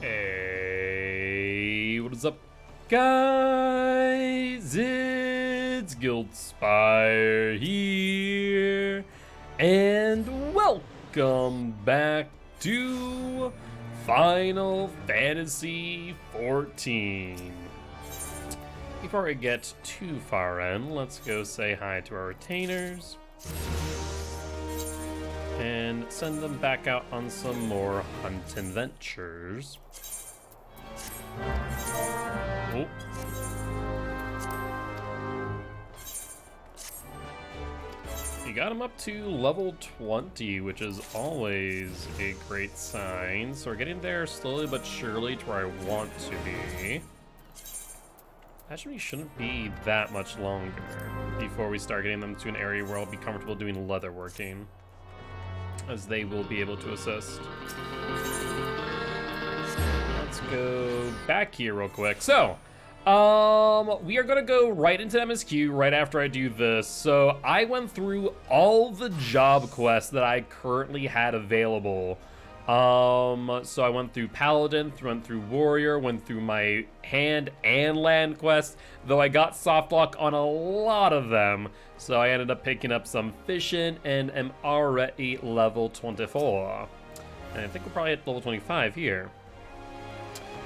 Hey, what is up, guys? It's Gilty here, and welcome back to Final Fantasy XIV. Before we get too far in, let's go say hi to our retainers and send them back out on some more hunt adventures. Oh. You got him up to level 20, which is always a great sign. So we're getting there slowly but surely to where I want to be. Actually, shouldn't be that much longer before we start getting them to an area where I'll be comfortable doing leather working, as they will be able to assist. Let's go back here real quick. So, we are gonna go right into MSQ right after I do this. So I went through all the job quests that I currently had available. So I went through Paladin, went through Warrior, went through my hand and land quests, though I got softlock on a lot of them. So I ended up picking up some fishing and am already level 24. And I think we'll probably hit level 25 here.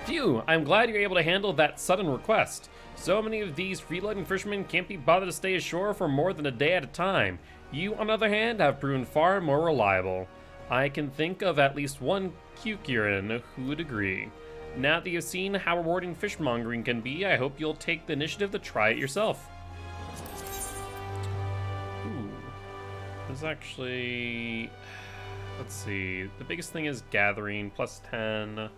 Phew, I'm glad you're able to handle that sudden request. So many of these freeloading fishermen can't be bothered to stay ashore for more than a day at a time. You, on the other hand, have proven far more reliable. I can think of at least one Kukirin who would agree. Now that you've seen how rewarding fishmongering can be, I hope you'll take the initiative to try it yourself. Ooh, there's actually, let's see, the biggest thing is gathering, plus 10,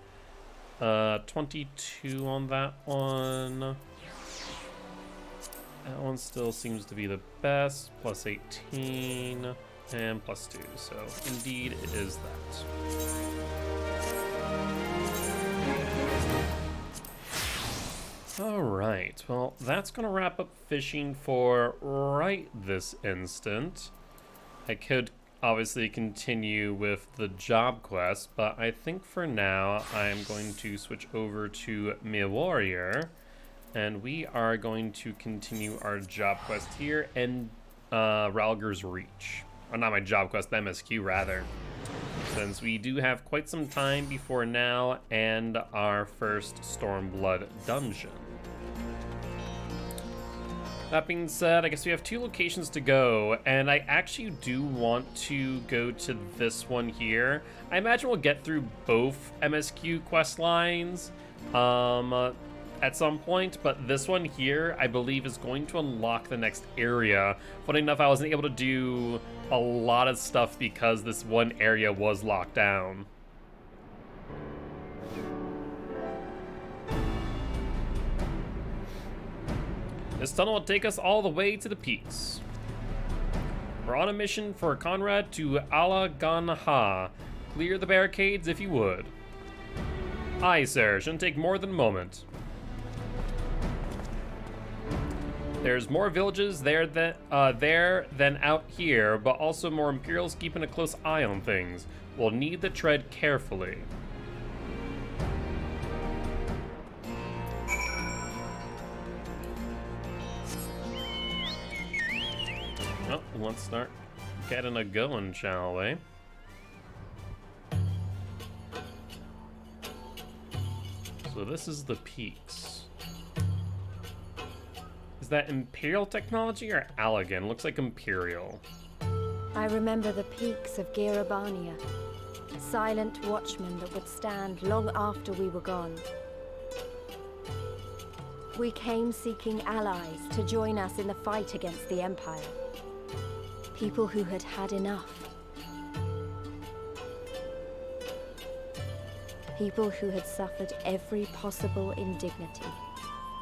22 on that one. That one still seems to be the best, plus 18. And plus 2, so indeed it is that. Alright, well, that's gonna wrap up fishing for right this instant. I could obviously continue with the job quest, but I think for now I'm going to switch over to my warrior, and we are going to continue our job quest here in Ralger's Reach. Or not my job quest, the MSQ rather, since we do have quite some time before now and our first Stormblood dungeon. That being said, I guess we have 2 locations to go, and I actually do want to go to this one here. I imagine we'll get through both MSQ quest lines at some point, but this one here, I believe, is going to unlock the next area. Funny enough, I wasn't able to do a lot of stuff because this one area was locked down. This tunnel will take us all the way to the peaks. We're on a mission for Conrad to Ala Ganha. Clear the barricades if you would. Aye, sir. Shouldn't take more than a moment. There's more villages there than out here, but also more Imperials keeping a close eye on things. We'll need to tread carefully. Well, let's start getting a going, shall we? So this is the peaks. Is that Imperial technology or Allagan? Looks like Imperial. I remember the peaks of Girabania, silent watchmen that would stand long after we were gone. We came seeking allies to join us in the fight against the Empire. People who had had enough. People who had suffered every possible indignity.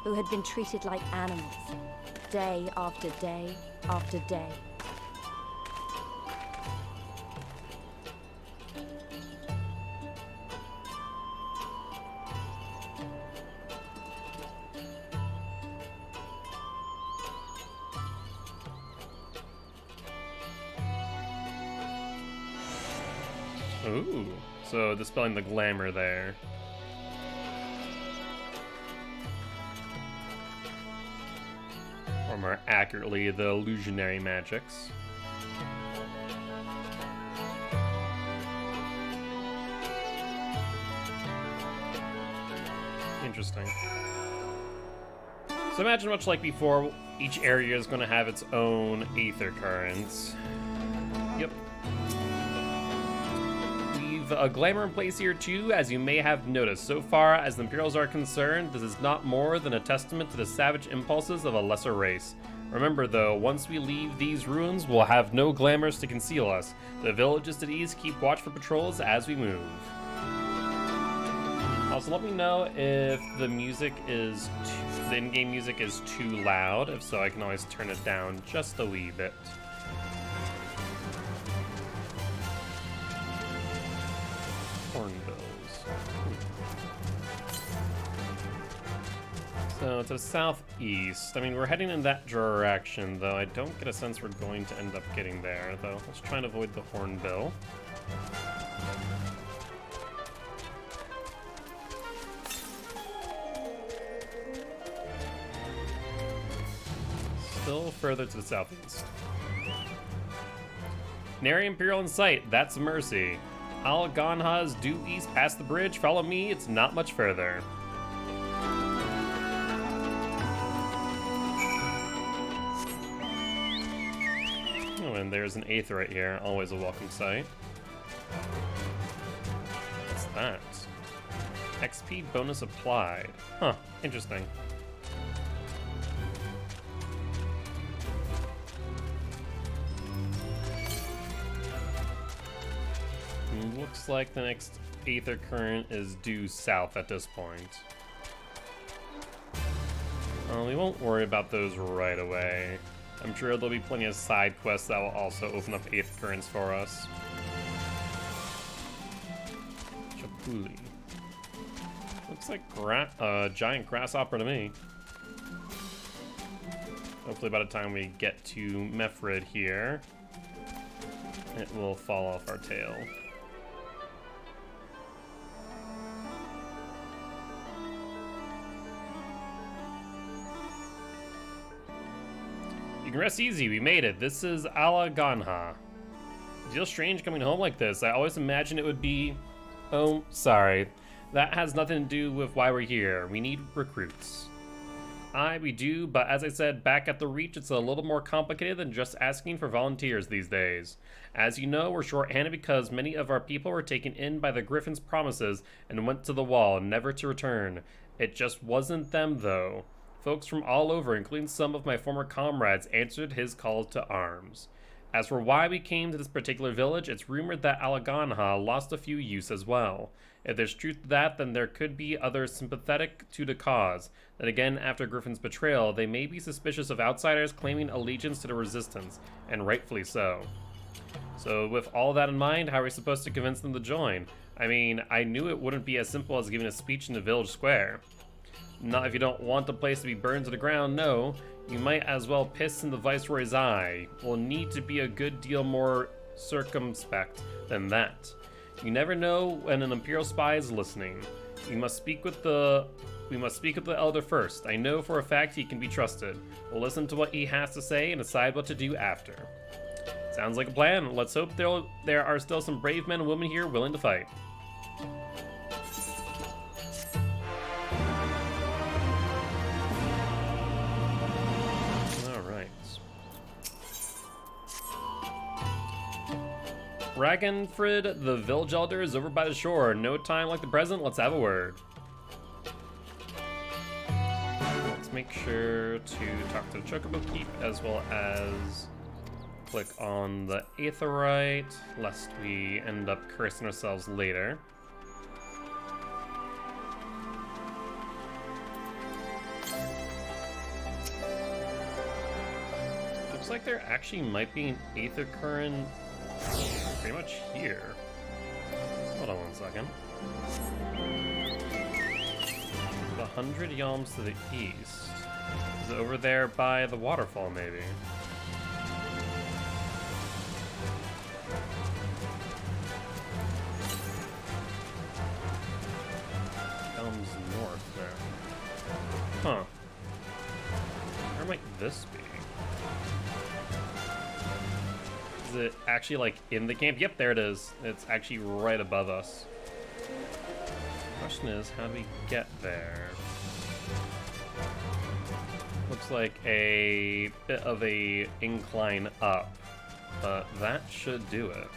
Who had been treated like animals, day after day after day. Ooh, so dispelling the glamour there. Or more accurately, the illusionary magics. Interesting. So imagine much like before, each area is going to have its own aether currents. Yep. We've a glamour in place here too, as you may have noticed. So far as the Imperials are concerned, this is not more than a testament to the savage impulses of a lesser race. Remember though, once we leave these ruins, we'll have no glamours to conceal us. The villages to the east keep watch for patrols as we move. Also, let me know if the music is the in-game music is too loud. If so, I can always turn it down just a wee bit. Hornbills. So to the southeast. I mean, we're heading in that direction, though. I don't get a sense we're going to end up getting there, though. Let's try and avoid the hornbill. Still further to the southeast. Nary Imperial in sight, that's mercy. Al Ganha is due east past the bridge. Follow me, it's not much further. Oh, and there's an aether right here. Always a welcome sight. What's that? XP bonus applied. Huh, interesting. Looks like the next aether current is due south at this point. We won't worry about those right away. I'm sure there'll be plenty of side quests that will also open up aether currents for us. Chapuli. Looks like giant grasshopper to me. Hopefully by the time we get to Mefrid here, it will fall off our tail. You can rest easy, we made it. This is Ala Ganha. It feels strange coming home like this. I always imagined it would be... Oh, sorry. That has nothing to do with why we're here. We need recruits. We do, but as I said, back at the Reach, it's a little more complicated than just asking for volunteers these days. As you know, we're short-handed because many of our people were taken in by the Griffin's promises and went to the wall, never to return. It just wasn't them, though. Folks from all over, including some of my former comrades, answered his call to arms. As for why we came to this particular village, it's rumored that Ala Ganha lost a few youths as well. If there's truth to that, then there could be others sympathetic to the cause. Then again, after Griffin's betrayal, they may be suspicious of outsiders claiming allegiance to the resistance, and rightfully so. So with all that in mind, how are we supposed to convince them to join? I mean, I knew it wouldn't be as simple as giving a speech in the village square. Not if you don't want the place to be burned to the ground, no. You might as well piss in the Viceroy's eye. We'll need to be a good deal more circumspect than that. You never know when an Imperial spy is listening. We must speak with the Elder first. I know for a fact he can be trusted. We'll listen to what he has to say and decide what to do after. Sounds like a plan. Let's hope there are still some brave men and women here willing to fight. Ragnfrid, the village elder, is over by the shore. No time like the present, let's have a word. Let's make sure to talk to the Chocobo Keep as well as click on the Aetherite, lest we end up cursing ourselves later. Looks like there actually might be an Aether Current pretty much here. Hold on 1 second. 100 yalms to the east. Is it over there by the waterfall, maybe? Comes north there. Huh. might this be? Is it actually like in the camp? Yep, there it is. It's actually right above us. Question is, how do we get there? Looks like a bit of a incline up, but that should do it.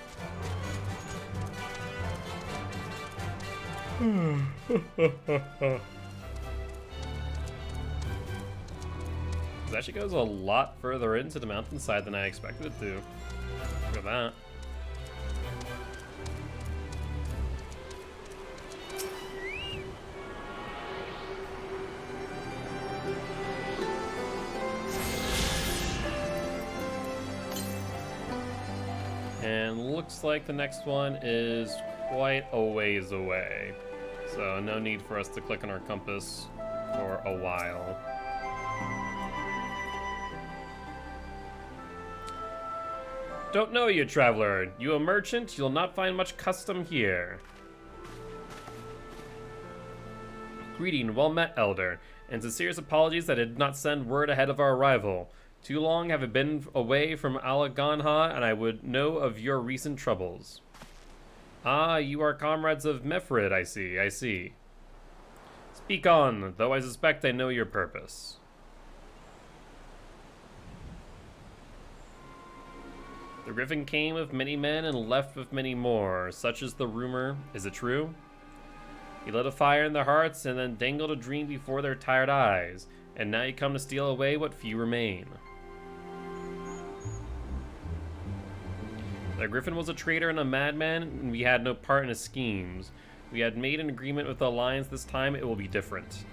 This actually goes a lot further into the mountainside than I expected it to. Look at that. And looks like the next one is quite a ways away. So no need for us to click on our compass for a while. Don't know you, traveler. You a merchant? You'll not find much custom here. Greeting, well met, elder, and sincerest apologies that I did not send word ahead of our arrival. Too long have I been away from Alaganha, and I would know of your recent troubles. Ah, you are comrades of Mefrid, I see. Speak on, though I suspect I know your purpose. The Griffin came with many men and left with many more. Such is the rumor. Is it true? He lit a fire in their hearts and then dangled a dream before their tired eyes. And now you come to steal away what few remain. The Griffin was a traitor and a madman, and we had no part in his schemes. We had made an agreement with the Alliance. This time it will be different.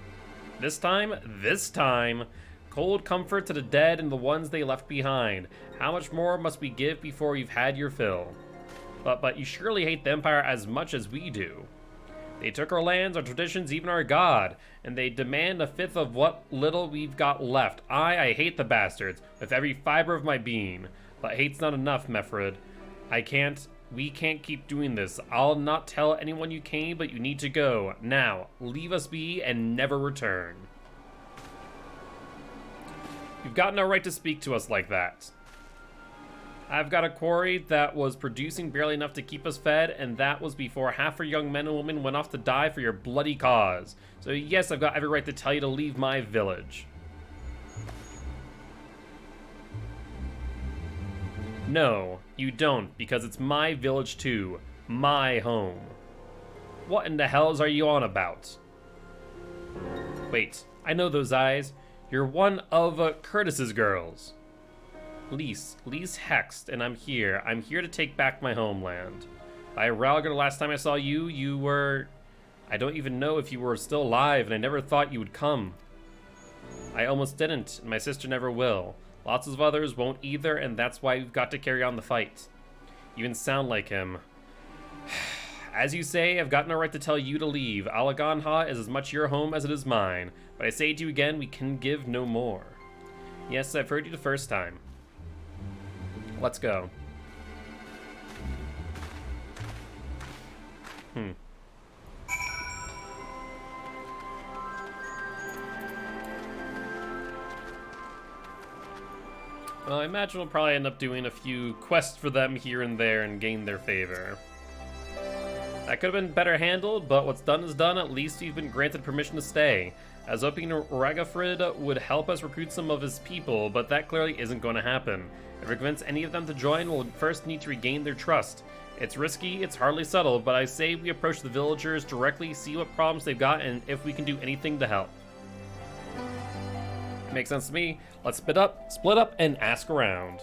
This time, cold comfort to the dead and the ones they left behind. How much more must we give before you've had your fill? But you surely hate the Empire as much as we do. They took our lands, our traditions, even our god, and they demand a fifth of what little we've got left. I hate the bastards with every fiber of my being. But hate's not enough, Mefrid. We can't keep doing this. I'll not tell anyone you came, but you need to go. Now, leave us be and never return. You've got no right to speak to us like that. I've got a quarry that was producing barely enough to keep us fed, and that was before half our young men and women went off to die for your bloody cause. So yes, I've got every right to tell you to leave my village. No, you don't, because it's my village too. My home. What in the hells are you on about? Wait, I know those eyes. You're one of Curtis's girls. Lise Hext, and I'm here. I'm here to take back my homeland. By Ralgar, the last time I saw you, you were... I don't even know if you were still alive, and I never thought you would come. I almost didn't, and my sister never will. Lots of others won't either, and that's why we've got to carry on the fight. You even sound like him. As you say, I've got no right to tell you to leave. Alaganha is as much your home as it is mine. But I say to you again, we can give no more. Yes, I've heard you the first time. Let's go. Well, I imagine we'll probably end up doing a few quests for them here and there and gain their favor. That could have been better handled, but what's done is done. At least we've been granted permission to stay. I was hoping Ragafrid would help us recruit some of his people, but that clearly isn't going to happen. If we convince any of them to join, we'll first need to regain their trust. It's risky, it's hardly subtle, but I say we approach the villagers directly, see what problems they've got, and if we can do anything to help. Makes sense to me. Let's split up, and ask around.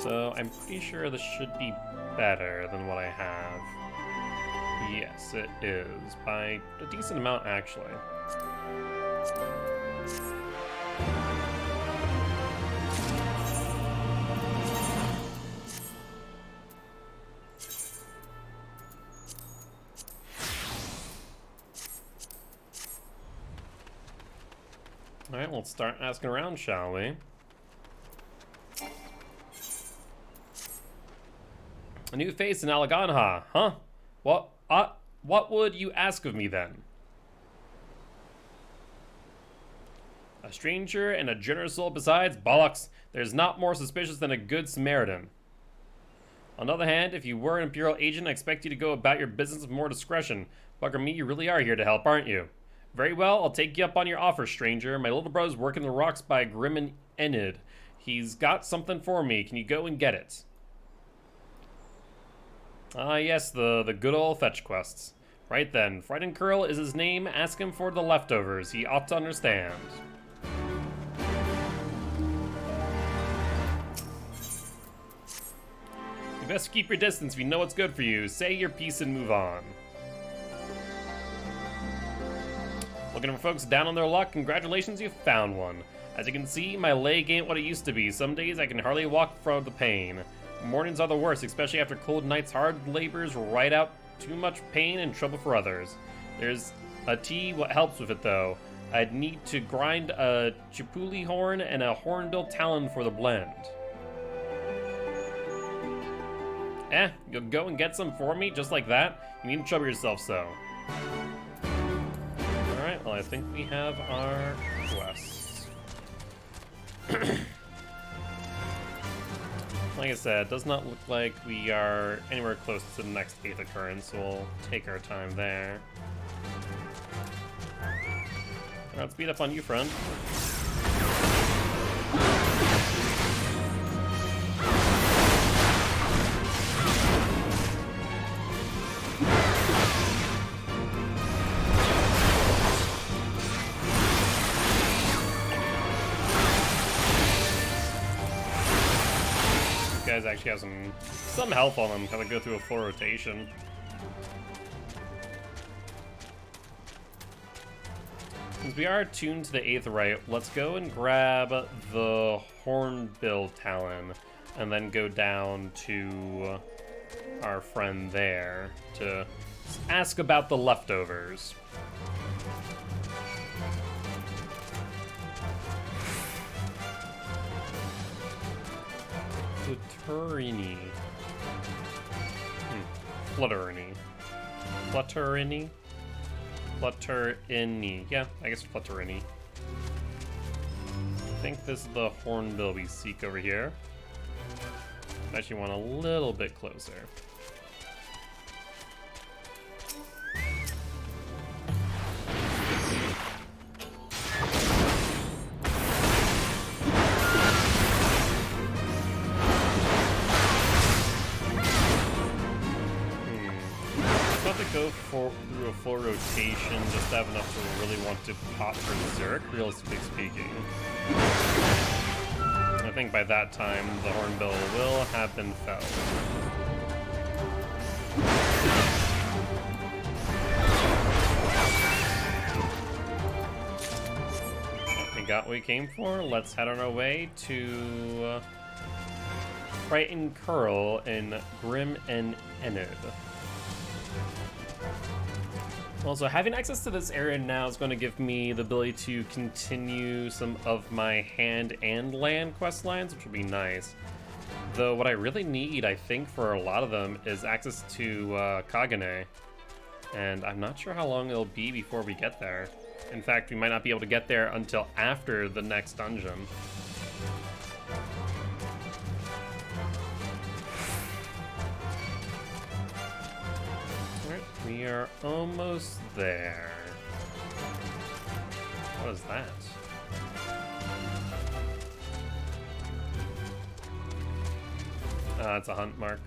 So I'm pretty sure this should be better than what I have. Yes, it is. By a decent amount, actually. Alright, let's start asking around, shall we? A new face in Alaganha, huh? What would you ask of me then? A stranger and a generous soul besides? Bollocks. There's not more suspicious than a good Samaritan. On the other hand, if you were an Imperial agent, I expect you to go about your business with more discretion. Bugger me, you really are here to help, aren't you? Very well, I'll take you up on your offer, stranger. My little brother's working the rocks by Grim and Enid. He's got something for me. Can you go and get it? Ah, yes, the good old fetch quests. Right then, Frightened Curl is his name. Ask him for the leftovers. He ought to understand. You best keep your distance if you know what's good for you. Say your piece and move on. Looking for folks down on their luck? Congratulations, you found one. As you can see, my leg ain't what it used to be. Some days I can hardly walk from the pain. Mornings are the worst, especially after cold nights. Hard labors right out too much pain and trouble for others. There's a tea what helps with it though. I'd need to grind a chipuli horn and a hornbill talon for the blend. You'll go and get some for me just like that? You needn't trouble yourself so. Alright, well I think we have our quests. Like I said, it does not look like we are anywhere close to the next 8th occurrence, so we'll take our time there. Alright, let's beat up on you, friend. Guys actually have some health on them, kind of go through a full rotation. Since we are attuned to the 8th right, let's go and grab the Hornbill Talon and then go down to our friend there to ask about the leftovers. Flutterini. Flutterini. Flutterini? Flutterini. Yeah, I guess Flutterini. I think this is the hornbill we seek over here. I actually want a little bit closer. Go through a full rotation just to have enough to really want to pop for Berserk, realistically speaking. I think by that time the Hornbill will have been felled. We got what we came for. Let's head on our way to Frightened Curl in Grim and Enid. Also, having access to this area now is going to give me the ability to continue some of my hand and land quest lines, which will be nice. Though what I really need, I think, for a lot of them is access to Kagane. And I'm not sure how long it'll be before we get there. In fact, we might not be able to get there until after the next dungeon. We are almost there. What is that? It's a hunt mark.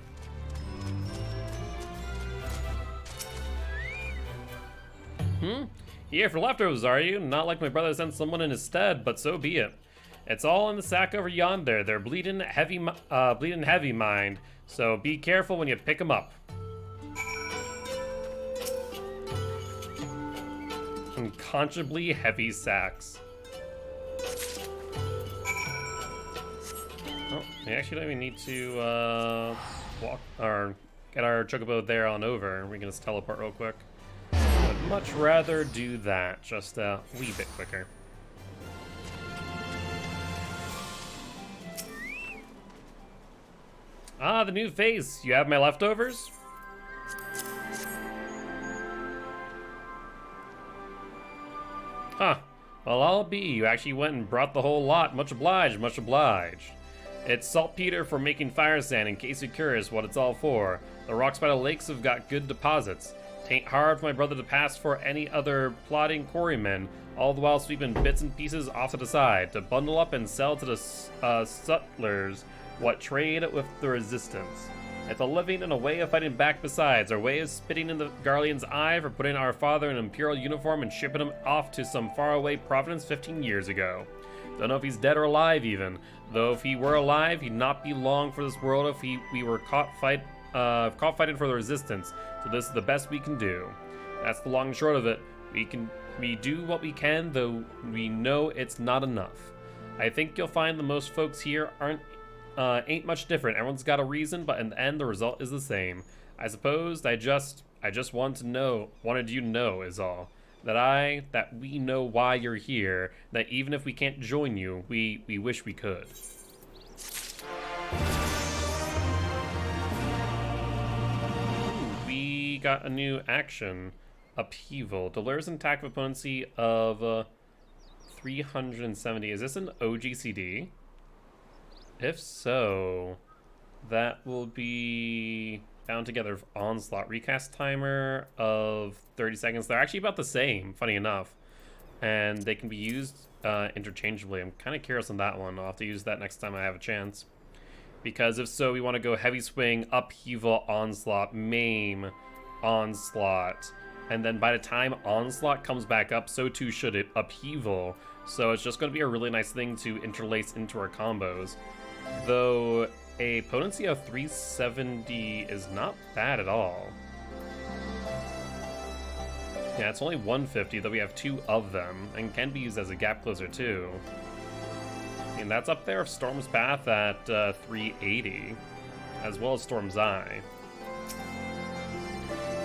Here for leftovers, are you? Not like my brother sent someone in his stead, but so be it. It's all in the sack over yonder. They're bleeding heavy, mind. So be careful when you pick them up. Unconscionably heavy sacks. Oh, actually, we need to walk or get our chocobo there on over. We can just teleport real quick. I'd much rather do that, just a wee bit quicker. Ah, the new face. You have my leftovers? Huh. Well, I'll be. You actually went and brought the whole lot. Much obliged, much obliged. It's saltpeter for making fire sand, in case you're curious what it's all for. The rocks by the lakes have got good deposits. Tain't hard for my brother to pass for any other plodding quarrymen, all the while sweeping bits and pieces off to the side, to bundle up and sell to the sutlers what trade with the resistance. It's a living and a way of fighting back besides. Our way is spitting in the Garlean's eye for putting our father in an imperial uniform and shipping him off to some faraway province 15 years ago. Don't know if he's dead or alive even, though if he were alive, he'd not be long for this world if we were caught fighting for the resistance. So this is the best we can do. That's the long and short of it. We do what we can, though we know it's not enough. I think you'll find the most folks here ain't much different. Everyone's got a reason, but in the end, the result is the same. I suppose I just wanted you to know is all. That we know why you're here, that even if we can't join you, we wish we could. Ooh, we got a new action. Upheaval. Delivers an attack of opponency of 370. Is this an OGCD? If so, that will be bound together onslaught. Recast timer of 30 seconds. They're actually about the same, funny enough. And they can be used interchangeably. I'm kind of curious on that one. I'll have to use that next time I have a chance. Because if so, we want to go heavy swing, upheaval, onslaught, maim, onslaught. And then by the time onslaught comes back up, so too should it upheaval. So it's just going to be a really nice thing to interlace into our combos. Though a potency of 370 is not bad at all. Yeah, it's only 150, though we have 2 of them, and can be used as a gap closer too. And that's up there of Storm's Path at 380, as well as Storm's Eye.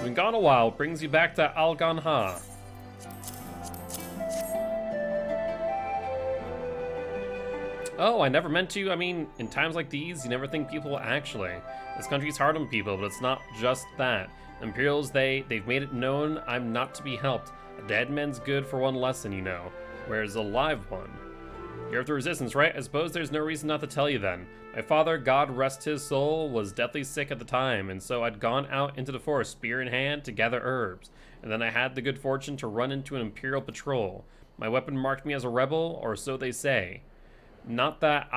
Been gone a while, brings you back to Alganha. Oh, I never meant to. I mean, in times like these, you never think people will actually. This country's hard on people, but it's not just that. Imperials, they've made it known I'm not to be helped. A dead man's good for one lesson, you know, whereas a live one. You're of the resistance, right? I suppose there's no reason not to tell you then. My father, God rest his soul, was deathly sick at the time, and so I'd gone out into the forest, spear in hand, to gather herbs. And then I had the good fortune to run into an Imperial patrol. My weapon marked me as a rebel, or so they say. Not that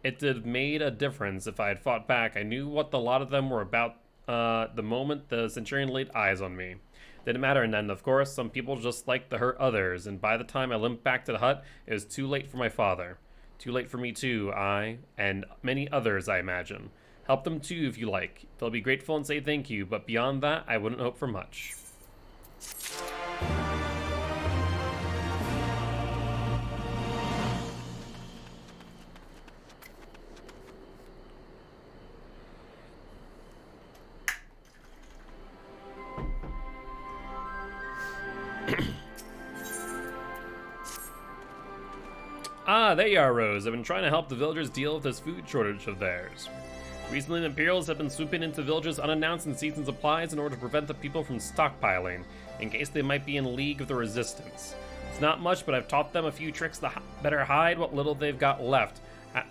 it'd have made a difference if I had fought back. I knew what the lot of them were about the moment the Centurion laid eyes on me. Didn't matter in the end, of course. Some people just like to hurt others, and by the time I limped back to the hut, it was too late for my father. Too late for me too, and many others, I imagine. Help them too if you like. They'll be grateful and say thank you, but beyond that, I wouldn't hope for much. Ah, there you are, Rose. I've been trying to help the villagers deal with this food shortage of theirs. Recently, the Imperials have been swooping into villages unannounced in season supplies in order to prevent the people from stockpiling, in case they might be in league with the resistance. It's not much, but I've taught them a few tricks to better hide what little they've got left.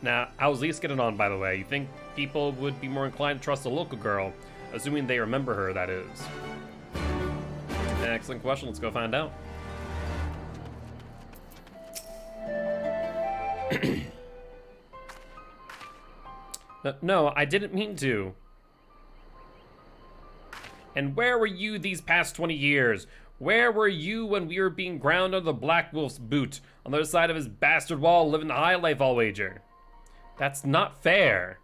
Now, how's Lise getting on, by the way? You think people would be more inclined to trust a local girl, assuming they remember her, that is? Excellent question. Let's go find out. No, I didn't mean to. And where were you these past 20 years? Where were you when we were being ground under the Black Wolf's boot, on the other side of his bastard wall, living the high life, I'll wager? That's not fair.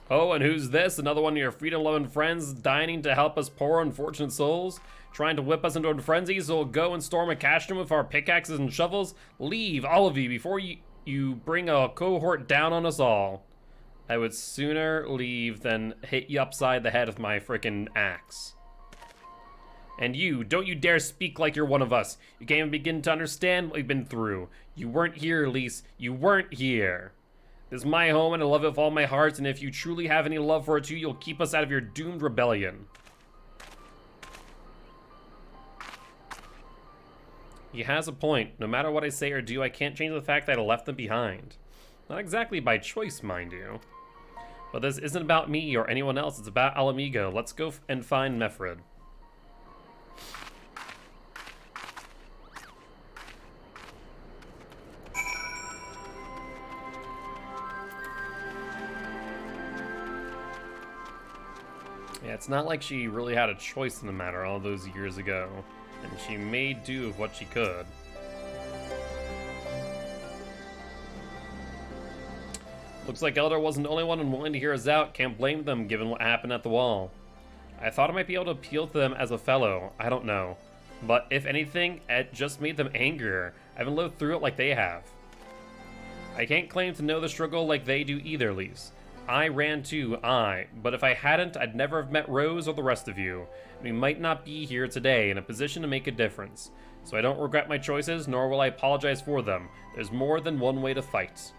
Oh, and who's this? Another one of your freedom-loving friends dining to help us poor unfortunate souls? Trying to whip us into a frenzy so we'll go and storm a cash room with our pickaxes and shovels? Leave, all of you, before you bring a cohort down on us all. I would sooner leave than hit you upside the head with my frickin' axe. And you, don't you dare speak like you're one of us. You can't even begin to understand what we've been through. You weren't here, Lise. You weren't here. This is my home and I love it with all my heart, and if you truly have any love for it too, you'll keep us out of your doomed rebellion. He has a point. No matter what I say or do, I can't change the fact that I left them behind. Not exactly by choice, mind you. But this isn't about me or anyone else, it's about Alamigo. Let's go and find Mefred. Yeah, it's not like she really had a choice in the matter all those years ago, and she made do with what she could. Looks like Elder wasn't the only one unwilling to hear us out. Can't blame them given what happened at the wall. I thought I might be able to appeal to them as a fellow. I don't know. But if anything, it just made them angrier. I haven't lived through it like they have. I can't claim to know the struggle like they do either, Lise. I ran too, but if I hadn't, I'd never have met Rose or the rest of you. We might not be here today in a position to make a difference. So I don't regret my choices, nor will I apologize for them. There's more than one way to fight.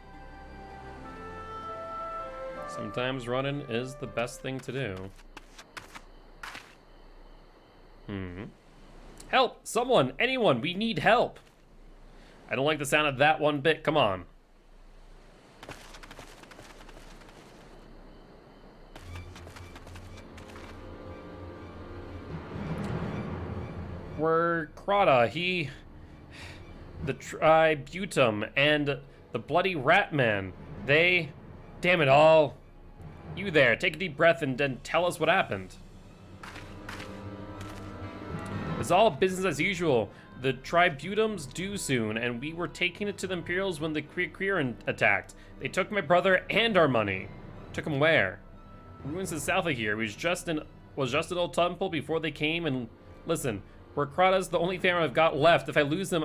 Sometimes running is the best thing to do. Help! Someone! Anyone! We need help! I don't like the sound of that one bit. Come on. We're Krata, the Tributum, and the bloody rat man. They... Damn it all. You there, take a deep breath and then tell us what happened. It's all business as usual. The Tributum's due soon, and we were taking it to the Imperials when the Kriran attacked. They took my brother and our money. Took him where? Ruins to the south of here. It was just an old temple before they came, and listen, Krata's the only family I've got left. If I lose them,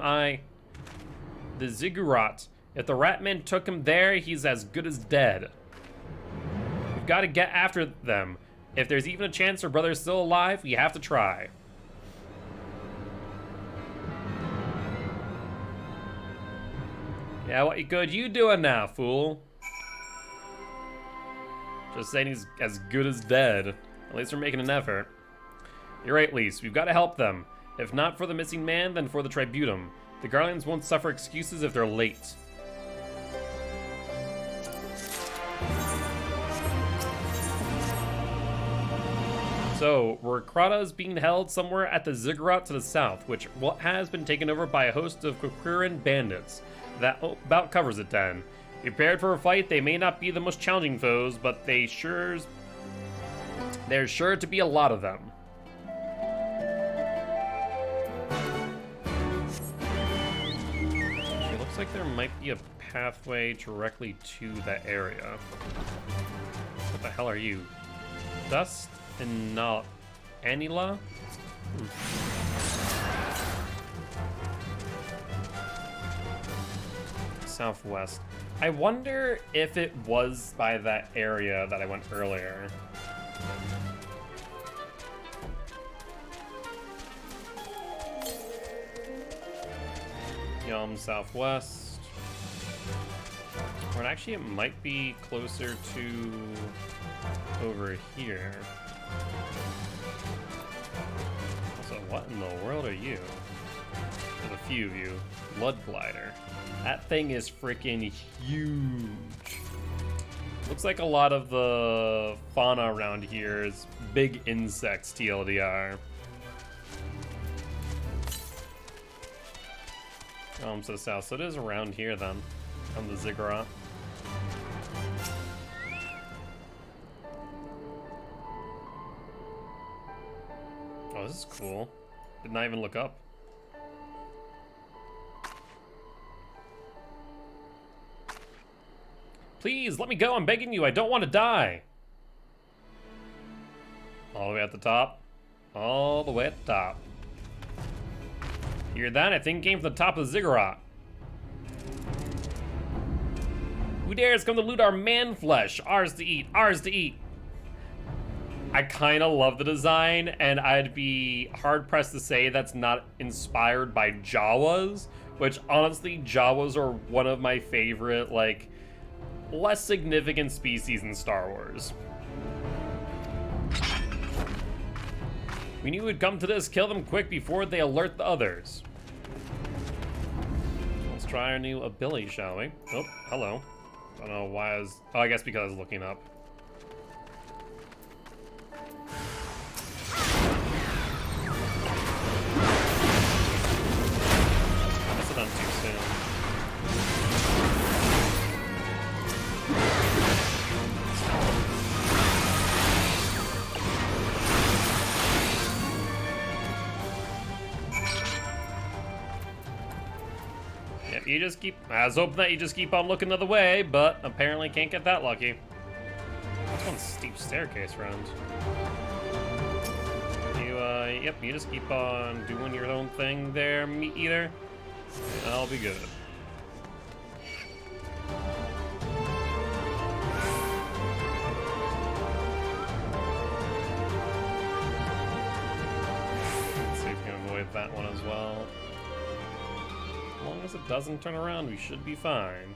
The Ziggurat. If the Ratman took him there, he's as good as dead. We've got to get after them. If there's even a chance our brother's still alive, we have to try. Yeah, what good you doing now, fool? Just saying he's as good as dead. At least we're making an effort. You're right, Lise. We've got to help them. If not for the missing man, then for the Tributum. The Guardians won't suffer excuses if they're late. So, Krata is being held somewhere at the Ziggurat to the south, which has been taken over by a host of Kriran bandits. That about covers it then. Prepared for a fight, they may not be the most challenging foes, but there's sure to be a lot of them. It looks like there might be a pathway directly to that area. What the hell are you? Dust and not Anila? Southwest. I wonder if it was by that area that I went earlier. Yum, southwest. Or actually, it might be closer to over here. Also, what in the world are you? There's a few of you. Blood Glider. That thing is freaking huge. Looks like a lot of the fauna around here is big insects, TLDR. To the south. So it is around here then, on the Ziggurat. Oh, this is cool. Did not even look up. Please, let me go. I'm begging you. I don't want to die. All the way at the top. All the way at the top. Hear that? I think it came from the top of the Ziggurat. Who dares come to loot our man flesh? Ours to eat. Ours to eat. I kind of love the design, and I'd be hard-pressed to say that's not inspired by Jawas, which, honestly, Jawas are one of my favorite, like less significant species in Star Wars. We knew we'd come to this. Kill them quick before they alert the others. Let's try our new ability, shall we? Oh, hello. I don't know why I was... Oh, I guess because I was looking up. I must have done too soon. You just keep... I was hoping that you just keep on looking the other way, but apparently can't get that lucky. That's one steep staircase, friend. Yep, you just keep on doing your own thing there, meat eater. I'll be good. Let's see if we can avoid that one as well. As long as it doesn't turn around, we should be fine.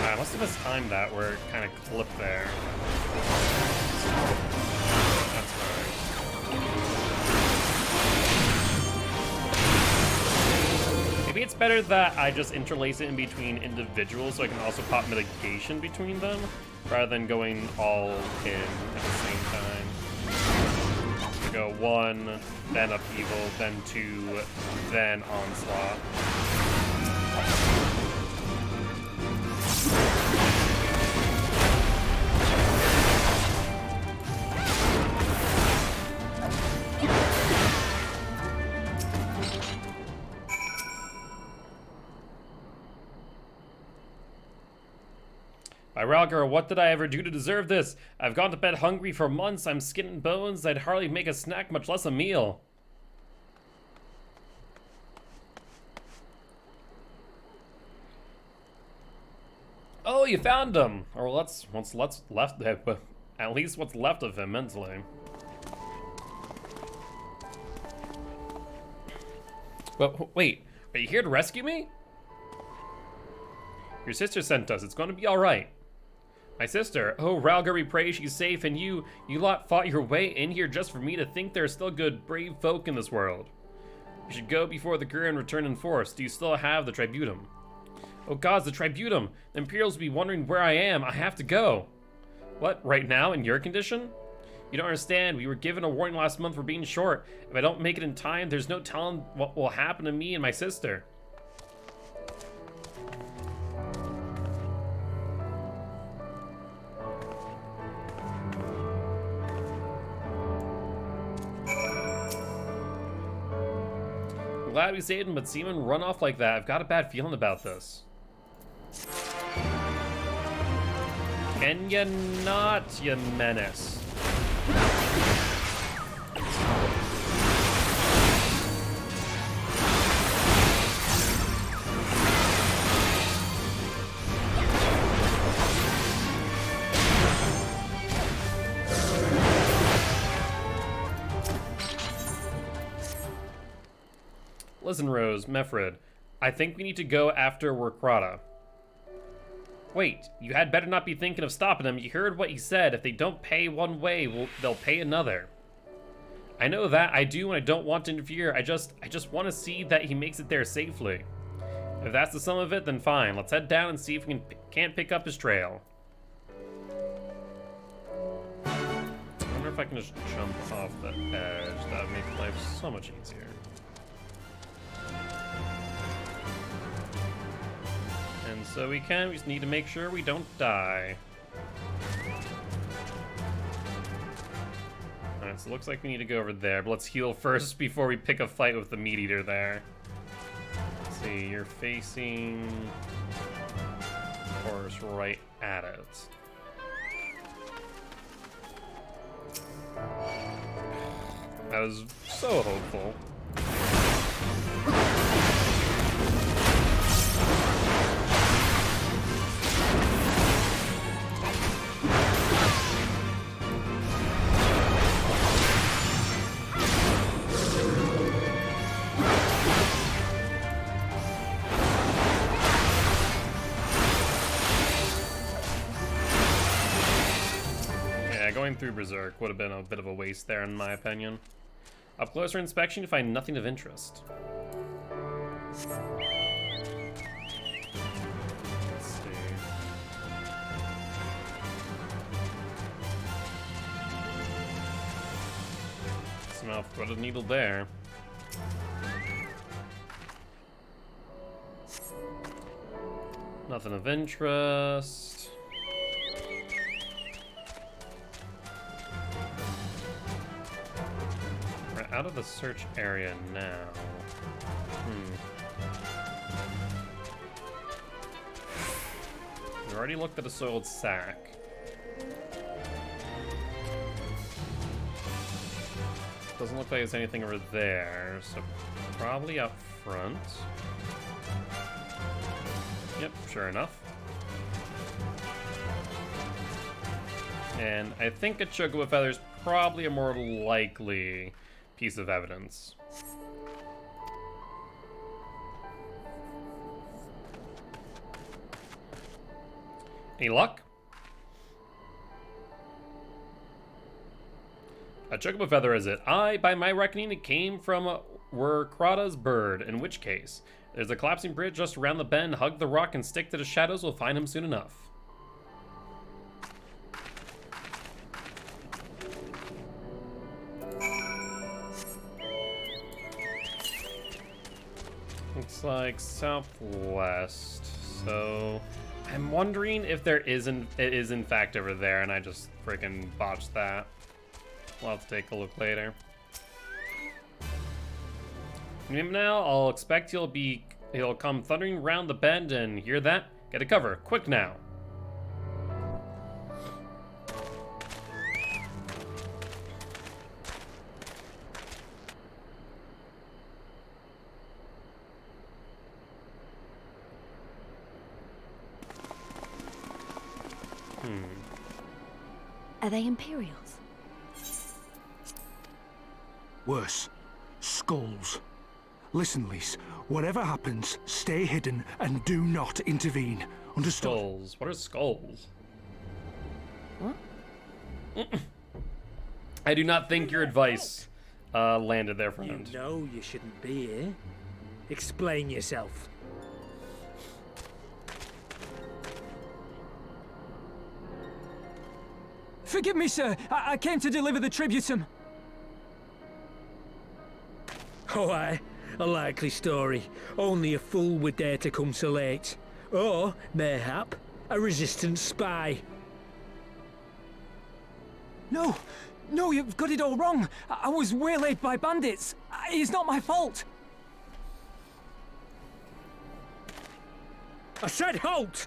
I must have mistimed that where it kind of clipped there. That's right. Maybe it's better that I just interlace it in between individuals so I can also pop mitigation between them, rather than going all in at the same time. So go 1, then upheaval, then 2, then onslaught. By Ralgar, what did I ever do to deserve this? I've gone to bed hungry for months. I'm skin and bones. I'd hardly make a snack, much less a meal. Oh, you found him. Or what's left. At least what's left of him mentally. But wait, are you here to rescue me? Your sister sent us. It's going to be all right. My sister. Oh, Ralgar, we pray she's safe, and you lot fought your way in here just for me to think there are still good, brave folk in this world. You should go before the Gurren return in force. Do you still have the Tributum? Oh gods, the Tributum! The Imperials will be wondering where I am. I have to go. What, right now, in your condition? You don't understand. We were given a warning last month for being short. If I don't make it in time, there's no telling what will happen to me and my sister. I'm glad we saved him, but seeing him run off like that, I've got a bad feeling about this. Can you not, you menace? Listen, Rose, Mefred, I think we need to go after Werkrata. Wait, you had better not be thinking of stopping them. You heard what he said. If they don't pay one way, they'll pay another. I know that. I do, and I don't want to interfere. I just want to see that he makes it there safely. If that's the sum of it, then fine. Let's head down and see if we can't pick up his trail. I wonder if I can just jump off the edge. That would make life so much easier. And so we just need to make sure we don't die. Alright, so it looks like we need to go over there, but let's heal first before we pick a fight with the meat eater there. Let's see, you're facing, of course, right at it. I was so hopeful. Yeah, going through Berserk would have been a bit of a waste there, in my opinion. Up closer inspection, you find nothing of interest. Let's see. Smell threaded needle there. Nothing of interest. We're out of the search area now. We already looked at a soiled sack. Doesn't look like there's anything over there, so probably up front. Yep, sure enough. And I think a chocobo feather is probably a more likely piece of evidence. Any luck? A chocobo feather, is it? By my reckoning, it came from Werkrada's bird, in which case, there's a collapsing bridge just around the bend. Hug the rock and stick to the shadows. We'll find him soon enough. Looks like southwest. So I'm wondering if it is in fact over there, and I just freaking botched that. We'll have to take a look later. Now I'll expect he'll come thundering round the bend, and hear that? Get a cover, quick now. Are they Imperials? Worse. Skulls. Listen, Lise. Whatever happens, stay hidden and do not intervene. Understood? Skulls. What are skulls? What? I do not think your advice landed there, friend. You know you shouldn't be here. Explain yourself. Forgive me, sir. I came to deliver the tributum. Oh, aye. A likely story. Only a fool would dare to come so late. Or, mayhap, a resistance spy. No, you've got it all wrong. I was waylaid by bandits. It's not my fault. I said halt!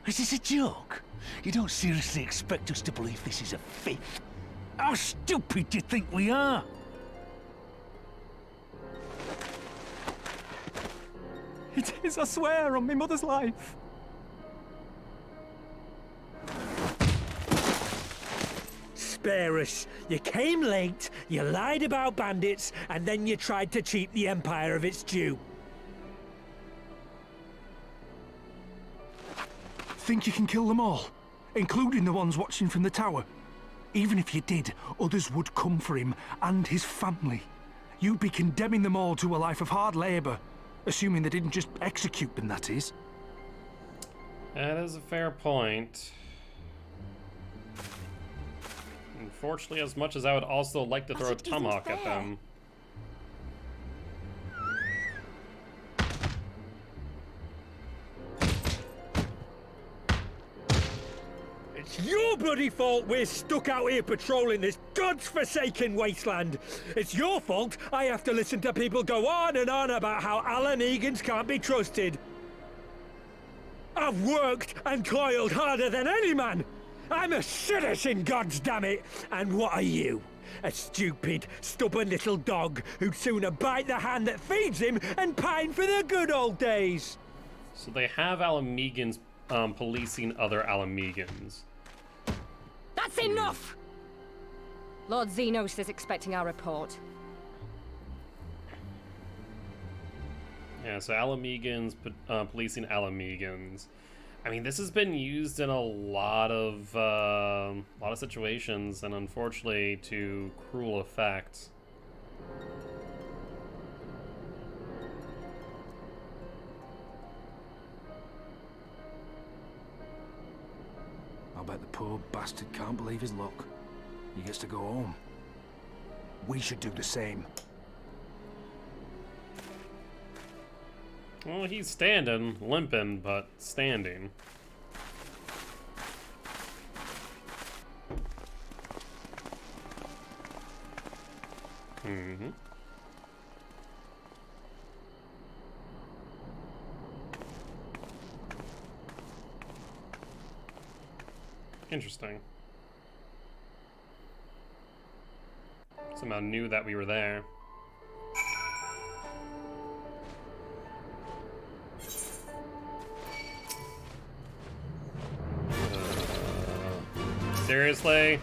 Is this a joke? You don't seriously expect us to believe this is a fake? How stupid do you think we are? It is, I swear, on my mother's life. Spare us. You came late, you lied about bandits, and then you tried to cheat the Empire of its due. Think you can kill them all? Including the ones watching from the tower? Even if you did, others would come for him and his family. You'd be condemning them all to a life of hard labor. Assuming they didn't just execute them, that is. That is a fair point. Unfortunately, as much as I would also like to throw a tomahawk at them. It's your bloody fault we're stuck out here patrolling this godforsaken wasteland. It's your fault I have to listen to people go on and on about how Alamegans can't be trusted. I've worked and toiled harder than any man. I'm a citizen, goddammit! And what are you? A stupid, stubborn little dog who'd sooner bite the hand that feeds him and pine for the good old days. So they have Alamegans policing other Alamegans. That's enough! Lord Xenos is expecting our report. Yeah, so Alamegans policing Alamegans. I mean, this has been used in a lot of situations, and unfortunately, to cruel effect. I bet the poor bastard can't believe his luck. He gets to go home. We should do the same. Well, he's standing, limping, but standing. Mm-hmm. Interesting. Somehow knew that we were there. Seriously?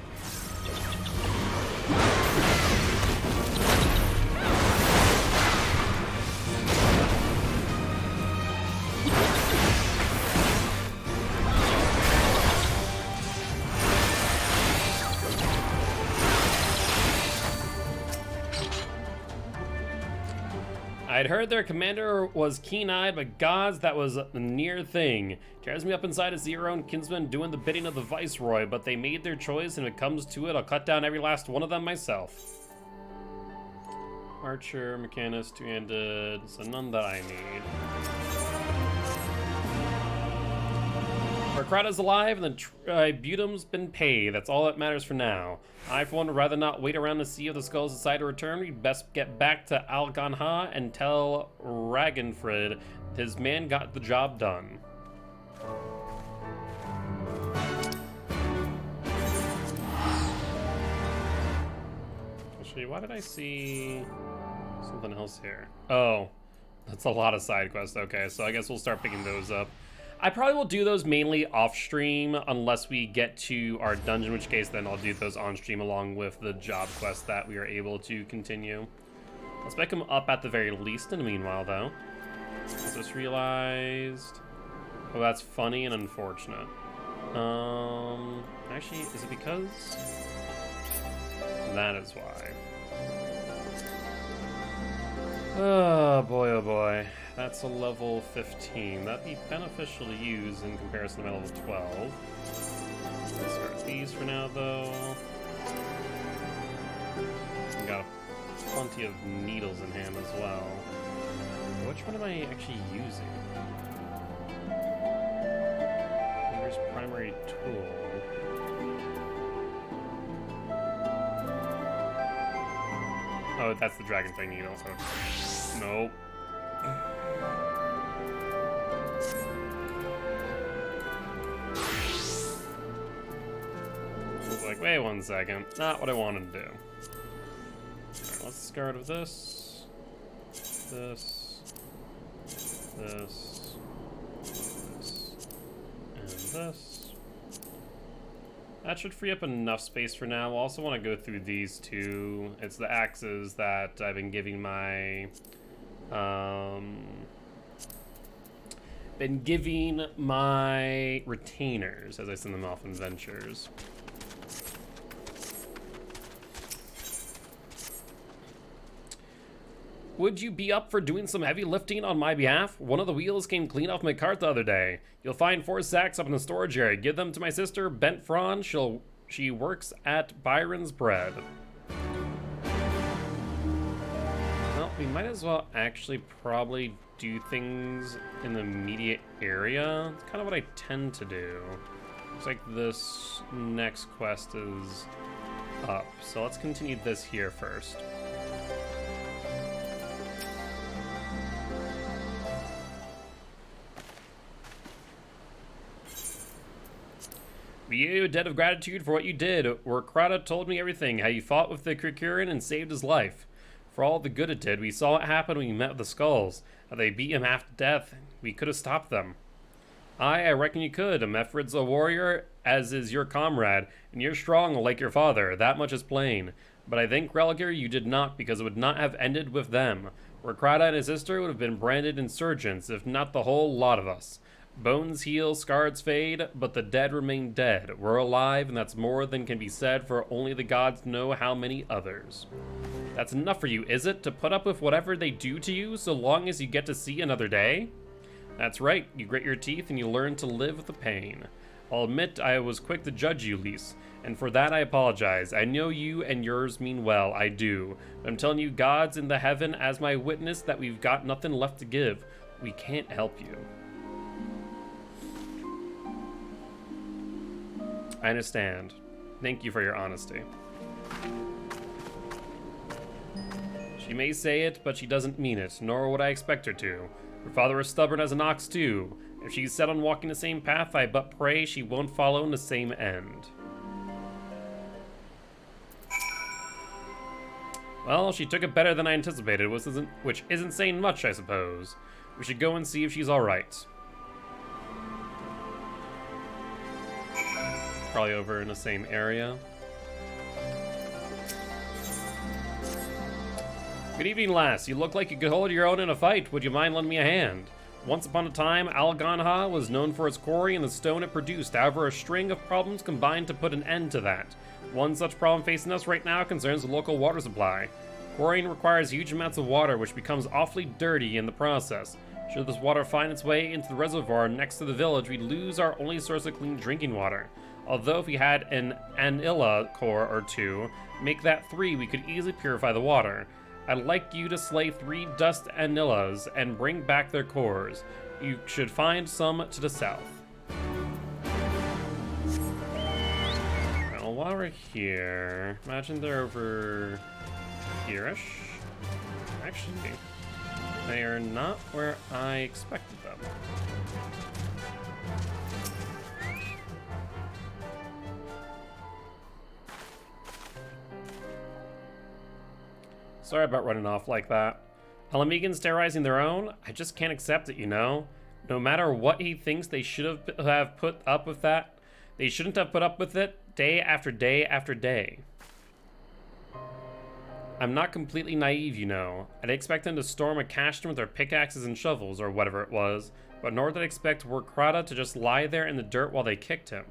I'd heard their commander was keen-eyed, but gods, that was a near thing. Tears me up inside to see your own kinsmen doing the bidding of the Viceroy, but they made their choice, and if it comes to it, I'll cut down every last one of them myself. Archer, Mechanist, two-handed, so none that I need. Our crowd is alive, and the tributum's been paid. That's all that matters for now. I, for one, would rather not wait around to see if the skulls decide to return. We'd best get back to Alganha and tell Ragenfrid his man got the job done. Actually, why did I see something else here? Oh, that's a lot of side quests. Okay, so I guess we'll start picking those up. I probably will do those mainly off stream unless we get to our dungeon, in which case then I'll do those on stream along with the job quest that we are able to continue. Let's pick them up at the very least in the meanwhile, though. I just realized... Oh, that's funny and unfortunate. Actually, is it because... That is why. Oh boy, oh boy. That's a level 15. That'd be beneficial to use in comparison to my level 12. Let's start these for now, though. We got plenty of needles in hand as well. Which one am I actually using? Here's primary tool. Oh, that's the dragonfly needle. So. Nope. I was like, wait 1 second. Not what I wanted to do. Alright, let's start with this. This. This. This. And this. That should free up enough space for now. I also want to go through these two. It's the axes that I've been giving my... retainers as I send them off on ventures. Would you be up for doing some heavy lifting on my behalf? One of the wheels came clean off my cart the other day. You'll find 4 sacks up in the storage area. Give them to my sister, Bent Fron. She works at Byron's Bread. Well, we might as well actually probably do things in the immediate area. It's kind of what I tend to do. Looks like this next quest is up. So let's continue this here first. We owe you a debt of gratitude for what you did. Urkrata told me everything, how you fought with the Krikurin and saved his life. For all the good it did, we saw what happened when we met with the Skulls. How they beat him half to death. We could have stopped them. I reckon you could. Mefred's a warrior, as is your comrade, and you're strong like your father. That much is plain. But I think, Relgar, you did not, because it would not have ended with them. Rekrada and his sister would have been branded insurgents, if not the whole lot of us. Bones heal, scars fade, but the dead remain dead. We're alive, and that's more than can be said, for only the gods know how many others. That's enough for you, is it? To put up with whatever they do to you, so long as you get to see another day? That's right, you grit your teeth and you learn to live with the pain. I'll admit I was quick to judge you, Lise, and for that I apologize. I know you and yours mean well, I do. But I'm telling you, God's in the heaven as my witness that we've got nothing left to give. We can't help you. I understand. Thank you for your honesty. She may say it, but she doesn't mean it, nor would I expect her to. Her father is stubborn as an ox, too. If she's set on walking the same path, I but pray she won't follow in the same end. Well, she took it better than I anticipated, which isn't saying much, I suppose. We should go and see if she's alright. Probably over in the same area. Good evening, lass. You look like you could hold your own in a fight. Would you mind lending me a hand? Once upon a time, Alganha was known for its quarry and the stone it produced. However, a string of problems combined to put an end to that. One such problem facing us right now concerns the local water supply. Quarrying requires huge amounts of water, which becomes awfully dirty in the process. Should this water find its way into the reservoir next to the village, we'd lose our only source of clean drinking water. Although if we had an Anilla core or two, make that 3, we could easily purify the water. I'd like you to slay 3 dust Anillas and bring back their cores. You should find some to the south. Well, while we're here, imagine they're over here-ish. Actually, they are not where I expected them. Sorry about running off like that. Alamegans terrorizing their own? I just can't accept it, you know? No matter what he thinks, they should have put up with that. They shouldn't have put up with it day after day after day. I'm not completely naive, you know. I'd expect them to storm a cache with their pickaxes and shovels, or whatever it was, but nor did I expect Rekrada to just lie there in the dirt while they kicked him.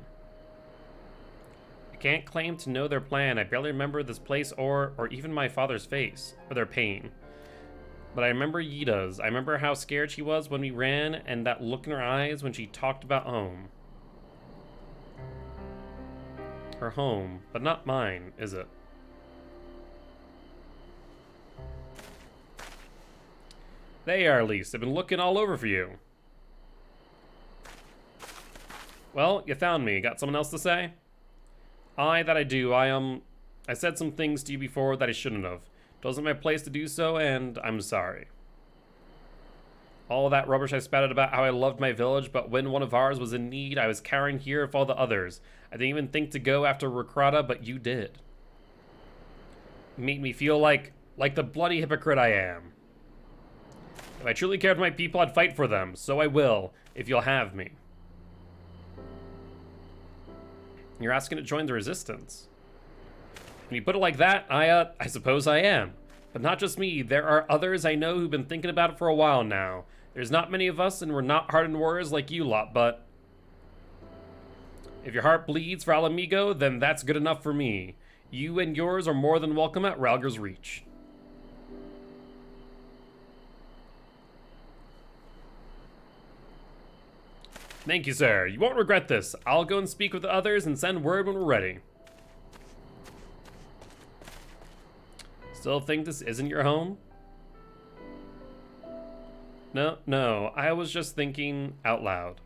I can't claim to know their plan. I barely remember this place or even my father's face, or their pain. But I remember Yida's. I remember how scared she was when we ran, and that look in her eyes when she talked about home. Her home, but not mine, is it? They are, at least. I've been looking all over for you. Well, you found me. Got someone else to say? That I do. I said some things to you before that I shouldn't have. It wasn't my place to do so, and I'm sorry. All that rubbish I spouted about how I loved my village, but when one of ours was in need, I was carrying here of all the others. I didn't even think to go after Rekrada, but you did. It made me feel like the bloody hypocrite I am. If I truly cared for my people, I'd fight for them. So I will, if you'll have me. You're asking to join the resistance. When you put it like that, I suppose I am. But not just me. There are others I know who've been thinking about it for a while now. There's not many of us, and we're not hardened warriors like you lot, but if your heart bleeds for Alamigo, then that's good enough for me. You and yours are more than welcome at Ralgar's Reach. Thank you, sir. You won't regret this. I'll go and speak with the others and send word when we're ready. Still think this isn't your home? No, I was just thinking out loud.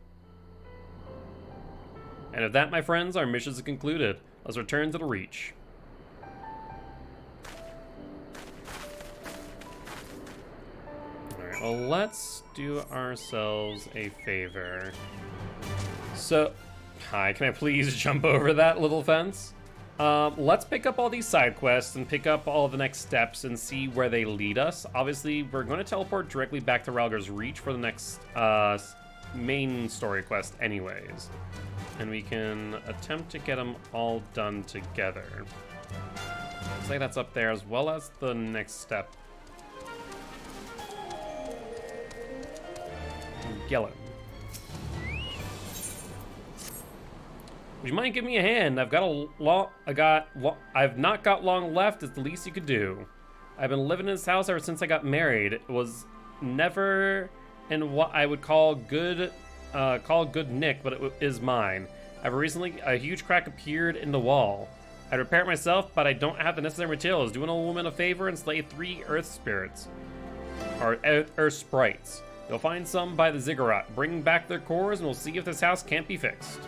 And with that, my friends, our mission is concluded. Let's return to the Reach. Alright, well, let's do ourselves a favor. So, hi, can I please jump over that little fence? Let's pick up all these side quests and pick up all the next steps and see where they lead us. Obviously, we're going to teleport directly back to Ralgar's Reach for the next main story quest anyways. And we can attempt to get them all done together. Looks like that's up there, as well as the next step. Gillen. Would you mind giving me a hand? I've not got long left. It's the least you could do. I've been living in this house ever since I got married. It was never in what I would call good nick, but it is mine. Recently, a huge crack appeared in the wall. I'd repair it myself, but I don't have the necessary materials. Do an old woman a favor and slay 3 earth spirits, or earth sprites. You'll find some by the ziggurat. Bring back their cores, and we'll see if this house can't be fixed.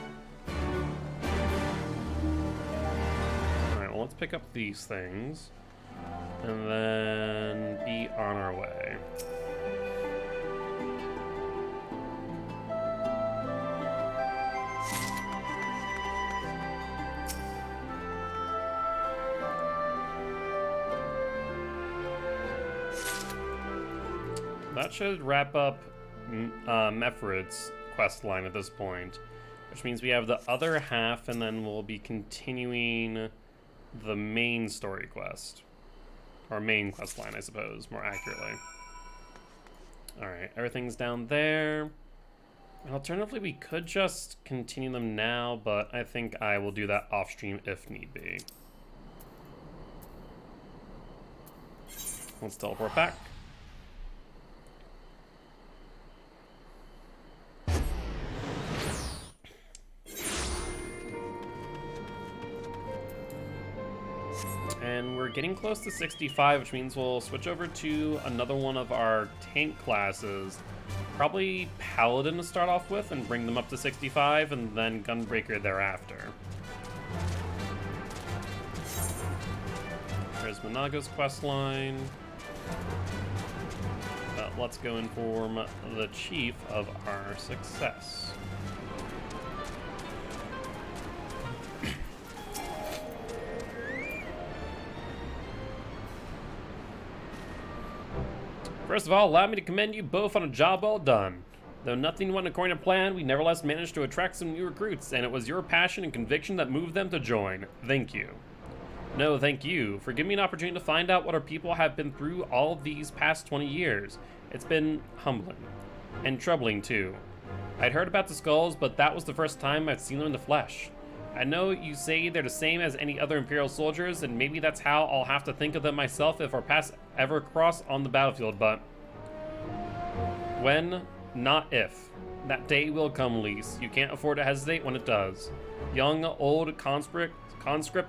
Alright, well, let's pick up these things, and then be on our way. That should wrap up Mefrid's quest line at this point, which means we have the other half, and then we'll be continuing the main story quest. Or main quest line, I suppose, more accurately. Alright, everything's down there. And alternatively, we could just continue them now, but I think I will do that off-stream if need be. Let's teleport back. And we're getting close to 65, which means we'll switch over to another one of our tank classes. Probably Paladin to start off with and bring them up to 65, and then Gunbreaker thereafter. There's Manago's questline. But let's go inform the chief of our success. First of all, allow me to commend you both on a job well done. Though nothing went according to plan, we nevertheless managed to attract some new recruits, and it was your passion and conviction that moved them to join. Thank you. No, thank you for giving me an opportunity to find out what our people have been through all of these past 20 years. It's been humbling. And troubling, too. I'd heard about the skulls, but that was the first time I'd seen them in the flesh. I know you say they're the same as any other Imperial soldiers, and maybe that's how I'll have to think of them myself if our paths ever cross on the battlefield, but when, not if. That day will come, Lise. You can't afford to hesitate when it does. Young, old, conscript,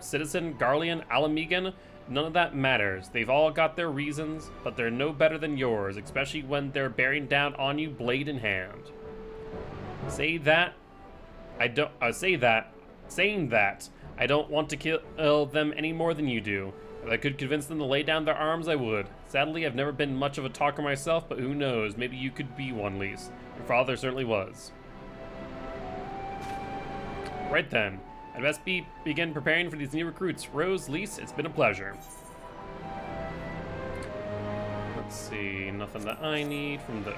citizen, Garlean, Alamegan, none of that matters. They've all got their reasons, but they're no better than yours, especially when they're bearing down on you blade in hand. Saying that, I don't want to kill them any more than you do. If I could convince them to lay down their arms, I would. Sadly, I've never been much of a talker myself, but who knows, maybe you could be one, Lise. Your father certainly was. Right then, I'd best begin preparing for these new recruits. Rose, Lise, it's been a pleasure. Let's see, nothing that I need from those.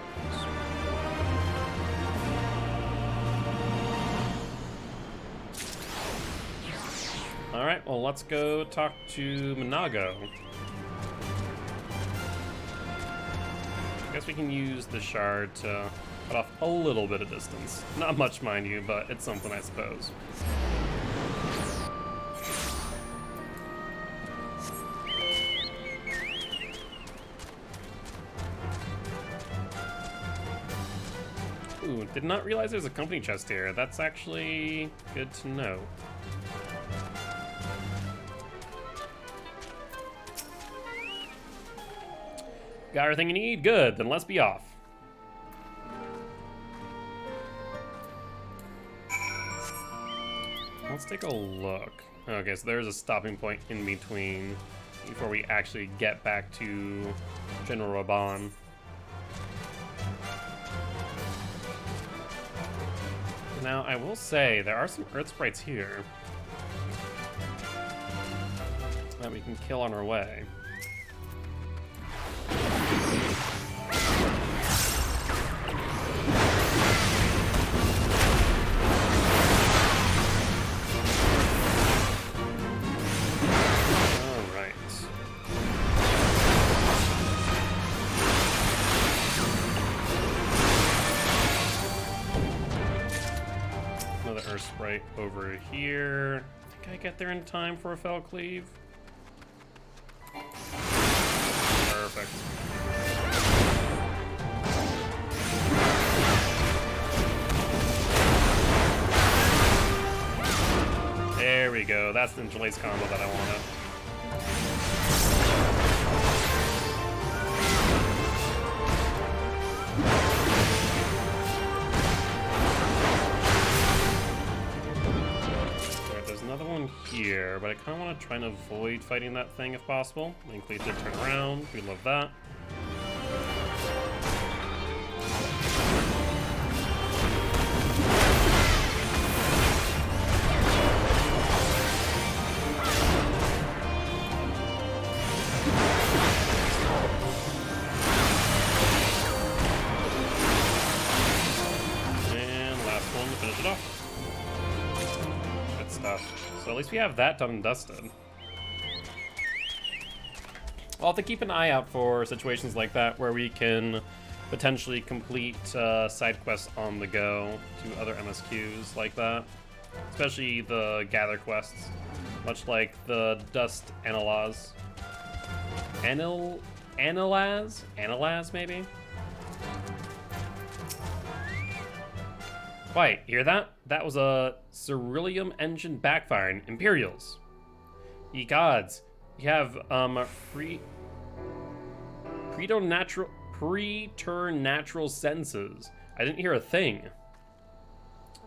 Alright, well, let's go talk to Manago. I guess we can use the shard to cut off a little bit of distance. Not much, mind you, but it's something, I suppose. Ooh, did not realize there's a company chest here. That's actually good to know. Got everything you need? Good, then let's be off. Let's take a look. Okay, so there's a stopping point in between before we actually get back to General Raban. Now, I will say, there are some Earth Sprites here that we can kill on our way. force right over here. I think I get there in time for a fell cleave. Perfect. There we go. That's the interlace combo that I wanted. Alright, there's another one here, but I kind of want to try and avoid fighting that thing if possible. Thankfully it did turn around. We love that. Finish it off. Good stuff. So at least we have that done and dusted. I'll have to keep an eye out for situations like that where we can potentially complete side quests on the go to other MSQs like that. Especially the gather quests. Much like the Dust Analaz. Analaz maybe? Wait, hear that? That was a Ceruleum engine backfiring. Imperials. Ye gods. You have, preternatural senses. I didn't hear a thing.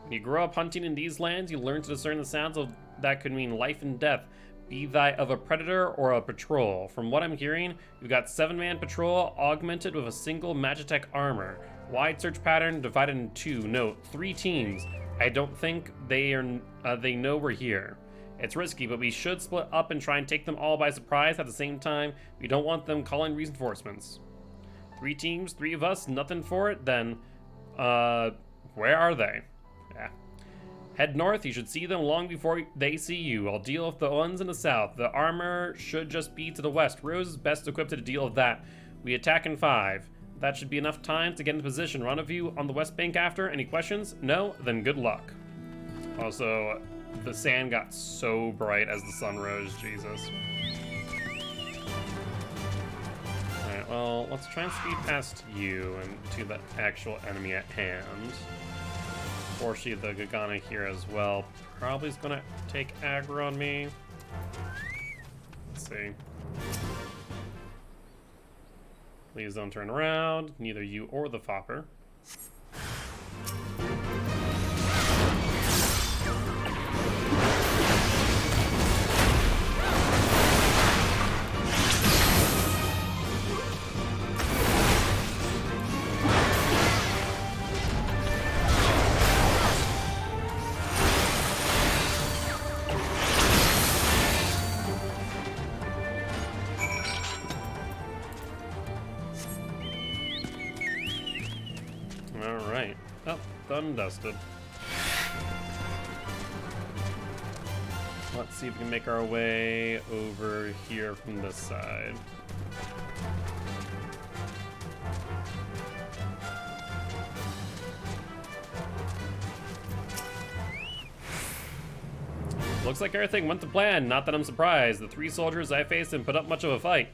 When you grow up hunting in these lands, you learn to discern the sounds of that could mean life and death, be that of a predator or a patrol. From what I'm hearing, you've got 7-man patrol augmented with a single Magitech armor. Wide search pattern divided in 2. Note, 3 teams. I don't think they know we're here. It's risky, but we should split up and try and take them all by surprise at the same time. We don't want them calling reinforcements. 3 teams, 3 of us, nothing for it, then, where are they? Yeah. Head north, you should see them long before they see you. I'll deal with the ones in the south. The armor should just be to the west. Rose is best equipped to deal with that. We attack in 5. That should be enough time to get into position. Rendezvous on the west bank after. Any questions? No? Then good luck. Also, the sand got so bright as the sun rose. Jesus. Alright, well, let's try and speed past you and to the actual enemy at hand. Fortunately, the Gagana here as well probably is going to take aggro on me. Let's see. Please don't turn around, neither you or the Fopper. Alright. Oh, done and dusted. Let's see if we can make our way over here from this side. Looks like everything went to plan, not that I'm surprised. The 3 soldiers I faced didn't put up much of a fight.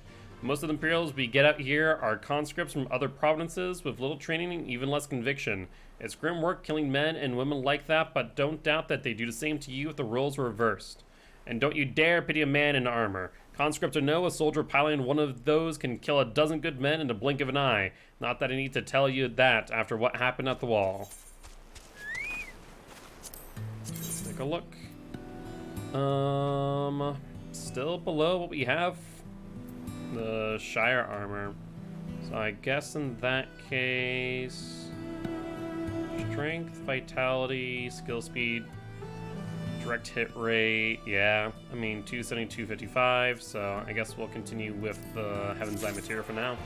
Most of the Imperials we get out here are conscripts from other provinces with little training and even less conviction. It's grim work killing men and women like that, but don't doubt that they do the same to you if the roles were reversed. And don't you dare pity a man in armor. Conscript or no, a soldier piloting one of those can kill a dozen good men in the blink of an eye. Not that I need to tell you that after what happened at the wall. Let's take a look. Still below what we have. The Shire armor. So I guess in that case, strength, vitality, skill speed, direct hit rate. Yeah, I mean 270, 255. So I guess we'll continue with the Heaven's Eye material for now.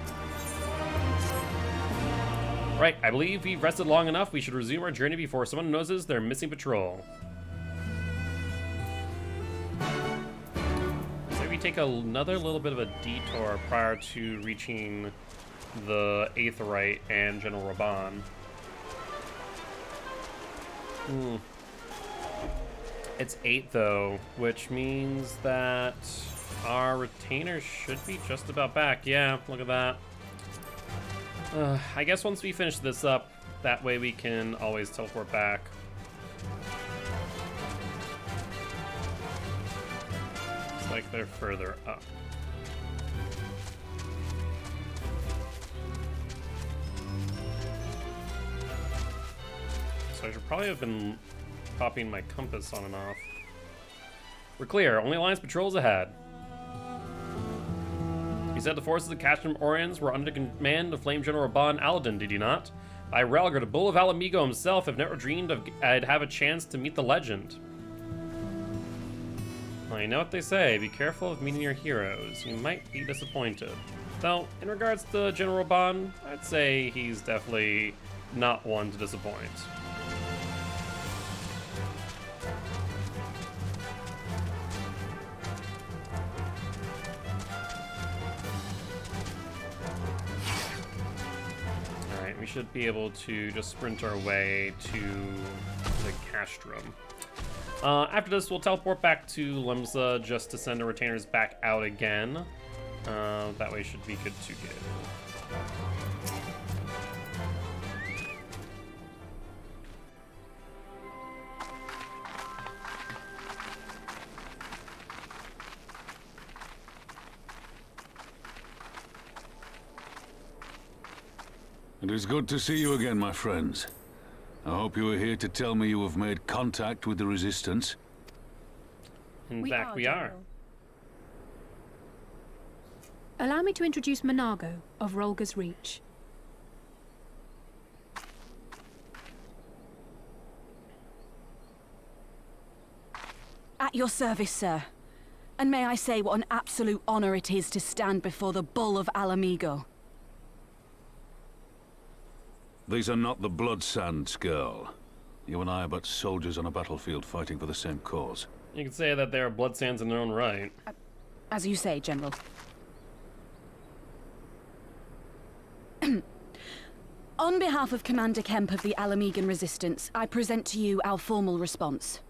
Right, I believe we've rested long enough. We should resume our journey before someone notices their missing patrol. Take another little bit of a detour prior to reaching the Aetheryte and General Raban. It's 8 though, which means that our retainer should be just about back. Yeah, look at that. I guess once we finish this up, that way we can always teleport back. It's like they're further up. So I should probably have been copying my compass on and off. We're clear. Only Alliance patrols ahead. You said the forces of Castrum Oriens were under the command of Flame General Ban Aladdin, did you not? By Relgar, the Bull of Alamigo himself, have never dreamed I'd have a chance to meet the legend. Well, you know what they say. Be careful of meeting your heroes. You might be disappointed. Though, in regards to General Ban, I'd say he's definitely not one to disappoint. We should be able to just sprint our way to the Castrum. After this, we'll teleport back to Lemza just to send the retainers back out again. That way should be good to go. It is good to see you again, my friends. I hope you are here to tell me you have made contact with the Resistance. In fact, we are. Allow me to introduce Monago of Rolga's Reach. At your service, sir. And may I say what an absolute honor it is to stand before the Bull of Alamigo. These are not the Blood Sands, girl. You and I are but soldiers on a battlefield fighting for the same cause. You can say that they are blood sands in their own right. As you say, General. On behalf of Commander Kemp of the Alamigan Resistance, I present to you our formal response.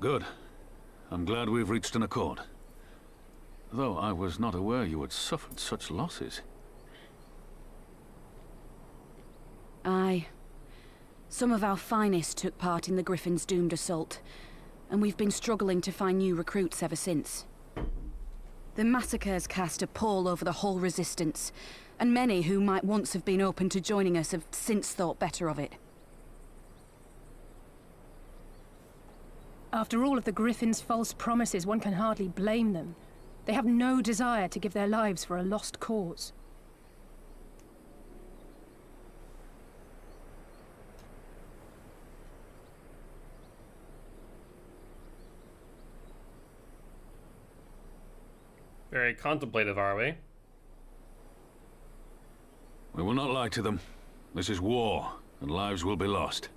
Good. I'm glad we've reached an accord. Though I was not aware you had suffered such losses. Aye. Some of our finest took part in the Griffin's doomed assault, and we've been struggling to find new recruits ever since. The massacres cast a pall over the whole Resistance, and many who might once have been open to joining us have since thought better of it. After all of the Griffin's false promises, one can hardly blame them. They have no desire to give their lives for a lost cause. Very contemplative, are we? We will not lie to them. This is war, and lives will be lost.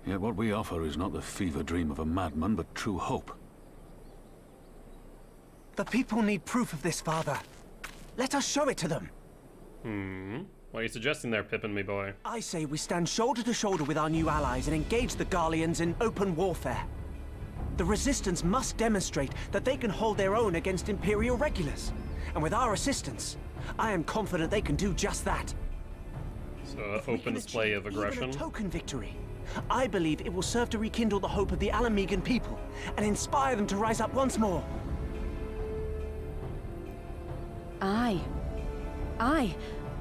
Yet what we offer is not the fever dream of a madman, but true hope. The people need proof of this, Father. Let us show it to them. What are you suggesting there, Pippin, me boy? I say we stand shoulder to shoulder with our new allies and engage the Garleans in open warfare. The Resistance must demonstrate that they can hold their own against Imperial regulars. And with our assistance, I am confident they can do just that. So, open display of aggression. Even a token victory, I believe it will serve to rekindle the hope of the Alamigan people and inspire them to rise up once more. Aye. Aye.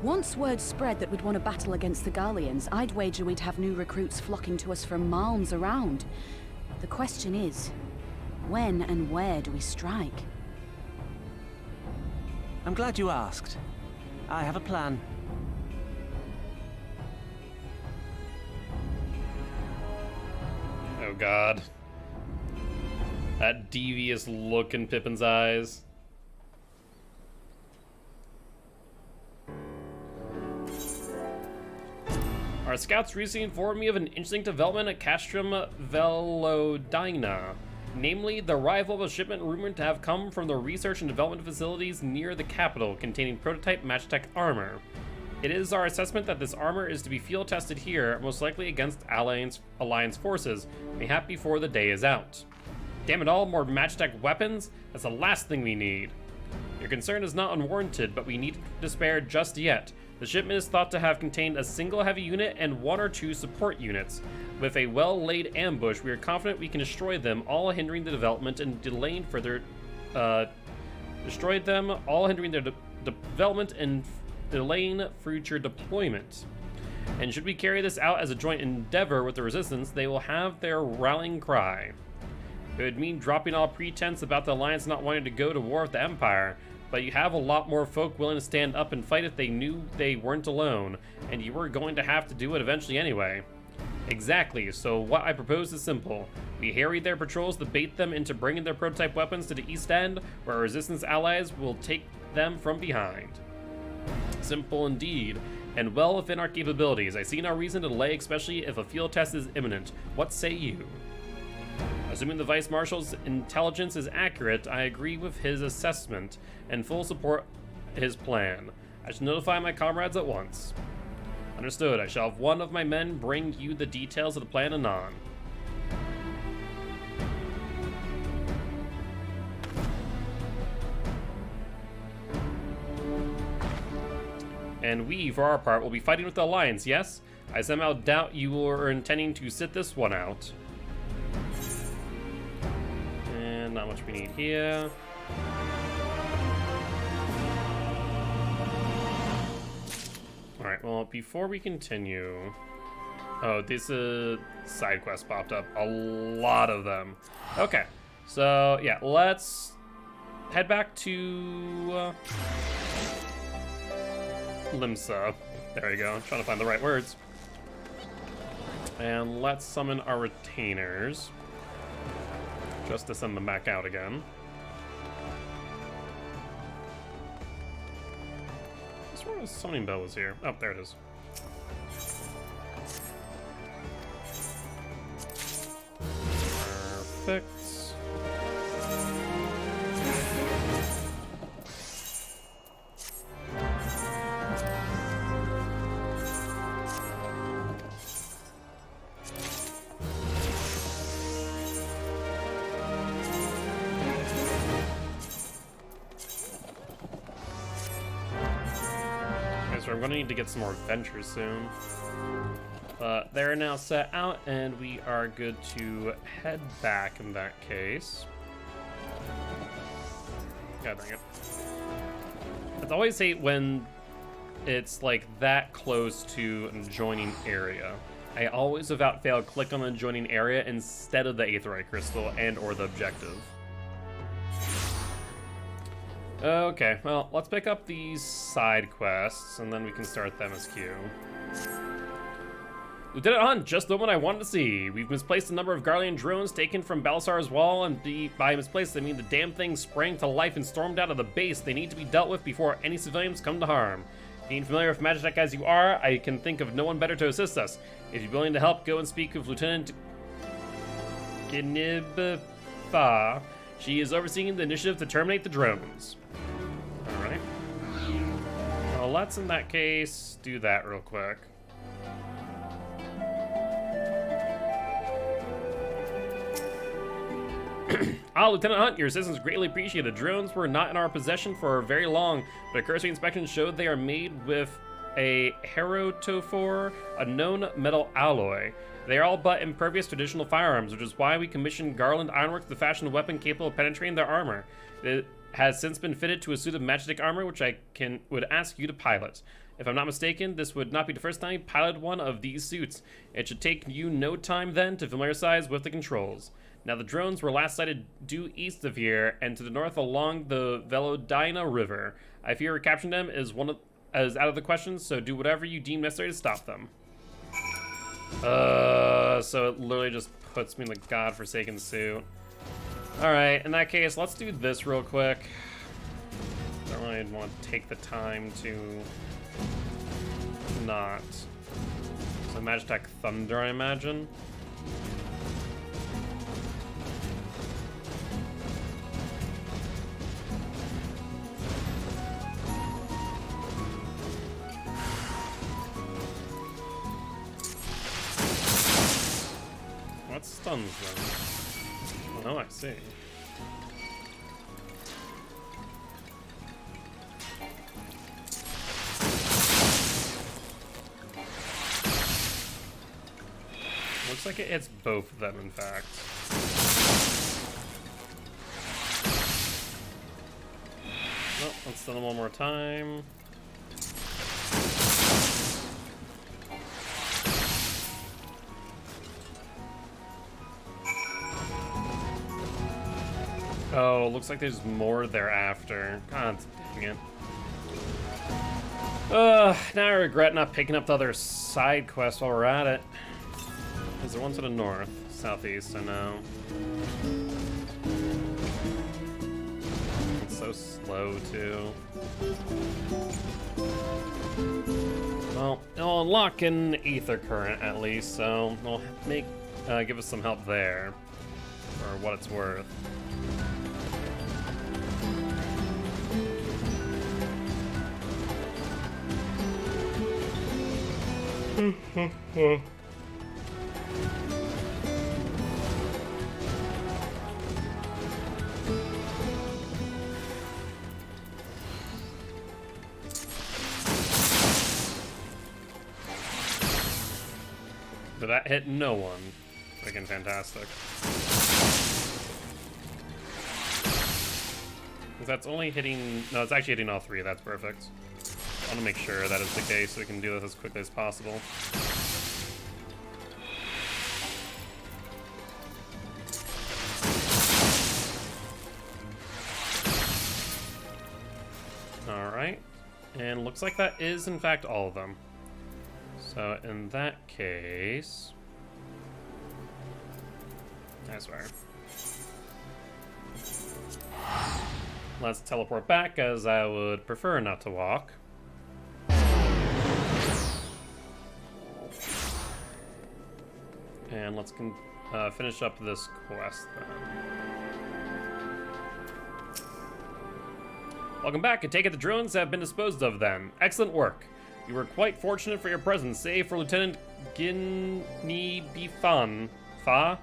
Once word spread that we'd won a battle against the Garleans, I'd wager we'd have new recruits flocking to us from Malms around. The question is, when and where do we strike? I'm glad you asked. I have a plan. Oh god. That devious look in Pippin's eyes. Our scouts recently informed me of an interesting development at Castrum Velodina. namely the arrival of a shipment rumored to have come from the research and development facilities near the capital containing prototype Magitech armor. It is our assessment that this armor is to be field tested here, most likely against Alliance forces, mayhap before the day is out. Damn it all, more Magitech weapons? That's the last thing we need. Your concern is not unwarranted, but we need to despair just yet. The shipment is thought to have contained a single heavy unit and 1 or 2 support units. With a well-laid ambush, we are confident we can destroy them, all hindering the development and delaying further... development and delaying future deployment. And should we carry this out as a joint endeavor with the Resistance, they will have their rallying cry. It would mean dropping all pretense about the Alliance not wanting to go to war with the Empire, but you have a lot more folk willing to stand up and fight if they knew they weren't alone, and you were going to have to do it eventually anyway. Exactly, so what I propose is simple. We harry their patrols to bait them into bringing their prototype weapons to the East End, where our Resistance allies will take them from behind. Simple indeed, and well within our capabilities. I see no reason to delay, especially if a field test is imminent. What say you? Assuming the Vice Marshal's intelligence is accurate, I agree with his assessment and full support his plan. I should notify my comrades at once. Understood. I shall have one of my men bring you the details of the plan anon. And we, for our part, will be fighting with the Alliance, yes? I somehow doubt you are intending to sit this one out. And not much we need here. Alright, well, before we continue... Oh, this side quest popped up. A lot of them. Okay, so, yeah, let's head back to... Limsa. There we go. I'm trying to find the right words. And let's summon our retainers. Just to send them back out again. I swear the summoning bell was here. Oh, there it is. Perfect. I'm gonna need to get some more adventures soon. But they're now set out, and we are good to head back in that case. God dang it. I always hate when it's like that close to an adjoining area. I always without fail click on the adjoining area instead of the Aetheryte Crystal and or the objective. Okay, well, let's pick up these side quests, and then we can start them as Q. Lieutenant Hunt, just the one I wanted to see. We've misplaced a number of Garlean drones taken from Balasar's wall, and by misplaced, I mean the damn thing sprang to life and stormed out of the base. They need to be dealt with before any civilians come to harm. Being familiar with Magitech as you are, I can think of no one better to assist us. If you're willing to help, go and speak with Lieutenant Ginibfa. She is overseeing the initiative to terminate the drones. Alright. Well, let's, in that case, do that real quick. Lieutenant Hunt, your assistance is greatly appreciated. The drones were not in our possession for very long, but a cursory inspection showed they are made with a herotophore, a known metal alloy. They are all but impervious to traditional firearms, which is why we commissioned Garland Ironworks to fashion a weapon capable of penetrating their armor. It has since been fitted to a suit of Magitech armor, which I would ask you to pilot. If I'm not mistaken, this would not be the first time you piloted one of these suits. It should take you no time then to familiarize with the controls. Now, the drones were last sighted due east of here and to the north along the Velodina River. I fear recapturing them is out of the question, so do whatever you deem necessary to stop them. So it literally just puts me in the godforsaken suit. Alright, in that case, let's do this real quick. Don't really want to take the time to not. So Magitech Thunder, I imagine. that stuns them. Oh, I see. Looks like it hits both of them, in fact. Oh, let's stun them one more time. Oh, looks like there's more thereafter. God dang it. Now I regret not picking up the other side quests while we're at it. Is there one to the north? Southeast, I know. It's so slow, too. Well, it'll unlock an ether current, at least, so it'll give us some help there. For what it's worth. But that hit no one. Freaking fantastic. That's only hitting... No, it's actually hitting all three. That's perfect. I want to make sure that is the case so we can do this as quickly as possible. Alright. And looks like that is, in fact, all of them. So, in that case... I swear. Let's teleport back, as I would prefer not to walk. And let's finish up this quest, then. Welcome back. I take it the drones have been disposed of, then. Excellent work. You were quite fortunate for your presence, save for Lieutenant Ginibifan. Fa?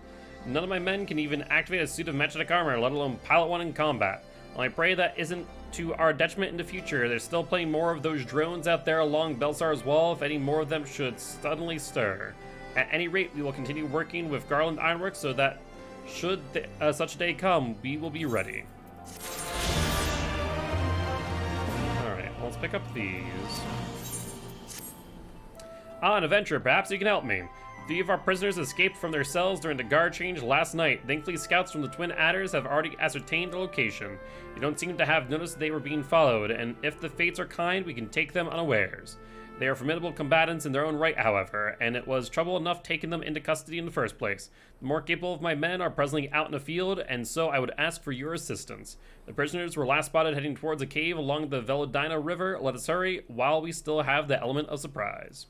None of my men can even activate a suit of magnetic armor, let alone pilot one in combat. Well, I pray that isn't to our detriment in the future. There's still plenty more of those drones out there along Belsar's wall if any more of them should suddenly stir. At any rate, we will continue working with Garland Ironworks so that should such a day come, we will be ready. Alright, let's pick up these. Ah, an adventure. Perhaps you can help me. 3 of our prisoners escaped from their cells during the guard change last night. Thankfully, scouts from the Twin Adders have already ascertained the location. You don't seem to have noticed they were being followed, and if the fates are kind, we can take them unawares. They are formidable combatants in their own right, however, and it was trouble enough taking them into custody in the first place. The more capable of my men are presently out in the field, and so I would ask for your assistance. The prisoners were last spotted heading towards a cave along the Velodina River. Let us hurry while we still have the element of surprise.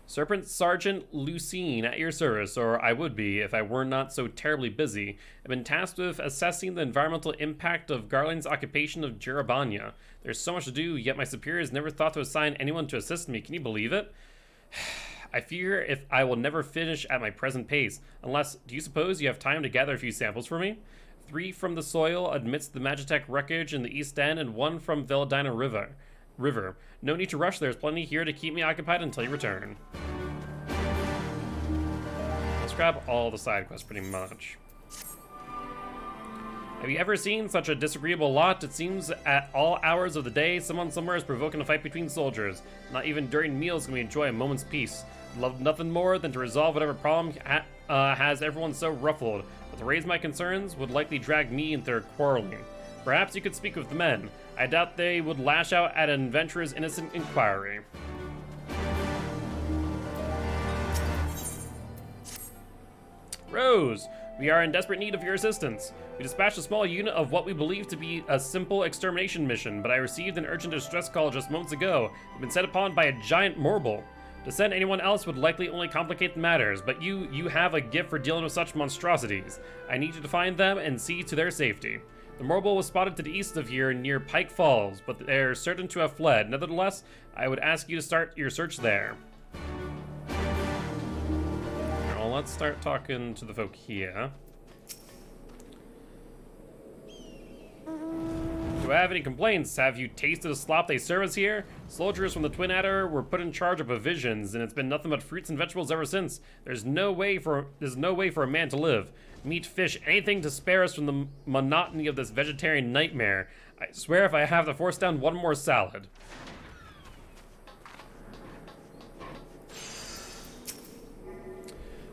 Serpent Sergeant Lucine at your service, or I would be if I were not so terribly busy. I've been tasked with assessing the environmental impact of Garland's occupation of Jerabania. There's so much to do, yet my superiors never thought to assign anyone to assist me. Can you believe it? I fear if I will never finish at my present pace, unless, do you suppose you have time to gather a few samples for me? 3 from the soil amidst the Magitech wreckage in the East End, and 1 from Velodina River. No need to rush, there's plenty here to keep me occupied until you return. Let's grab all the side quests pretty much. Have you ever seen such a disagreeable lot? It seems at all hours of the day, someone somewhere is provoking a fight between soldiers. Not even during meals can we enjoy a moment's peace. Love nothing more than to resolve whatever problem has everyone so ruffled. But to raise my concerns would likely drag me into their quarreling. Perhaps you could speak with the men. I doubt they would lash out at an adventurer's innocent inquiry. Rose, we are in desperate need of your assistance. We dispatched a small unit of what we believe to be a simple extermination mission, but I received an urgent distress call just moments ago. We've been set upon by a giant morble. To send anyone else would likely only complicate the matters, but you have a gift for dealing with such monstrosities. I need you to find them and see to their safety. The Morbol was spotted to the east of here near Pike Falls, but they're certain to have fled. Nevertheless, I would ask you to start your search there. Well, let's start talking to the folk here. Do I have any complaints? Have you tasted the slop they serve us here? Soldiers from the Twin Adder were put in charge of provisions, and it's been nothing but fruits and vegetables ever since. There's no way for a man to live. Meat, fish, anything to spare us from the monotony of this vegetarian nightmare. I swear if I have to force down one more salad.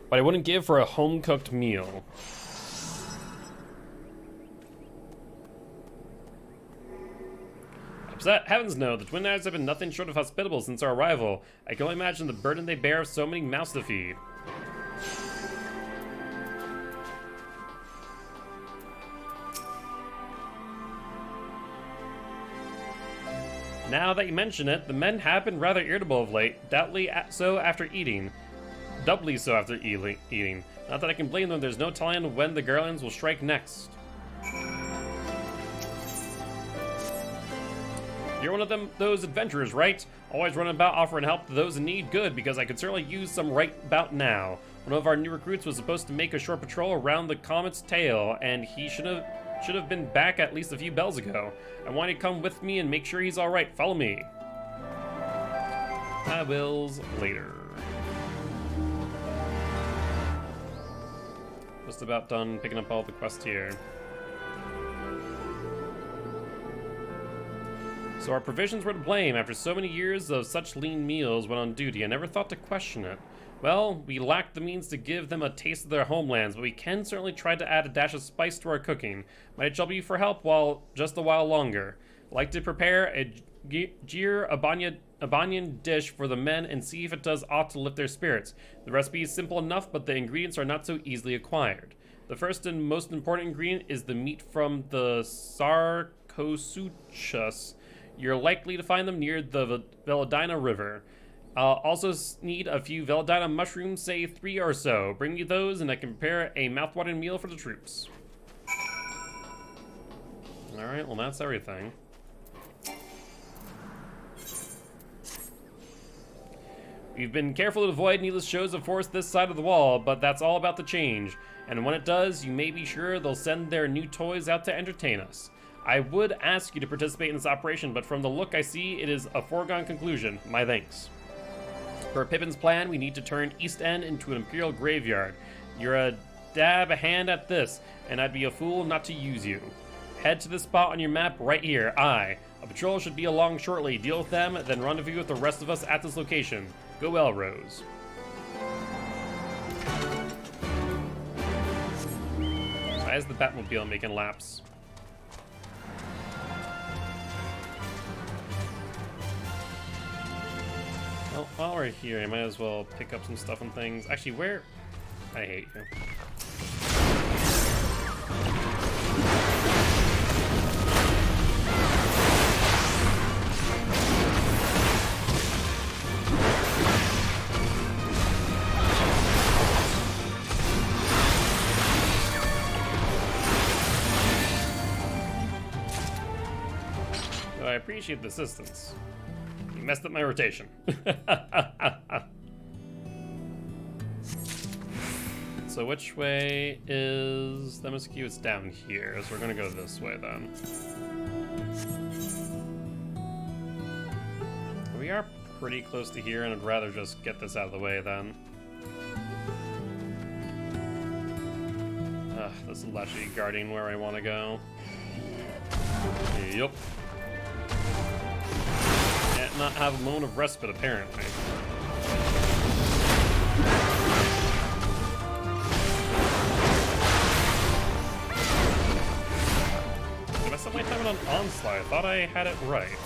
But I wouldn't give for a home-cooked meal. Heavens no, the Twin Adders have been nothing short of hospitable since our arrival. I can only imagine the burden they bear of so many mouths to feed. Now that you mention it, the men have been rather irritable of late, doubly so after eating. Doubly so after eating. Not that I can blame them, there's no telling when the Garlands will strike next. You're one of those adventurers, right? Always running about offering help to those in need. Good, because I could certainly use some right about now. One of our new recruits was supposed to make a short patrol around the comet's tail, and he should have been back at least a few bells ago. I want you to come with me and make sure he's all right. Follow me. I wills later. Just about done picking up all the quests here. So our provisions were to blame. After so many years of such lean meals when on duty, I never thought to question it. Well, we lacked the means to give them a taste of their homelands, but we can certainly try to add a dash of spice to our cooking. Might trouble you for help just a while longer. I'd like to prepare a Abanyan dish for the men and see if it does aught to lift their spirits. The recipe is simple enough, but the ingredients are not so easily acquired. The first and most important ingredient is the meat from the Sarcosuchus. You're likely to find them near the Veladina River. I'll also need a few Veladina mushrooms, say 3 or so. Bring me those and I can prepare a mouthwatering meal for the troops. Alright, well that's everything. We've been careful to avoid needless shows of force this side of the wall, but that's all about to change. And when it does, you may be sure they'll send their new toys out to entertain us. I would ask you to participate in this operation, but from the look I see, it is a foregone conclusion. My thanks. For Pippin's plan, we need to turn East End into an Imperial graveyard. You're a dab a hand at this, and I'd be a fool not to use you. Head to the spot on your map right here. A patrol should be along shortly. Deal with them, then rendezvous with the rest of us at this location. Go well, Rose. Why is the Batmobile making laps? Well, while we're here, I might as well pick up some stuff and things. Actually, where? I hate you. So I appreciate the assistance. You messed up my rotation. So which way is the MSQ? It's down here, so we're gonna go this way then. We are pretty close to here, and I'd rather just get this out of the way then. This is actually guarding where I want to go. Yup. Can't not have a moment of respite, apparently. Did I spend my time on Onslaught? I thought I had it right.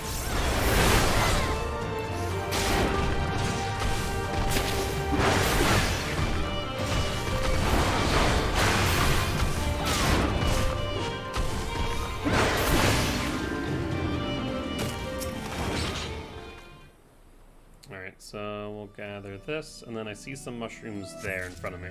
Alright, so we'll gather this, and then I see some mushrooms there in front of me.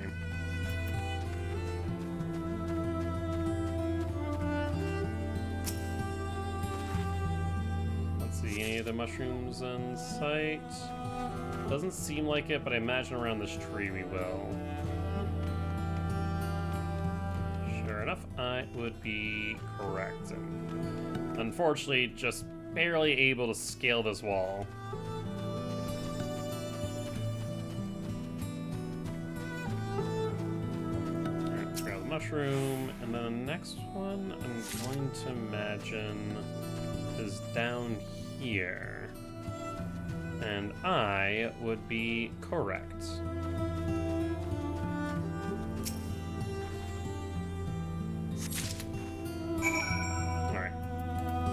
see any of the mushrooms in sight. Doesn't seem like it, but I imagine around this tree we will. Sure enough, I would be correct. And unfortunately, just barely able to scale this wall. Alright, let's grab the mushroom, and then the next one I'm going to imagine is down here. And I would be correct. Alright.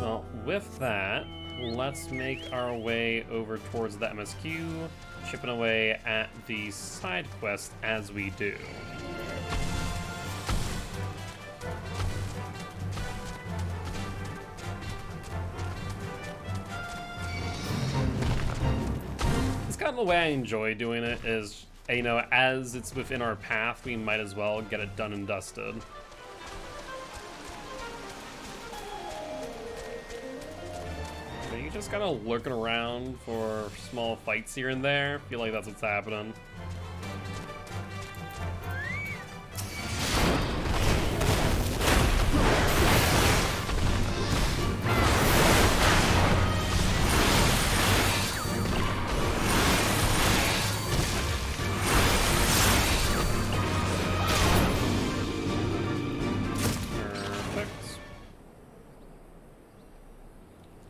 Well, with that, let's make our way over towards the MSQ, chipping away at the side quest as we do. Kind of the way I enjoy doing it is, you know, as it's within our path, we might as well get it done and dusted. Are you just kind of lurking around for small fights here and there? Feel like that's what's happening.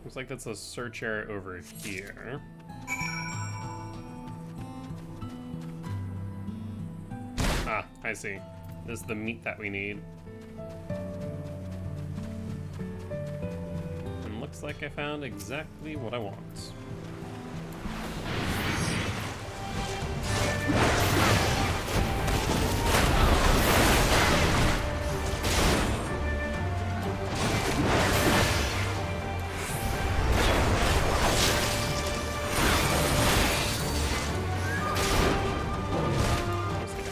Looks like that's a search area over here. Ah, I see. This is the meat that we need. And looks like I found exactly what I want.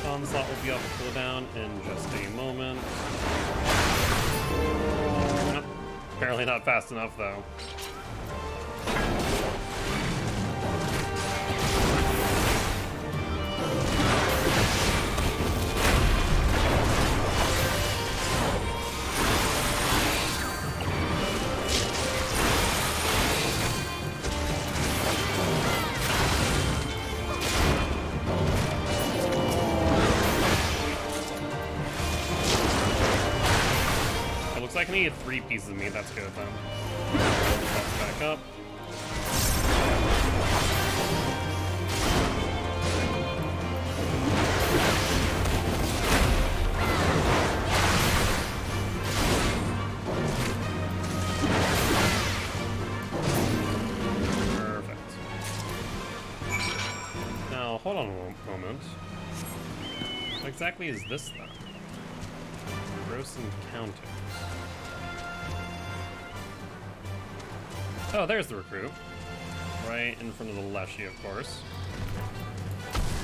Onslaught will be off the cooldown in just a moment. Nope. Apparently not fast enough, though. I can eat 3 pieces of meat, that's good then. Back up. Perfect. Now, hold on a moment. What exactly is this then? Gross encounters. Oh, there's the recruit. Right in front of the Leshy, of course.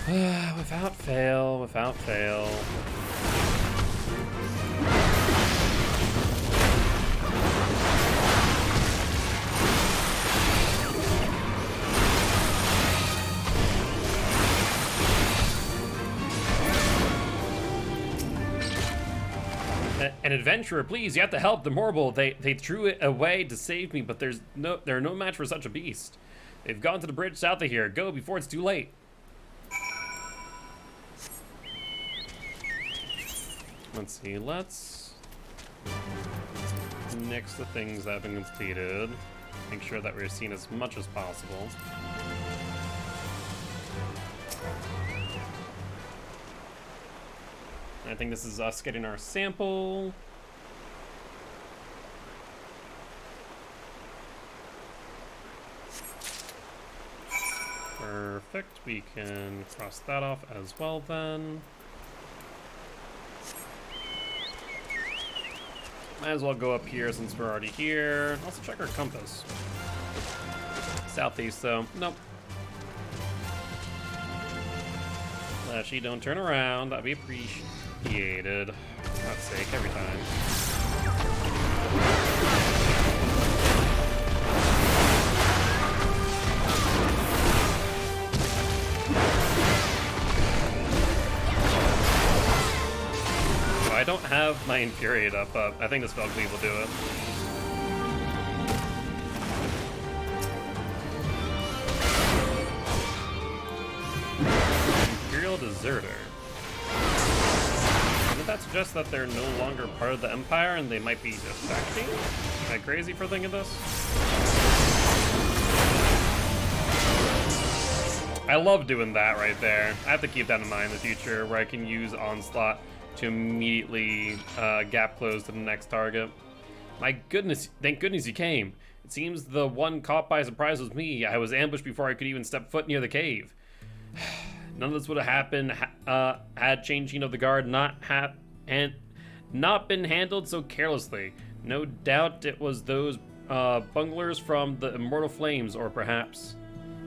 Without fail, without fail. An adventurer, please, you have to help the Morble. They threw it away to save me, but they're no match for such a beast. They've gone to the bridge south of here. Go before it's too late. Let's see, let's nix the things that have been completed. Make sure that we're seeing as much as possible. I think this is us getting our sample. Perfect, we can cross that off as well then. Might as well go up here since we're already here. Also check our compass. Southeast though, nope. Leshy, don't turn around, that'd be appreciated. For God's sake, every time. I don't have my Infuriate up, but I think this Spell Cleave will do it. Imperial Deserter. Doesn't that suggest that they're no longer part of the Empire and they might be defecting? Am I crazy for thinking this? I love doing that right there. I have to keep that in mind in the future, where I can use Onslaught to immediately gap close to the next target. My goodness, thank goodness you came. It seems the one caught by surprise was me. I was ambushed before I could even step foot near the cave. None of this would have happened had changing of the guard not been handled so carelessly. No doubt it was those bunglers from the Immortal Flames, or perhaps...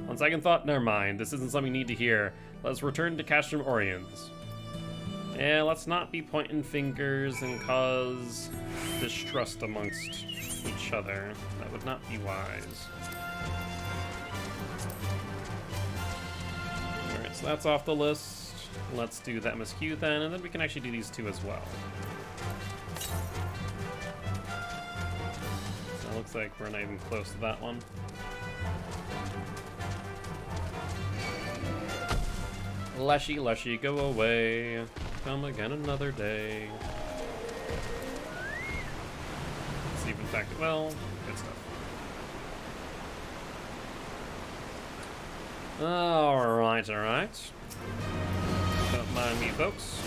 On second thought, never mind. This isn't something you need to hear. Let's return to Castrum Oriens. Yeah, let's not be pointing fingers and cause distrust amongst each other. That would not be wise. Alright, so that's off the list. Let's do the MSQ then, and then we can actually do these two as well. So it looks like we're not even close to that one. Leshy, Leshy, go away. Come again another day. Let's see if in fact it will. Good stuff. Alright, alright. Don't mind me, folks.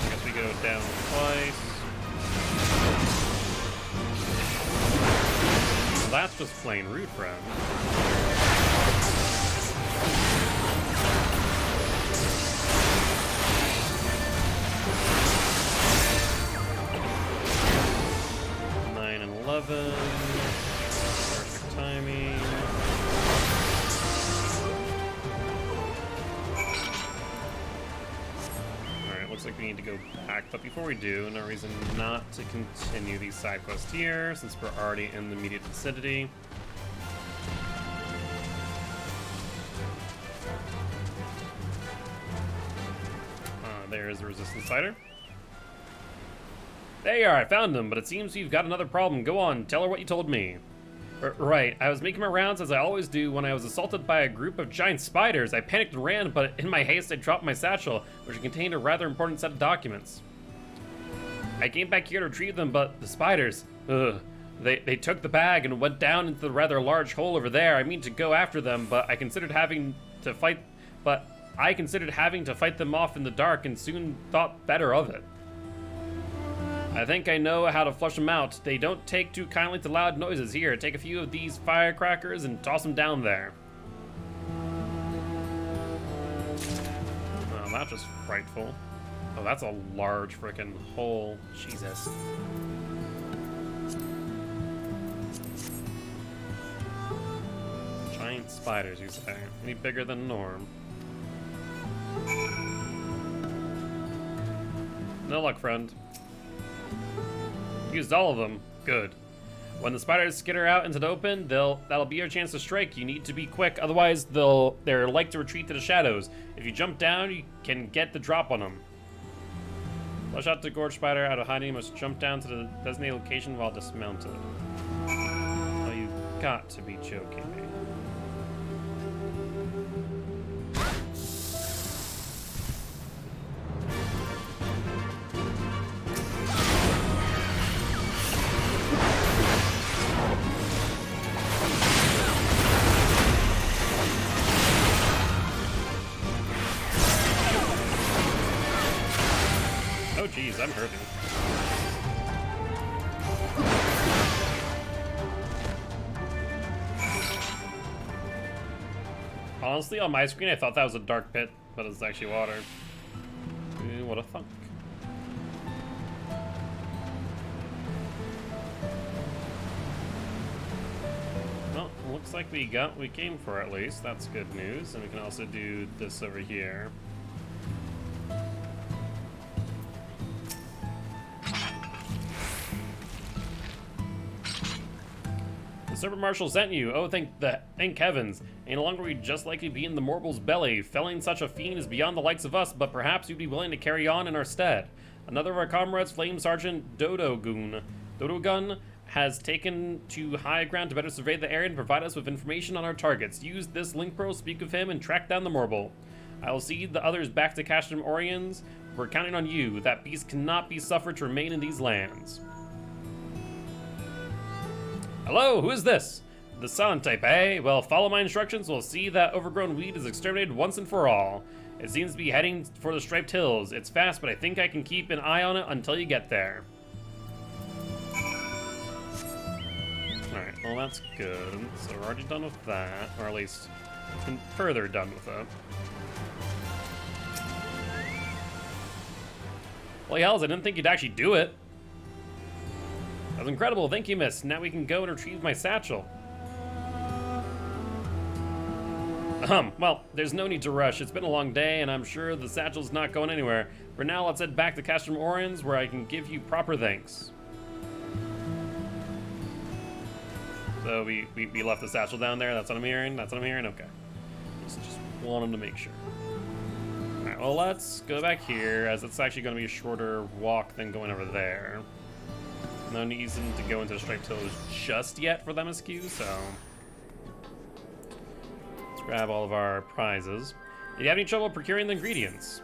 I guess we go down twice. Well, that's just plain rude, friend. Perfect timing. Alright, looks like we need to go back, but before we do, no reason not to continue these side quests here, since we're already in the immediate vicinity. There's the Resistance Fighter. There you are, I found him, but it seems you've got another problem. Go on, tell her what you told me. Right, I was making my rounds as I always do when I was assaulted by a group of giant spiders. I panicked and ran, but in my haste I dropped my satchel, which contained a rather important set of documents. I came back here to retrieve them, but the spiders, they took the bag and went down into the rather large hole over there. I mean to go after them, but I considered having to fight them off in the dark and soon thought better of it. I think I know how to flush them out. They don't take too kindly to loud noises. Here, take a few of these firecrackers and toss them down there. Oh, that's just frightful. Oh, that's a large frickin' hole. Jesus. Giant spiders, you say? Any bigger than norm? No luck, friend. Used all of them. Good. When the spiders skitter out into the open, that'll be your chance to strike. You need to be quick, otherwise they're like to retreat to the shadows. If you jump down, you can get the drop on them. Flush out the gorge spider out of hiding. You must jump down to the designated location while dismounted. Oh, you got to be joking me. Oh geez, I'm hurting. Honestly, on my screen, I thought that was a dark pit, but it's actually water. Ooh, what a thunk. Well, looks like we got what we came for at least. That's good news. And we can also do this over here. Serpent Marshal sent you. Oh, thank heavens. Any longer we'd just likely be in the Morble's belly. Felling such a fiend is beyond the likes of us, but perhaps you'd be willing to carry on in our stead. Another of our comrades, Flame Sergeant Dodogun, has taken to high ground to better survey the area and provide us with information on our targets. Use this link pro, speak of him, and track down the Morble. I will see the others back to Castrum Oriens. We're counting on you. That beast cannot be suffered to remain in these lands. Hello, who is this? The silent type, eh? Well, follow my instructions. We'll see that overgrown weed is exterminated once and for all. It seems to be heading for the Striped Hills. It's fast, but I think I can keep an eye on it until you get there. Alright, well that's good. So we're already done with that, or at least further done with it. Holy hells, I didn't think you'd actually do it. That was incredible, thank you, miss. Now we can go and retrieve my satchel. Well, there's no need to rush. It's been a long day, and I'm sure the satchel's not going anywhere. For now, let's head back to Castrum Oriens, where I can give you proper thanks. So we left the satchel down there. That's what I'm hearing. That's what I'm hearing. Okay. Just wanted to make sure. All right. Well, let's go back here, as it's actually going to be a shorter walk than going over there. No reason to go into the Striped Hills just yet for the MSQ. So let's grab all of our prizes. Did you have any trouble procuring the ingredients?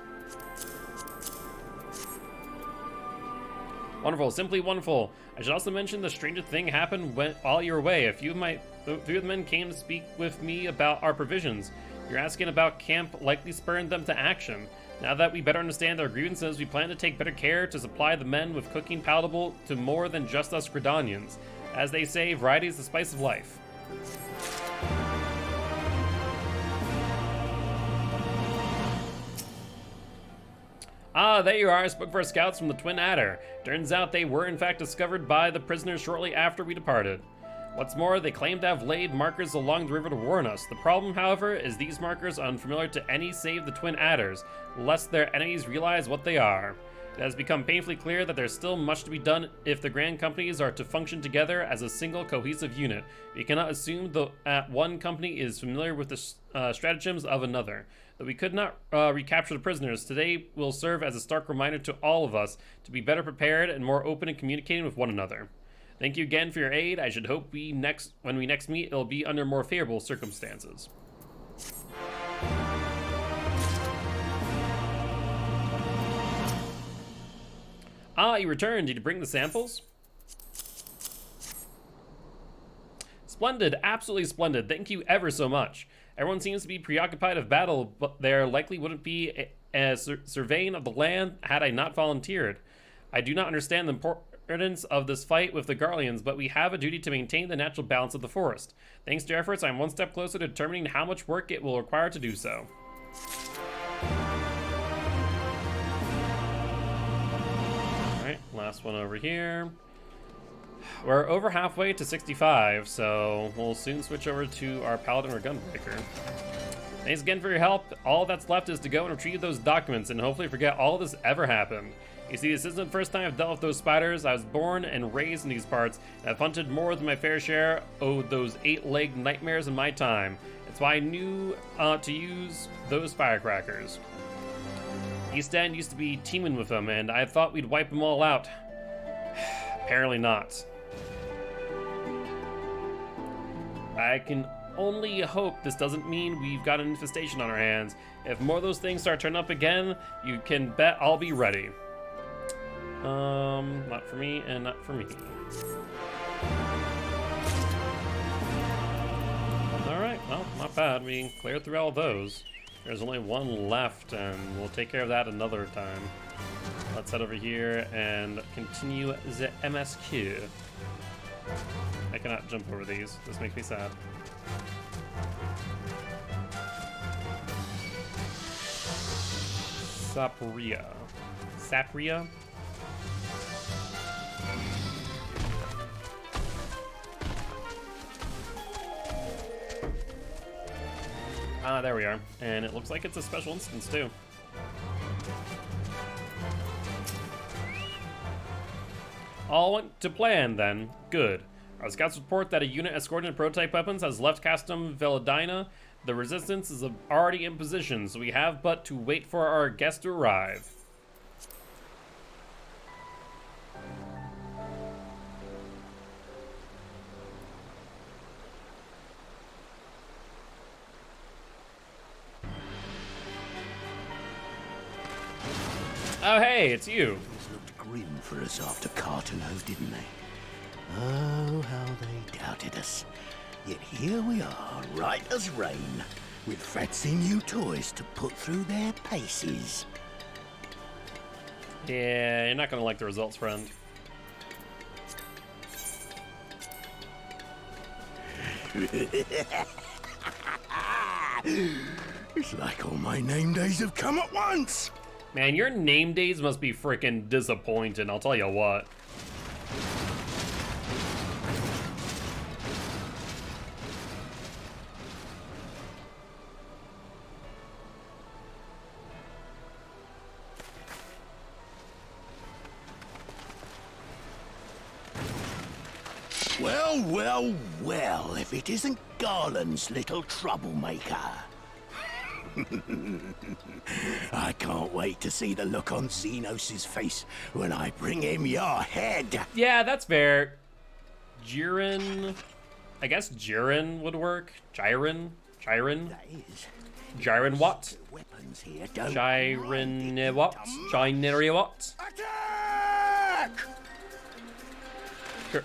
Wonderful, simply wonderful. I should also mention the strangest thing happened while you were away. A few of the men came to speak with me about our provisions. Your asking about camp likely spurred them to action. Now that we better understand their grievances, we plan to take better care to supply the men with cooking palatable to more than just us Gridanians. As they say, variety is the spice of life. Ah, there you are. I spoke for our scouts from the Twin Adder. Turns out they were in fact discovered by the prisoners shortly after we departed. What's more, they claim to have laid markers along the river to warn us. The problem, however, is these markers are unfamiliar to any save the Twin Adders, lest their enemies realize what they are. It has become painfully clear that there's still much to be done if the Grand Companies are to function together as a single cohesive unit. We cannot assume that one company is familiar with the stratagems of another. Though we could not recapture the prisoners, today will serve as a stark reminder to all of us to be better prepared and more open in communicating with one another. Thank you again for your aid. I should hope when we next meet, it'll be under more favorable circumstances. Ah, you returned. Did you bring the samples? Splendid, absolutely splendid. Thank you ever so much. Everyone seems to be preoccupied with battle, but there likely wouldn't be a surveying of the land had I not volunteered. I do not understand the importance of this fight with the Garleans, but we have a duty to maintain the natural balance of the forest. Thanks to your efforts, I'm one step closer to determining how much work it will require to do so. Alright, last one over here. We're over halfway to 65, so we'll soon switch over to our Paladin or Gunbreaker. Thanks again for your help. All that's left is to go and retrieve those documents and hopefully forget all this ever happened. You see, this isn't the first time I've dealt with those spiders. I was born and raised in these parts, and I've hunted more than my fair share of those 8-legged nightmares in my time. That's why I knew to use those firecrackers. East End used to be teeming with them, and I thought we'd wipe them all out. Apparently not. I can only hope this doesn't mean we've got an infestation on our hands. If more of those things start turning up again, you can bet I'll be ready. Not for me and not for me. Alright, well, not bad. We cleared through all those. There's only one left, and we'll take care of that another time. Let's head over here and continue the MSQ. I cannot jump over these. This makes me sad. Sapria. Sapria? Ah, there we are. And it looks like it's a special instance, too. All went to plan, then. Good. Our scouts report that a unit escorting prototype weapons has left Castum Veladina. The resistance is already in position, so we have but to wait for our guest to arrive. Oh, hey, it's you. Things looked grim for us after Cartano, didn't they? Oh, how they doubted us. Yet here we are, right as rain, with fancy new toys to put through their paces. Yeah, you're not gonna like the results, friend. It's like all my name days have come at once. Man, your name days must be freaking disappointing, I'll tell you what. Well, well, well, if it isn't Garland's little troublemaker. I can't wait to see the look on Xenos' face when I bring him your head. Yeah, that's fair. Jiren... I guess Jiren would work. Jiren? That is. Jiren what? Weapons here don't Jiren what? Jiren what? Attack!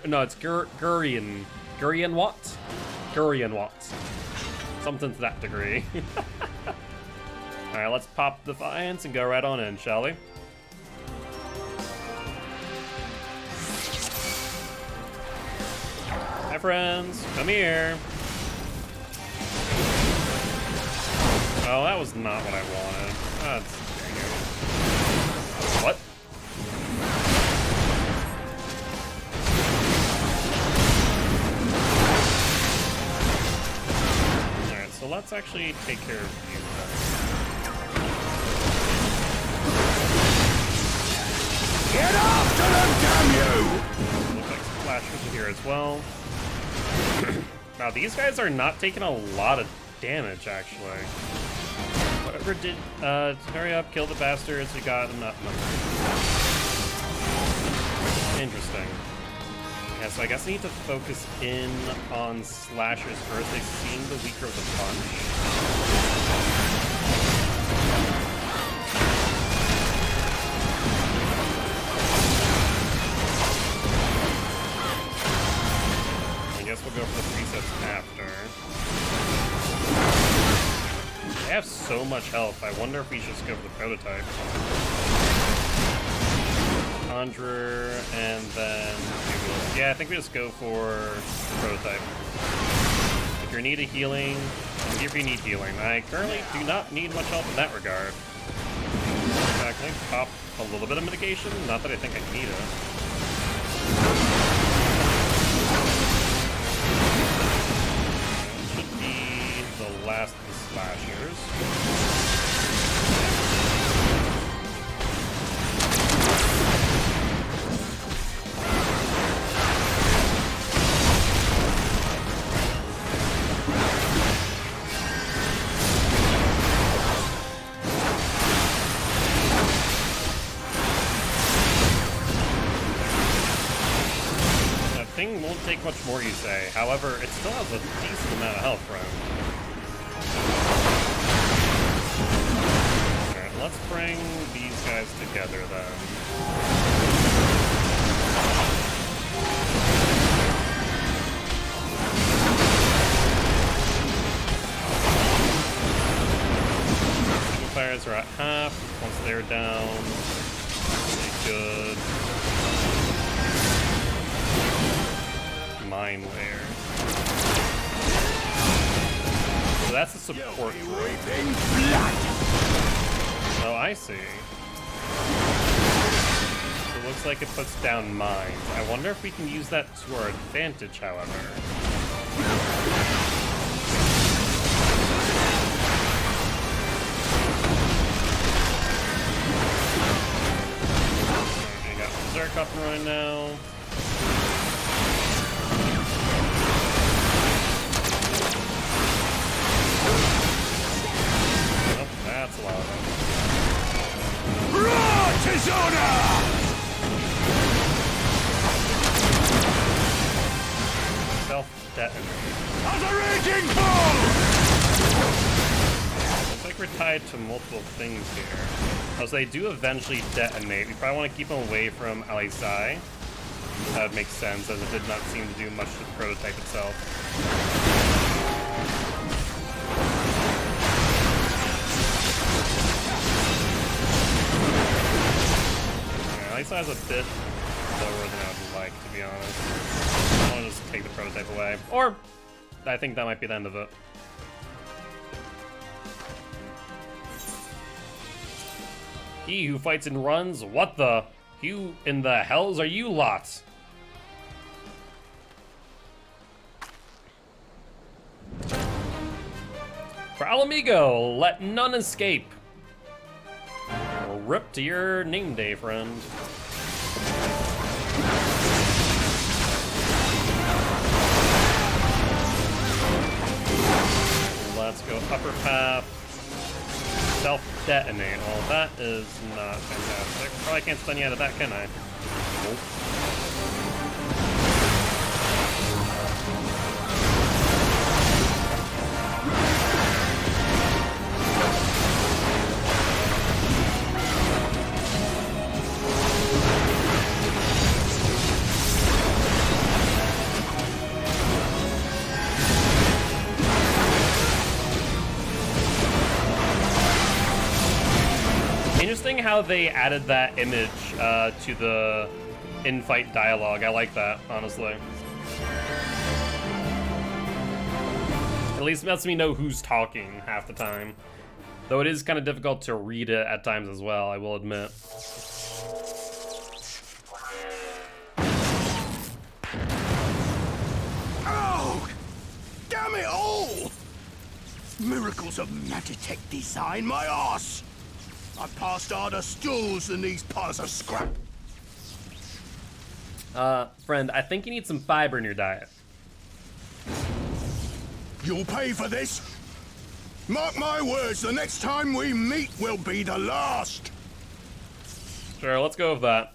No, it's Gurian. Gurian what? Gurian what? Something to that degree. Alright, let's pop Defiance and go right on in, shall we? Hi, friends. Come here. Oh, that was not what I wanted. That's... What? Alright, so let's actually take care of you. Get after them, damn you! Looks like Splashers are here as well. Now, these guys are not taking a lot of damage, actually. Whatever did... hurry up, kill the bastards. We got enough numbers. Interesting. Yeah, so I guess I need to focus in on slashers first. They seem the weaker of the bunch. We'll go for the presets after. They have so much health. I wonder if we should just go for the prototype. Conjurer, and then... Yeah, I think we just go for prototype. If you're in need of healing, I'm here if you need healing. I currently do not need much help in that regard. Can I pop a little bit of mitigation? Not that I think I need it. Last of the slashers. That thing won't take much more, you say. However, it still has a decent amount of health, right? Alright, let's bring these guys together then. Single fires are at half. Once they're down, really good. Mine layer. So that's the support group. Oh, I see. So it looks like it puts down mines. I wonder if we can use that to our advantage, however. We got Berserk up and running now. detonate. As a raging bull! Looks like we're tied to multiple things here. Oh, so they do eventually detonate. We probably want to keep them away from Alisai. That would make sense, as it did not seem to do much to the prototype itself. Yeah, Alisai is a bit lower than I would like, to be honest. I want to just take the prototype away. Or, I think that might be the end of it. He who fights and runs, what the? Who in the hells are you lot? For Alamigo, let none escape. Well, rip to your name day, friend. Let's go upper path. Self-detonate. Well, that is not fantastic. Probably can't stun you out of that, can I? Nope. Interesting how they added that image to the in-fight dialogue. I like that, honestly. At least it lets me know who's talking half the time. Though it is kind of difficult to read it at times as well, I will admit. Oh! Damn it all! Miracles of Magitech design, my arse! I've passed harder stools than these piles of scrap. Friend, I think you need some fiber in your diet. You'll pay for this. Mark my words, the next time we meet will be the last. Sure, let's go with that.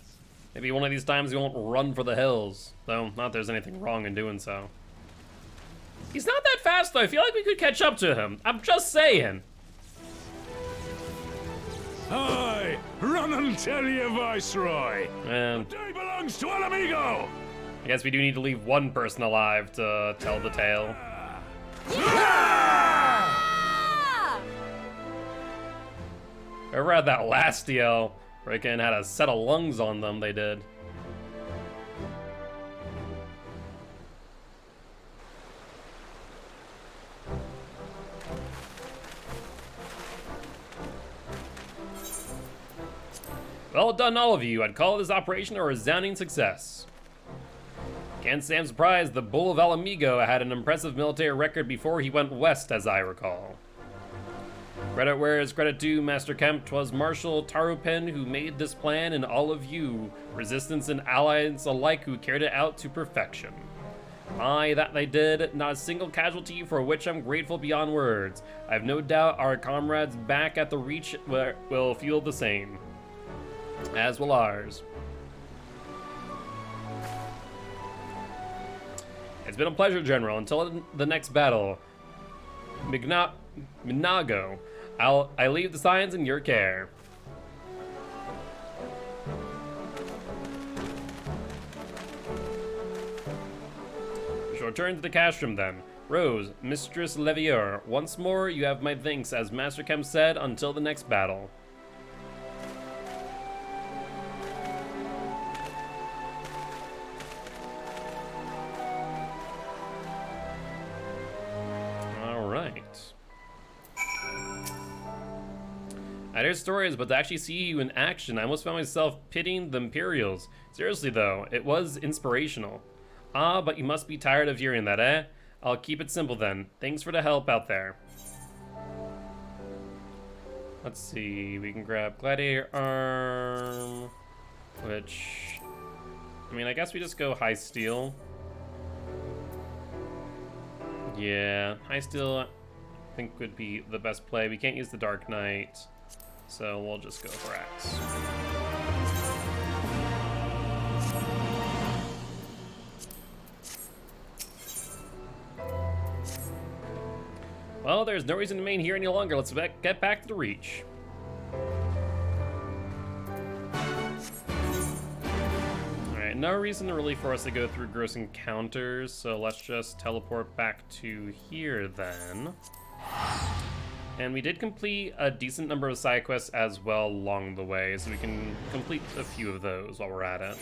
Maybe one of these times we won't run for the hills. Though, not that there's anything wrong in doing so. He's not that fast, though. I feel like we could catch up to him. I'm just saying. Aye, run and tell your viceroy. And The day belongs to Alamigo. I guess we do need to leave one person alive to tell the tale. Whoever had that last yell, freaking had a set of lungs on them, they did. Well done, all of you. I'd call this operation a resounding success. Can't say I'm surprised. The Bull of Alamigo had an impressive military record before he went west, as I recall. Credit where is credit due, Master Kemp. 'Twas Marshal Tarupen who made this plan, and all of you, resistance and allies alike, who carried it out to perfection. Aye, that they did. Not a single casualty, for which I'm grateful beyond words. I have no doubt our comrades back at the Reach will feel the same. As will ours. It's been a pleasure, General. Until the next battle, Minago, I leave the science in your care. We shall return to the castrum then. Rose, Mistress Levier, once more you have my thanks, as Master Kemp said, until the next battle. I hear stories, but to actually see you in action, I almost found myself pitying the Imperials. Seriously though, it was inspirational. Ah, but you must be tired of hearing that, eh? I'll keep it simple then. Thanks for the help out there. Let's see, we can grab Gladiator Arm, which, I mean, I guess we just go High Steel. Yeah, High Steel I think would be the best play. We can't use the Dark Knight, so we'll just go for Axe. Well, there's no reason to remain here any longer. Let's get back to the Reach. Alright, no reason really for us to go through gross encounters, so let's just teleport back to here then. And we did complete a decent number of side quests as well along the way, so we can complete a few of those while we're at it.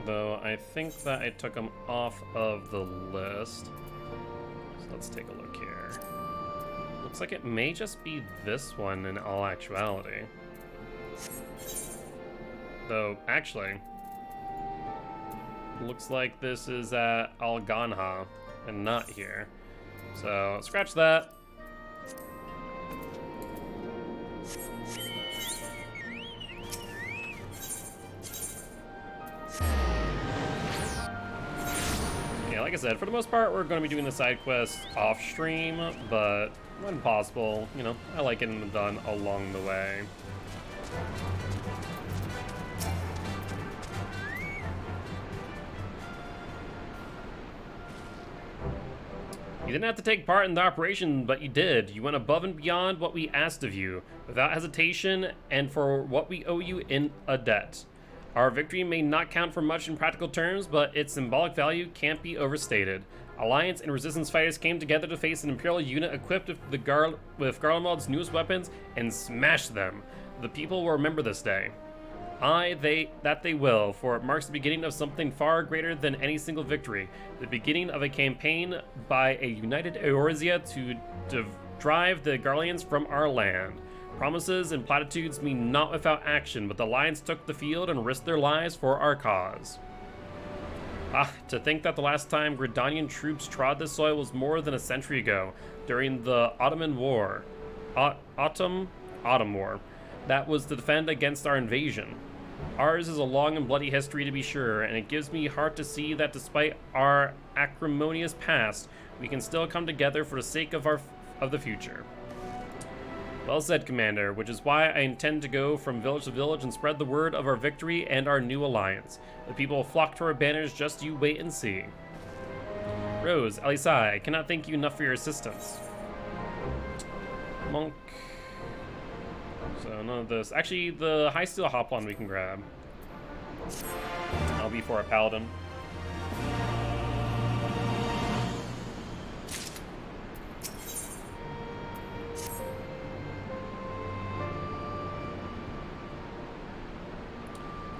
Though I think that I took them off of the list. So let's take a look here. Looks like it may just be this one in all actuality. Though, actually, looks like this is at Al-Ganha and not here. So, scratch that. Yeah, like I said, for the most part, we're going to be doing the side quests off stream, but when possible, you know, I like getting them done along the way. You didn't have to take part in the operation, but you did. You went above and beyond what we asked of you, without hesitation, and for what we owe you in a debt. Our victory may not count for much in practical terms, but its symbolic value can't be overstated. Alliance and Resistance fighters came together to face an Imperial unit equipped with Garlemald's newest weapons and smash them. The people will remember this day. That they will, for it marks the beginning of something far greater than any single victory. The beginning of a campaign by a united Eorzea to drive the Garleans from our land. Promises and platitudes mean naught without action, but the Alliance took the field and risked their lives for our cause. Ah, to think that the last time Gridanian troops trod this soil was more than a century ago, during the Ottoman War. Autumn War. That was to defend against our invasion. Ours is a long and bloody history, to be sure, and it gives me heart to see that despite our acrimonious past, we can still come together for the sake of the future. Well said, Commander, which is why I intend to go from village to village and spread the word of our victory and our new alliance. The people will flock to our banners, just you wait and see. Rose, Elisai, I cannot thank you enough for your assistance. Monk. So none of this. Actually, the high steel hoplon we can grab. I'll be for a paladin.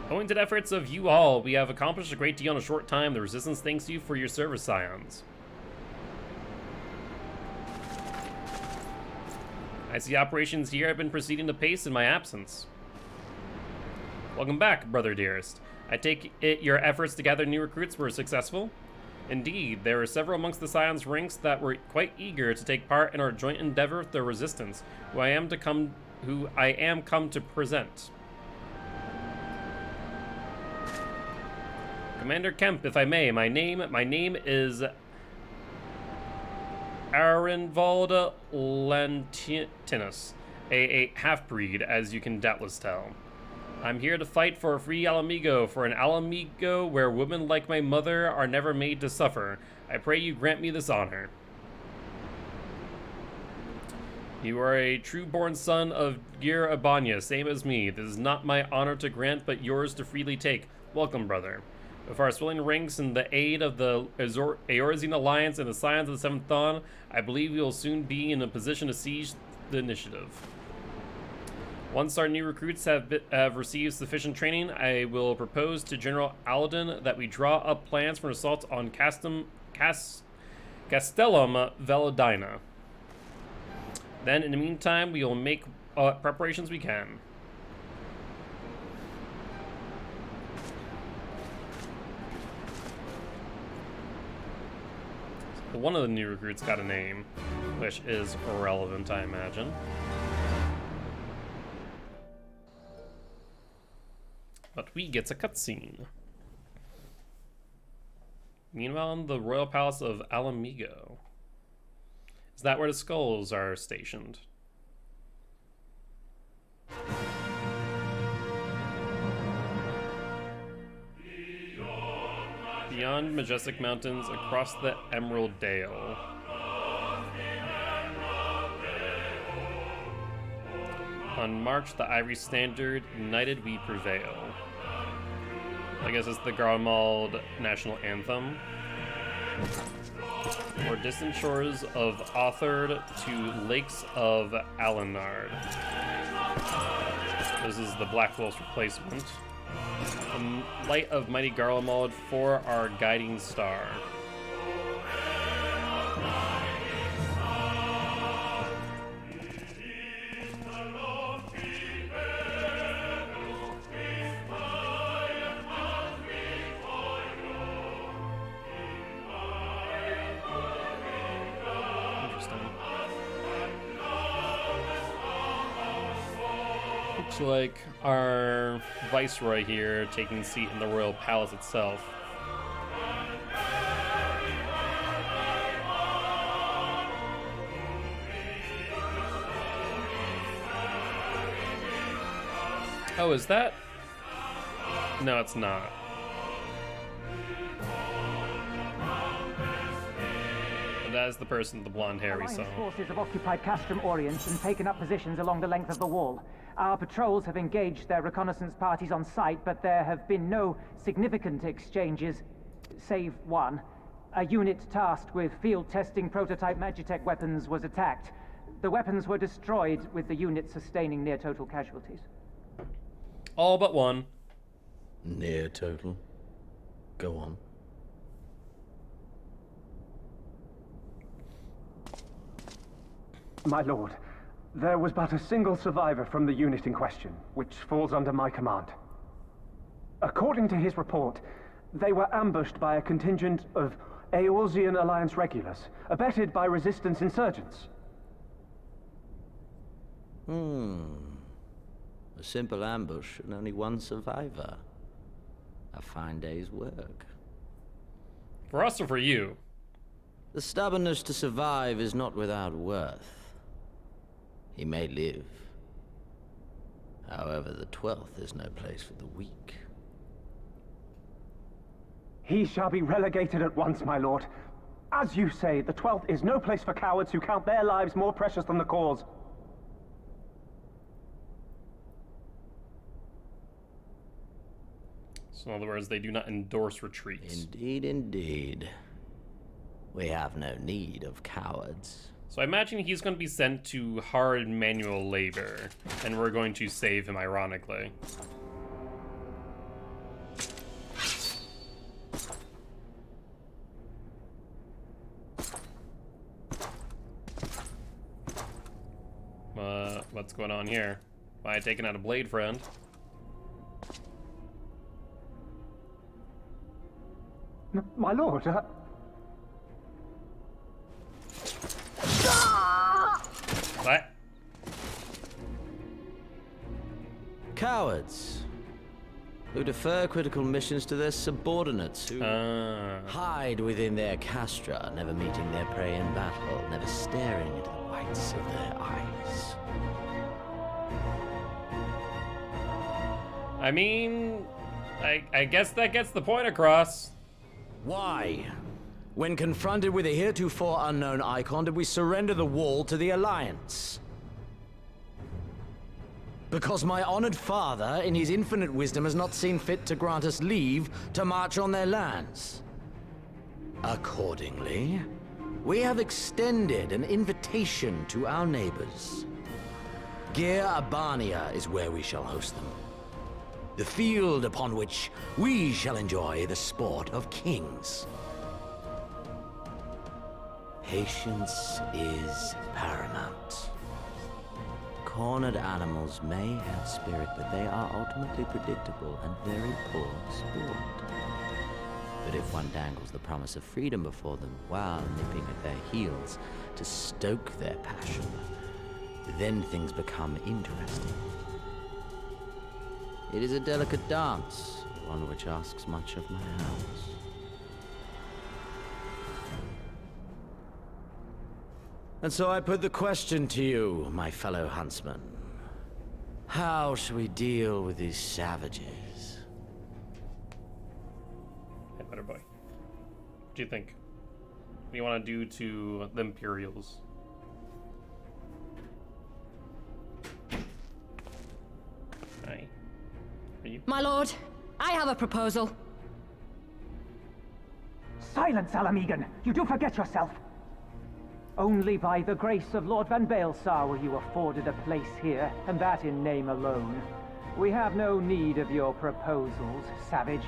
Owing to the efforts of you all, we have accomplished a great deal in a short time. The Resistance thanks you for your service, Scions. I see operations here have been proceeding apace in my absence. Welcome back, brother dearest. I take it your efforts to gather new recruits were successful? Indeed, there were several amongst the Scions ranks that were quite eager to take part in our joint endeavor with the Resistance, who I am come to present. Commander Kemp, if I may, my name is Arenvald Lantinus, a half-breed, as you can doubtless tell. I'm here to fight for a free Alamigo, for an Alamigo where women like my mother are never made to suffer. I pray you grant me this honor. You are a true-born son of Gir Abanya, same as me. This is not my honor to grant, but yours to freely take. Welcome, brother. With our swelling ranks and the aid of the Eorzean Alliance and the Scions of the Seventh Dawn, I believe we will soon be in a position to seize the initiative. Once our new recruits have received sufficient training, I will propose to General Aladin that we draw up plans for an assault on Castellum Velodina. Then, in the meantime, we will make preparations we can. One of the new recruits got a name, which is irrelevant, I imagine. But we get a cutscene. Meanwhile, in the royal palace of Alamigo. Is that where the skulls are stationed? Beyond majestic mountains, across the Emerald Dale. On march, the Ivory Standard, united we prevail. I guess it's the Garlemald national anthem. Or distant shores of Authard to lakes of Alenard. This is the Black Wolf's replacement. The light of mighty Garlemald for our guiding star. Looks like our viceroy here taking seat in the royal palace itself. Oh, is that? No, it's not. But that is the person with the blonde hair we saw. Alliance forces have occupied Castrum Orient and taken up positions along the length of the wall. Our patrols have engaged their reconnaissance parties on site, but there have been no significant exchanges, save one. A unit tasked with field testing prototype Magitech weapons was attacked. The weapons were destroyed, with the unit sustaining near total casualties. All but one. Near total. Go on. My lord, there was but a single survivor from the unit in question, which falls under my command. According to his report, they were ambushed by a contingent of Eorzean Alliance regulars, abetted by resistance insurgents. A simple ambush and only one survivor. A fine day's work. For us or for you? The stubbornness to survive is not without worth. He may live. However, the 12th is no place for the weak. He shall be relegated at once, my lord. As you say, the 12th is no place for cowards who count their lives more precious than the cause. So in other words, they do not endorse retreats. Indeed, indeed. We have no need of cowards. So I imagine he's going to be sent to hard manual labor, and we're going to save him ironically. What's going on here? Why I taking out a blade, friend? My lord, What? Cowards who defer critical missions to their subordinates, who hide within their castra, never meeting their prey in battle, never staring into the whites of their eyes. I mean, I guess that gets the point across. Why? When confronted with a heretofore unknown icon, did we surrender the wall to the Alliance? Because my honored father, in his infinite wisdom, has not seen fit to grant us leave to march on their lands. Accordingly, we have extended an invitation to our neighbors. Gir Abania is where we shall host them. The field upon which we shall enjoy the sport of kings. Patience is paramount. Cornered animals may have spirit, but they are ultimately predictable and very poor sport. But if one dangles the promise of freedom before them while nipping at their heels to stoke their passion, then things become interesting. It is a delicate dance, one which asks much of my house. And so I put the question to you, my fellow huntsman. How shall we deal with these savages? Hey, better boy. do you think? What do you want to do to the Imperials? Hi. Are you? My lord, I have a proposal. Silence, Alamegan! You do forget yourself! Only by the grace of Lord Van Baelsar were you afforded a place here, and that in name alone. We have no need of your proposals, savage.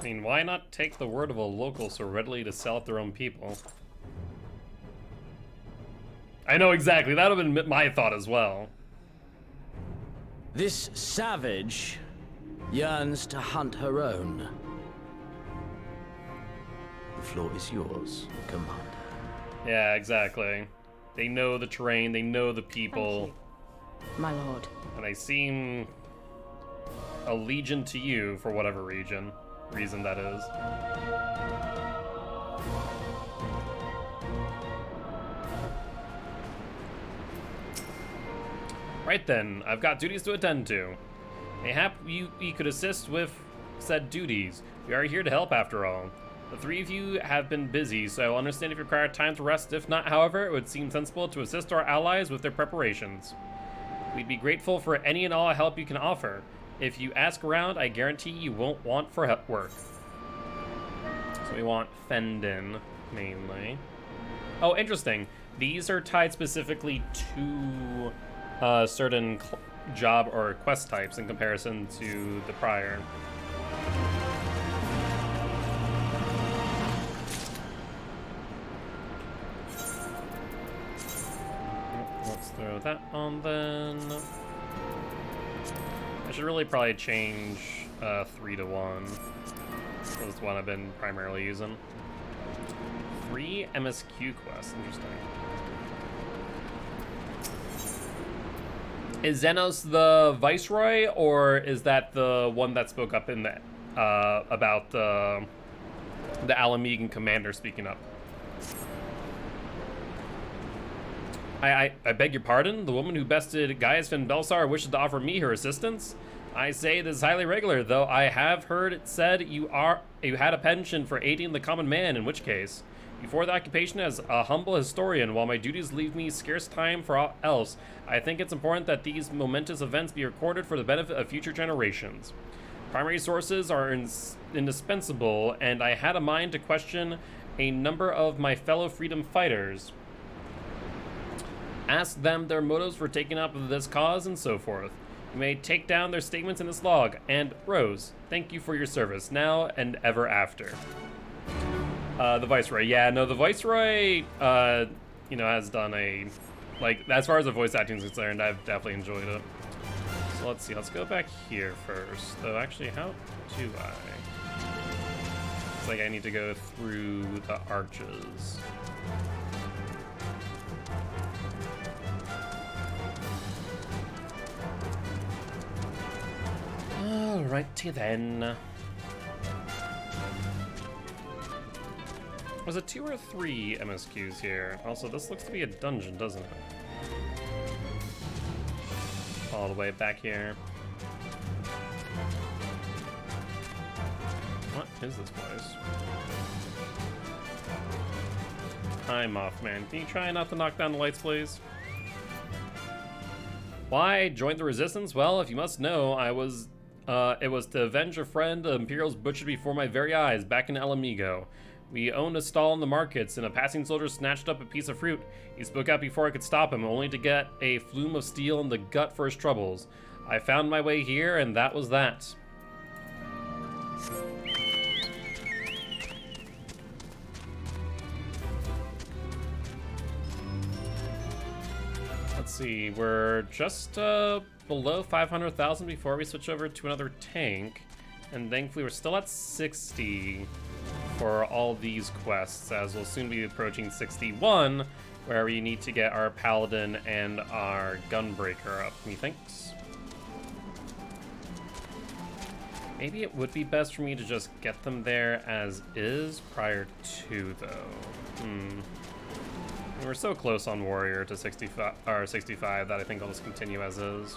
I mean, why not take the word of a local so readily to sell out their own people? I know exactly, that would have been my thought as well. This savage yearns to hunt her own. The floor is yours, Commander. Yeah, exactly. They know the terrain, they know the people. Thank you, my lord. And they seem allegiant to you for whatever reason that is. Right then, I've got duties to attend to. Mayhap you could assist with said duties. We are here to help after all. The three of you have been busy, so I will understand if you require time to rest. If not, however, it would seem sensible to assist our allies with their preparations. We'd be grateful for any and all help you can offer. If you ask around, I guarantee you won't want for work. So we want Fendon, mainly. Oh, interesting. These are tied specifically to certain job or quest types in comparison to the prior. Let's throw that on then. I should really probably change 3 to 1. That's the one I've been primarily using. 3 MSQ quests, interesting. Is Xenos the Viceroy, or is that the one that spoke up in the about the Alamegan commander speaking up? I beg your pardon? The woman who bested Gaius Van Baelsar wishes to offer me her assistance? I say this is highly regular, though I have heard it said you had a penchant for aiding the common man, in which case. Before the occupation as a humble historian, while my duties leave me scarce time for aught else, I think it's important that these momentous events be recorded for the benefit of future generations. Primary sources are indispensable, and I had a mind to question a number of my fellow freedom fighters. Ask them their motives for taking up this cause and so forth. You may take down their statements in this log. And Rose, thank you for your service, now and ever after. The Viceroy. Yeah, no, the Viceroy, you know, has done a, like, as far as the voice acting is concerned, I've definitely enjoyed it. So let's see, let's go back here first. Though, actually, how do I? It's like I need to go through the arches. Alrighty then. Was it 2 or 3 MSQs here? Also, this looks to be a dungeon, doesn't it? All the way back here. What is this place? Hi, Mothman. Can you try not to knock down the lights, please? Why joined the Resistance? Well, if you must know, it was to avenge a friend the Imperials butchered before my very eyes back in Alamigo. We owned a stall in the markets, and a passing soldier snatched up a piece of fruit. He spoke out before I could stop him, only to get a flume of steel in the gut for his troubles. I found my way here, and that was that. Let's see, we're just below 500,000 before we switch over to another tank, and thankfully we're still at 60 for all these quests, as we'll soon be approaching 61, where we need to get our Paladin and our Gunbreaker up, methinks. Maybe it would be best for me to just get them there as is prior to, though. We're so close on Warrior to 65 or 65 that I think I'll just continue as is.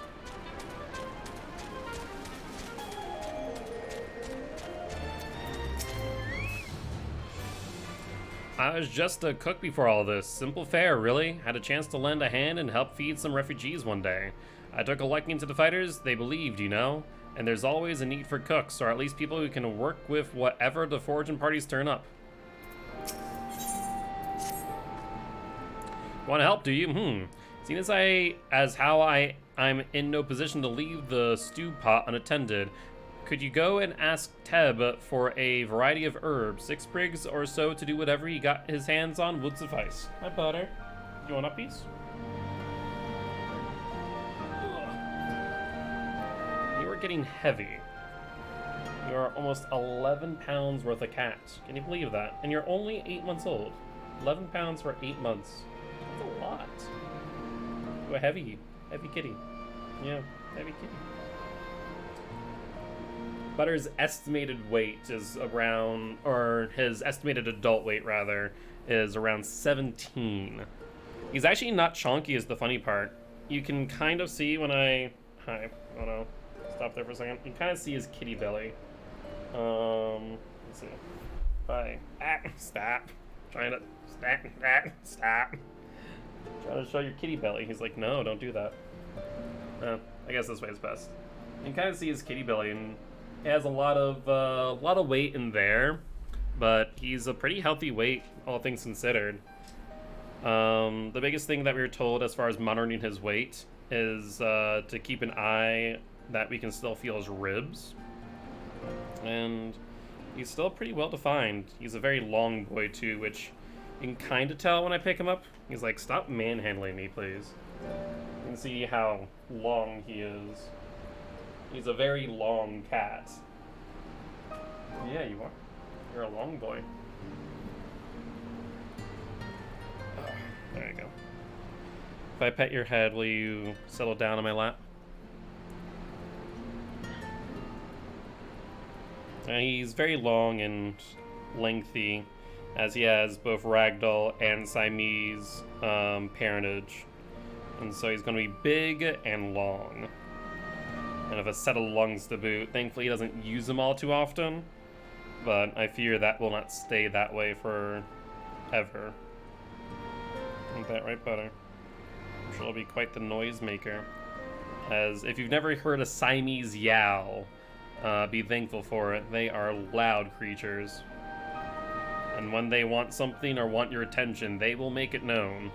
I was just a cook before all this. Simple fare, really. Had a chance to lend a hand and help feed some refugees one day. I took a liking to the fighters. They believed, you know? And there's always a need for cooks, or at least people who can work with whatever the foraging parties turn up. Want to help, do you? Seeing as how I'm in no position to leave the stew pot unattended, could you go and ask Teb for a variety of herbs? 6 sprigs or so to do whatever he got his hands on would suffice. Hi, butter. You want a piece? You are getting heavy. You are almost 11 pounds worth of cat. Can you believe that? And you're only 8 months old. 11 pounds for 8 months. That's a lot. You're a heavy kitty. Yeah, heavy kitty. Butter's estimated weight is around, or his estimated adult weight rather, is around 17. He's actually not chunky is the funny part. You can kind of see when I, hi, oh no, stop there for a second. You can kind of see his kitty belly. Let's see. Hi, stop. Trying to, stop. Trying to show your kitty belly. He's like, no, don't do that. I guess this way is best. You can kind of see his kitty belly, and he has a lot of weight in there, but he's a pretty healthy weight, all things considered. The biggest thing that we were told as far as monitoring his weight is to keep an eye that we can still feel his ribs. And he's still pretty well defined. He's a very long boy too, which you can kind of tell when I pick him up. He's like, stop manhandling me, please. You can see how long he is. He's a very long cat. Yeah, you are. You're a long boy. Oh, there you go. If I pet your head, will you settle down on my lap? He's very long and lengthy, as he has both ragdoll and Siamese parentage. And so he's going to be big and long. And of a set of lungs to boot. Thankfully, he doesn't use them all too often, but I fear that will not stay that way for ever. Ain't that right, Butter? I'm sure it'll be quite the noisemaker. As if you've never heard a Siamese yowl, be thankful for it. They are loud creatures. And when they want something or want your attention, they will make it known.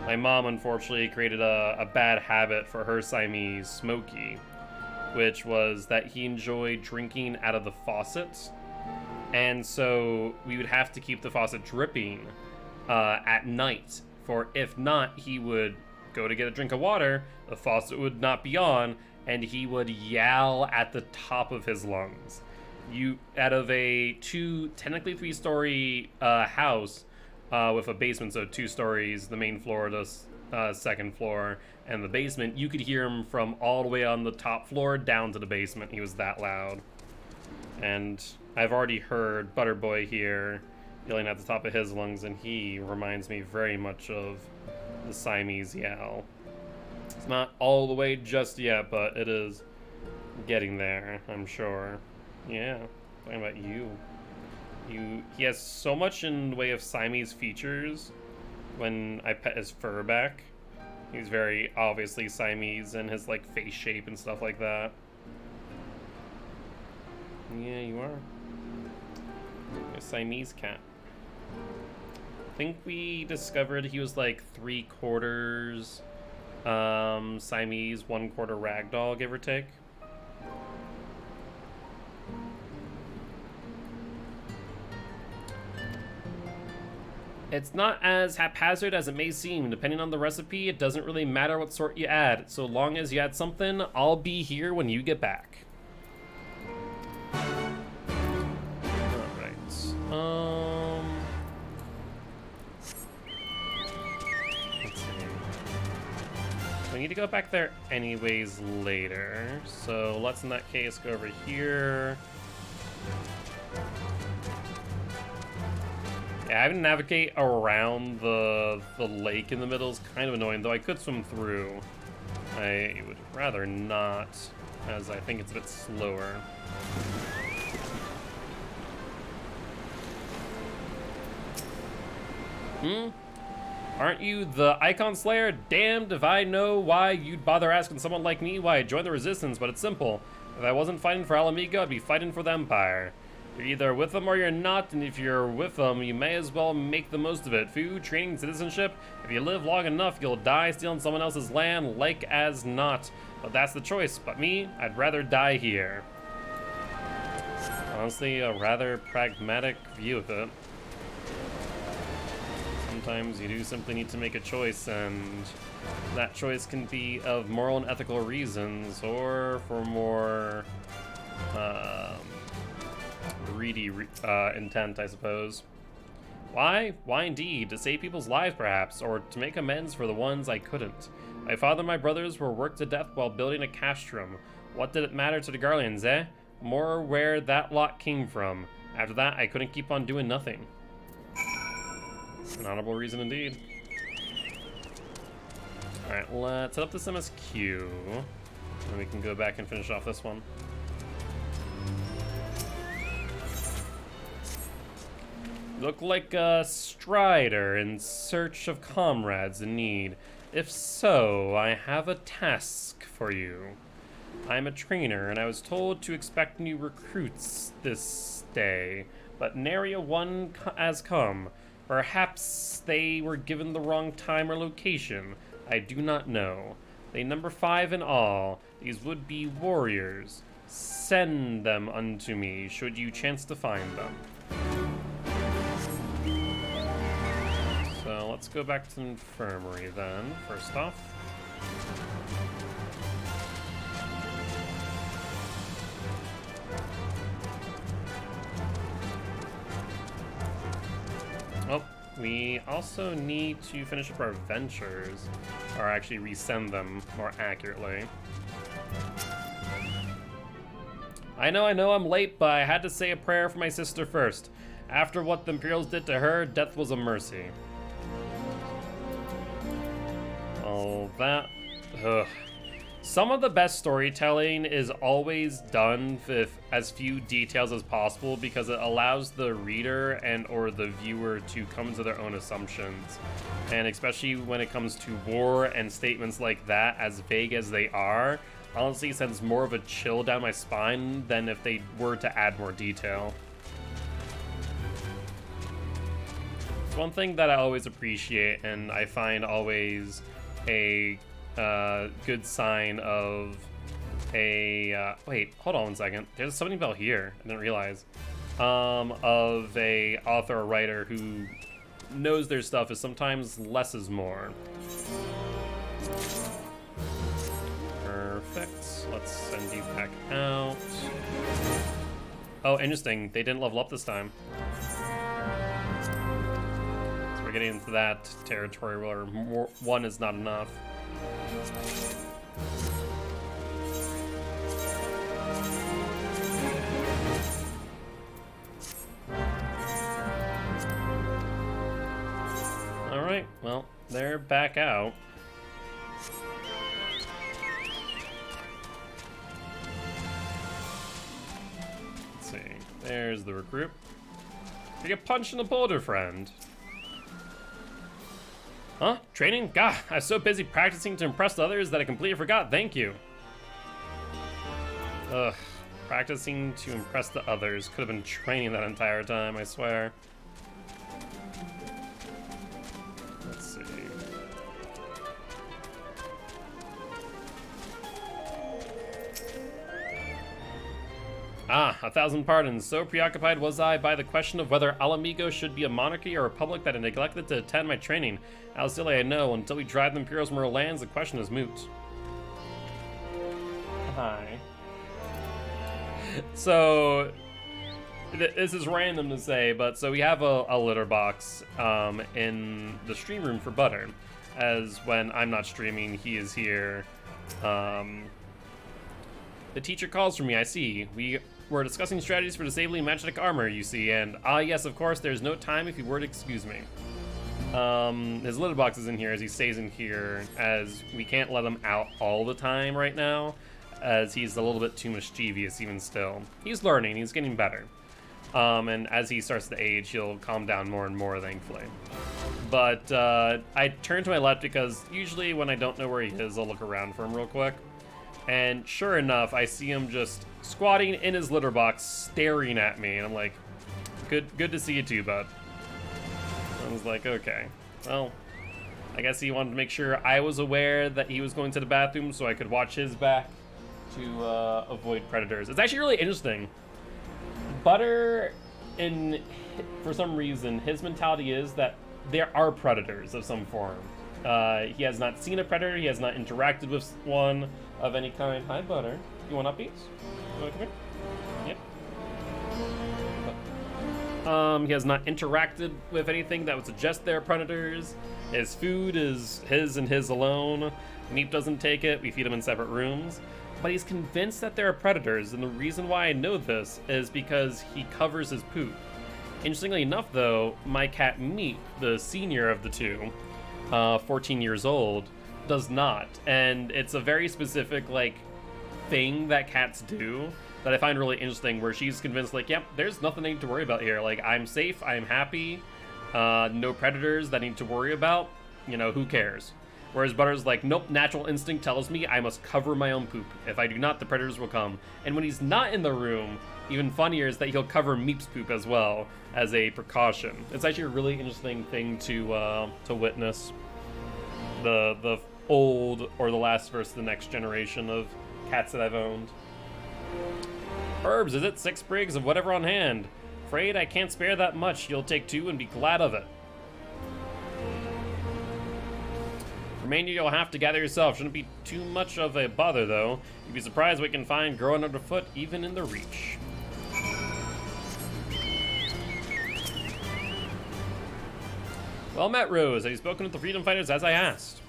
My mom, unfortunately, created a bad habit for her Siamese, Smokey, which was that he enjoyed drinking out of the faucet. And so we would have to keep the faucet dripping at night, for if not, he would go to get a drink of water, the faucet would not be on, and he would yowl at the top of his lungs. Out of a technically 3-story house, with a basement, so 2 stories, the main floor, the second floor, and the basement, you could hear him from all the way on the top floor down to the basement. He was that loud. And I've already heard Butterboy here yelling at the top of his lungs, and he reminds me very much of the Siamese yowl. It's not all the way just yet, but it is getting there, I'm sure. Yeah, talking about you. He has so much in the way of Siamese features when I pet his fur back. He's very obviously Siamese in his like face shape and stuff like that. Yeah, you are. A Siamese cat. I think we discovered he was like 3/4 Siamese, 1/4 ragdoll, give or take. It's not as haphazard as it may seem. Depending on the recipe, it doesn't really matter what sort you add. So long as you add something, I'll be here when you get back. Alright. Let's see. We need to go back there anyways later. So let's in that case go over here. Yeah, having to navigate around the lake in the middle is kind of annoying, though I could swim through. I would rather not, as I think it's a bit slower. Aren't you the Icon Slayer? Damned if I know why you'd bother asking someone like me why I joined the Resistance, but it's simple. If I wasn't fighting for Alamigo, I'd be fighting for the Empire. You're either with them or you're not, and if you're with them, you may as well make the most of it. Food, training, citizenship. If you live long enough, you'll die stealing someone else's land, like as not. But that's the choice. But me, I'd rather die here. Honestly, a rather pragmatic view of it. Sometimes you do simply need to make a choice, and that choice can be of moral and ethical reasons, or for more greedy intent, I suppose. Why? Why indeed? To save people's lives, perhaps, or to make amends for the ones I couldn't. My father and my brothers were worked to death while building a castrum. What did it matter to the Garleans, eh? More where that lot came from. After that, I couldn't keep on doing nothing. An honorable reason indeed. Alright, let's set up this MSQ. And we can go back and finish off this one. Look like a strider in search of comrades in need. If so, I have a task for you. I'm a trainer, and I was told to expect new recruits this day, but nary a one has come. Perhaps they were given the wrong time or location. I do not know. They number 5 in all. These would be warriors. Send them unto me, should you chance to find them. So let's go back to the infirmary then, first off. Oh, we also need to finish up our ventures, or actually resend them more accurately. I know I'm late, but I had to say a prayer for my sister first. After what the Imperials did to her, death was a mercy. Oh, that... Ugh. Some of the best storytelling is always done with as few details as possible because it allows the reader and or the viewer to come to their own assumptions. And especially when it comes to war and statements like that, as vague as they are, honestly sends more of a chill down my spine than if they were to add more detail. It's one thing that I always appreciate and I find always a good sign of a wait, hold on 1 second. There's a summoning bell here. I didn't realize. Of a author or writer who knows their stuff is sometimes less is more. Perfect. Let's send you back out. Oh, interesting. They didn't level up this time. So we're getting into that territory where more, one is not enough. Alright, well, they're back out. Let's see. There's the recruit. You get punched in the boulder, friend. Huh? Training? Gah, I was so busy practicing to impress others that I completely forgot. Thank you. Ugh. Practicing to impress the others. Could have been training that entire time, I swear. Let's see. Ah, 1,000 pardons. So preoccupied was I by the question of whether Alamigo should be a monarchy or a republic that I neglected to attend my training. How silly I know. Until we drive the Imperials from our lands, the question is moot. Hi. So, this is random to say, but so we have a litter box in the stream room for Butter. As when I'm not streaming, he is here. The teacher calls for me, I see. We we're discussing strategies for disabling magic armor, you see, and yes, of course, there's no time if you were to excuse me. His litter box is in here as he stays in here, as we can't let him out all the time right now, as he's a little bit too mischievous even still. He's learning, he's getting better. And as he starts to age, he'll calm down more and more, thankfully. But I turn to my left because usually when I don't know where he is, I'll look around for him real quick. And sure enough, I see him just squatting in his litter box, staring at me. And I'm like, good to see you too, bud. I was like, okay, well, I guess he wanted to make sure I was aware that he was going to the bathroom so I could watch his back to avoid predators. It's actually really interesting. Butter, for some reason, his mentality is that there are predators of some form. He has not seen a predator. He has not interacted with one of any kind. Hi, Butter. You want upbeats? You want to come here? Yep. He has not interacted with anything that would suggest they're predators. His food is his and his alone. Meep doesn't take it. We feed him in separate rooms. But he's convinced that there are predators, and the reason why I know this is because he covers his poop. Interestingly enough, though, my cat Meep, the senior of the two, 14 years old, does not. And it's a very specific, like, thing that cats do that I find really interesting, where she's convinced, like, yep, there's nothing I need to worry about here. Like, I'm safe, I'm happy, no predators that I need to worry about, you know, who cares? Whereas Butter's like, nope, natural instinct tells me I must cover my own poop. If I do not, the predators will come. And when he's not in the room, even funnier is that he'll cover Meep's poop as well, as a precaution. It's actually a really interesting thing to witness. The old, or the last versus the next generation of cats that I've owned. Herbs, is it 6 sprigs of whatever on hand? Afraid I can't spare that much. You'll take 2 and be glad of it. Remainder you'll have to gather yourself. Shouldn't be too much of a bother, though. You'd be surprised what you can find growing underfoot, even in the Reach. Well met, Rose. Have you spoken with the freedom fighters as I asked?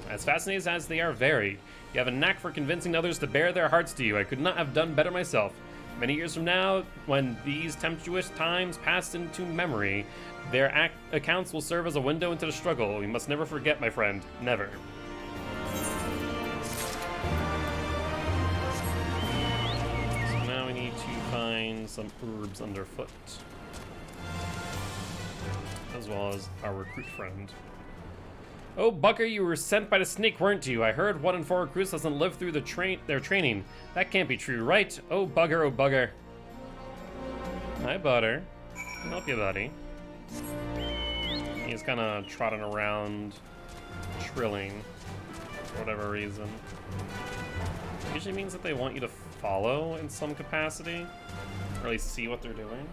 As fascinating as they are varied. You have a knack for convincing others to bare their hearts to you. I could not have done better myself. Many years from now, when these tempestuous times pass into memory, their accounts will serve as a window into the struggle. We must never forget, my friend. Never. So now we need to find some herbs underfoot, as well as our recruit friend. Oh, Bucker, you were sent by the snake, weren't you? I heard 1 in 4 recruits doesn't live through their training. That can't be true, right? Oh, bugger, oh, bugger. Hi, Butter. Can I help you, buddy? He's kind of trotting around, trilling, for whatever reason. It usually means that they want you to follow in some capacity, or at least see what they're doing.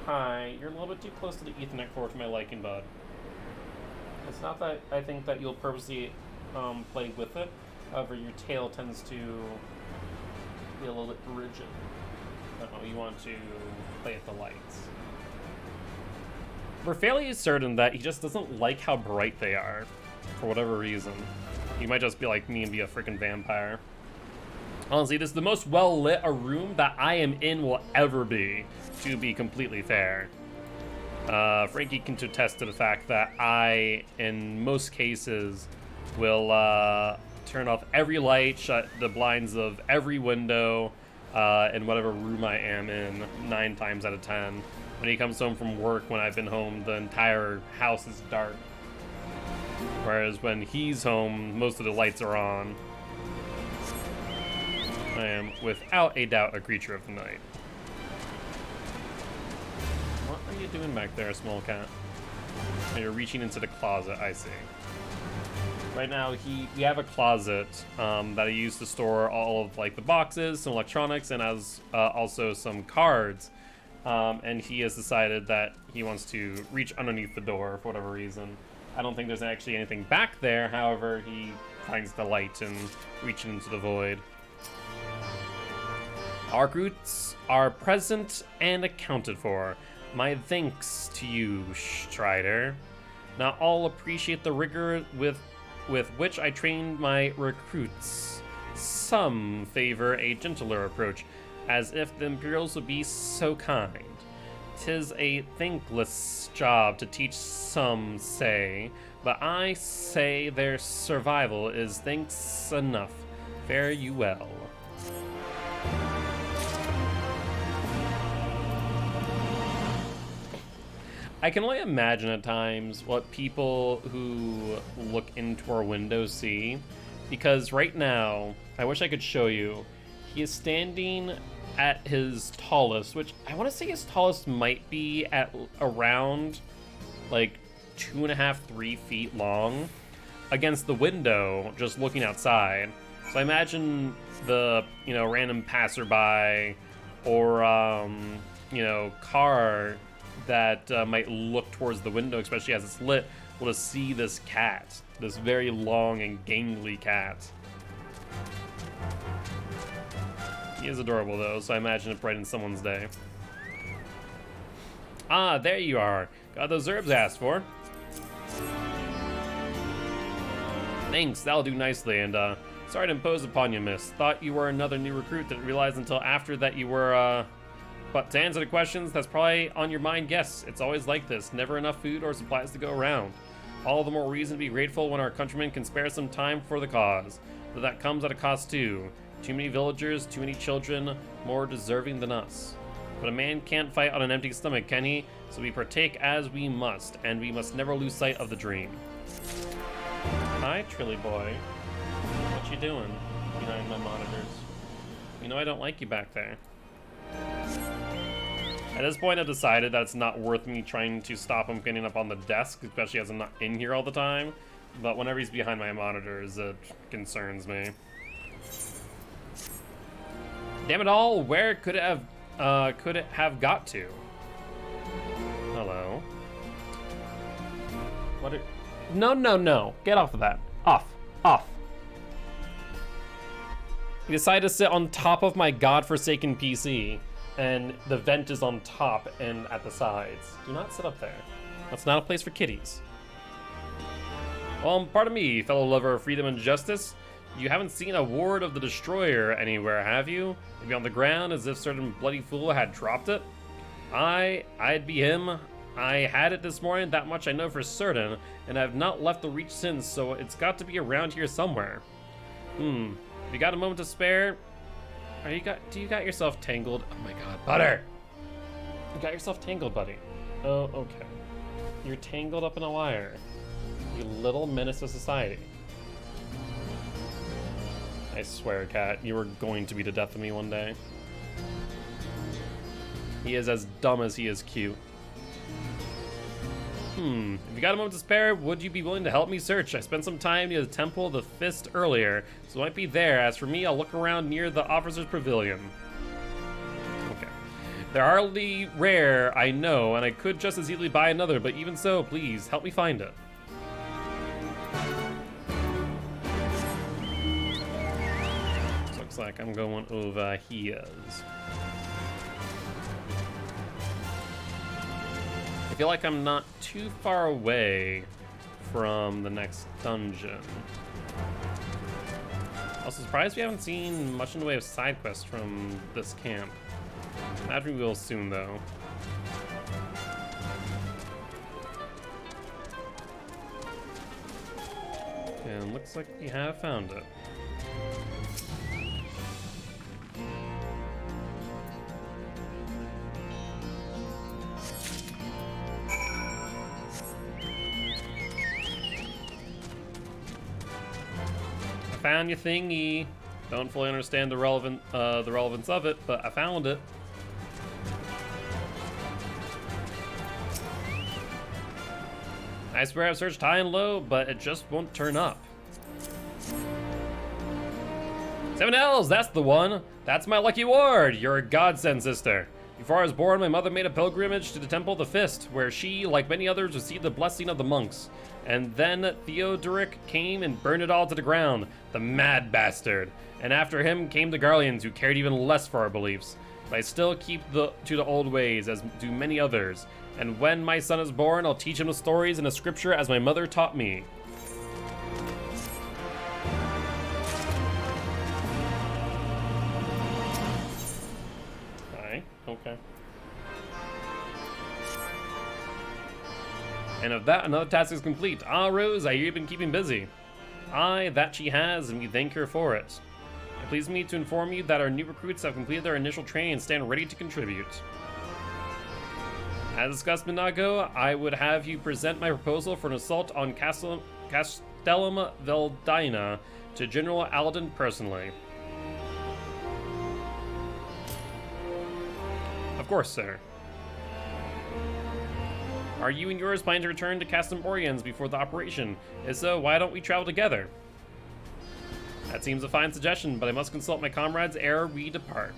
Hi, you're a little bit too close to the Ethernet cord for my liking, bud. It's not that I think that you'll purposely play with it, however your tail tends to be a little bit rigid. You want to play at the lights. We're fairly certain that he just doesn't like how bright they are, for whatever reason. He might just be like me and be a freaking vampire. Honestly, this is the most well-lit a room that I am in will ever be, to be completely fair. Frankie can attest to the fact that I, in most cases, will turn off every light, shut the blinds of every window in whatever room I am in 9 times out of 10. When he comes home from work, when I've been home, the entire house is dark. Whereas when he's home, most of the lights are on. I am, without a doubt, a creature of the night. What are you doing back there, small cat? Oh, you're reaching into the closet, I see. Right now, we have a closet that I use to store all of like the boxes, some electronics, and as also some cards. And he has decided that he wants to reach underneath the door for whatever reason. I don't think there's actually anything back there. However, he finds the light and reaching into the void. Our recruits are present and accounted for. My thanks to you, Strider. Not all appreciate the rigor with which I trained my recruits. some favor a gentler approach, as if the Imperials would be so kind. 'Tis a thankless job to teach, some say, but I say their survival is thanks enough. Fare you well. I can only imagine at times what people who look into our windows see, because right now, I wish I could show you, he is standing at his tallest, which I want to say his tallest might be at around like 2.5, 3 feet long, against the window, just looking outside. So I imagine the, you know, random passerby or, you know, car that might look towards the window, especially as it's lit, will just see this cat, this very long and gangly cat. He is adorable though, so I imagine it brightens someone's day. Ah, there you are. Got those herbs I asked for. Thanks, that'll do nicely, and sorry to impose upon you, miss. Thought you were another new recruit, didn't realize until after that you were, But to answer the questions, that's probably on your mind, yes. It's always like this, never enough food or supplies to go around. All the more reason to be grateful when our countrymen can spare some time for the cause. But that comes at a cost too. Too many villagers, too many children, more deserving than us. But a man can't fight on an empty stomach, can he? So we partake as we must, and we must never lose sight of the dream. Hi, Trilly boy. What you doing behind my monitors? You know I don't like you back there. At this point, I've decided that it's not worth me trying to stop him getting up on the desk, especially as I'm not in here all the time. But whenever he's behind my monitors, it concerns me. Damn it all! Where could it have got to? Hello. What? No! Get off of that. Off. He decided to sit on top of my godforsaken PC, and the vent is on top and at the sides. Do not sit up there. That's not a place for kitties. Well, pardon me, fellow lover of freedom and justice. You haven't seen a ward of the Destroyer anywhere, have you? Maybe on the ground, as if certain bloody fool had dropped it? I'd be him. I had it this morning, that much I know for certain, and I've not left the reach since, so it's got to be around here somewhere. You got a moment to spare? Do you got yourself tangled? Oh my god, Butter! You got yourself tangled, buddy. Oh, okay. You're tangled up in a wire. You little menace to society. I swear, Cat, you are going to be the death of me one day. He is as dumb as he is cute. If you got a moment to spare, would you be willing to help me search? I spent some time near the Temple of the Fist earlier, so I might be there. As for me, I'll look around near the Officer's Pavilion. Okay. They're hardly rare, I know, and I could just as easily buy another, but even so, please, help me find it. Looks like I'm going over here. I feel like I'm not too far away from the next dungeon. Also surprised we haven't seen much in the way of side quests from this camp. Imagine we will soon though. And looks like we have found it. Found your thingy. Don't fully understand the relevance of it, but I found it. I swear I've searched high and low, but it just won't turn up. 7 L's, that's the one. That's my lucky ward. You're a godsend, sister. Before I was born, my mother made a pilgrimage to the Temple of the Fist, where she, like many others, received the blessing of the monks. And then Theodoric came and burned it all to the ground, the mad bastard. And after him came the Garleans, who cared even less for our beliefs. But I still keep to the old ways, as do many others. And when my son is born, I'll teach him the stories and the scripture as my mother taught me. And of that, another task is complete. Ah, Rose, I hear you've been keeping busy. Aye, that she has, and we thank her for it. It pleases me to inform you that our new recruits have completed their initial training and stand ready to contribute. As discussed, Minago, I would have you present my proposal for an assault on Castellum Veldina to General Alden personally. Of course, sir. Are you and yours planning to return to Castum Oriens before the operation? If so, why don't we travel together? That seems a fine suggestion, but I must consult my comrades ere we depart.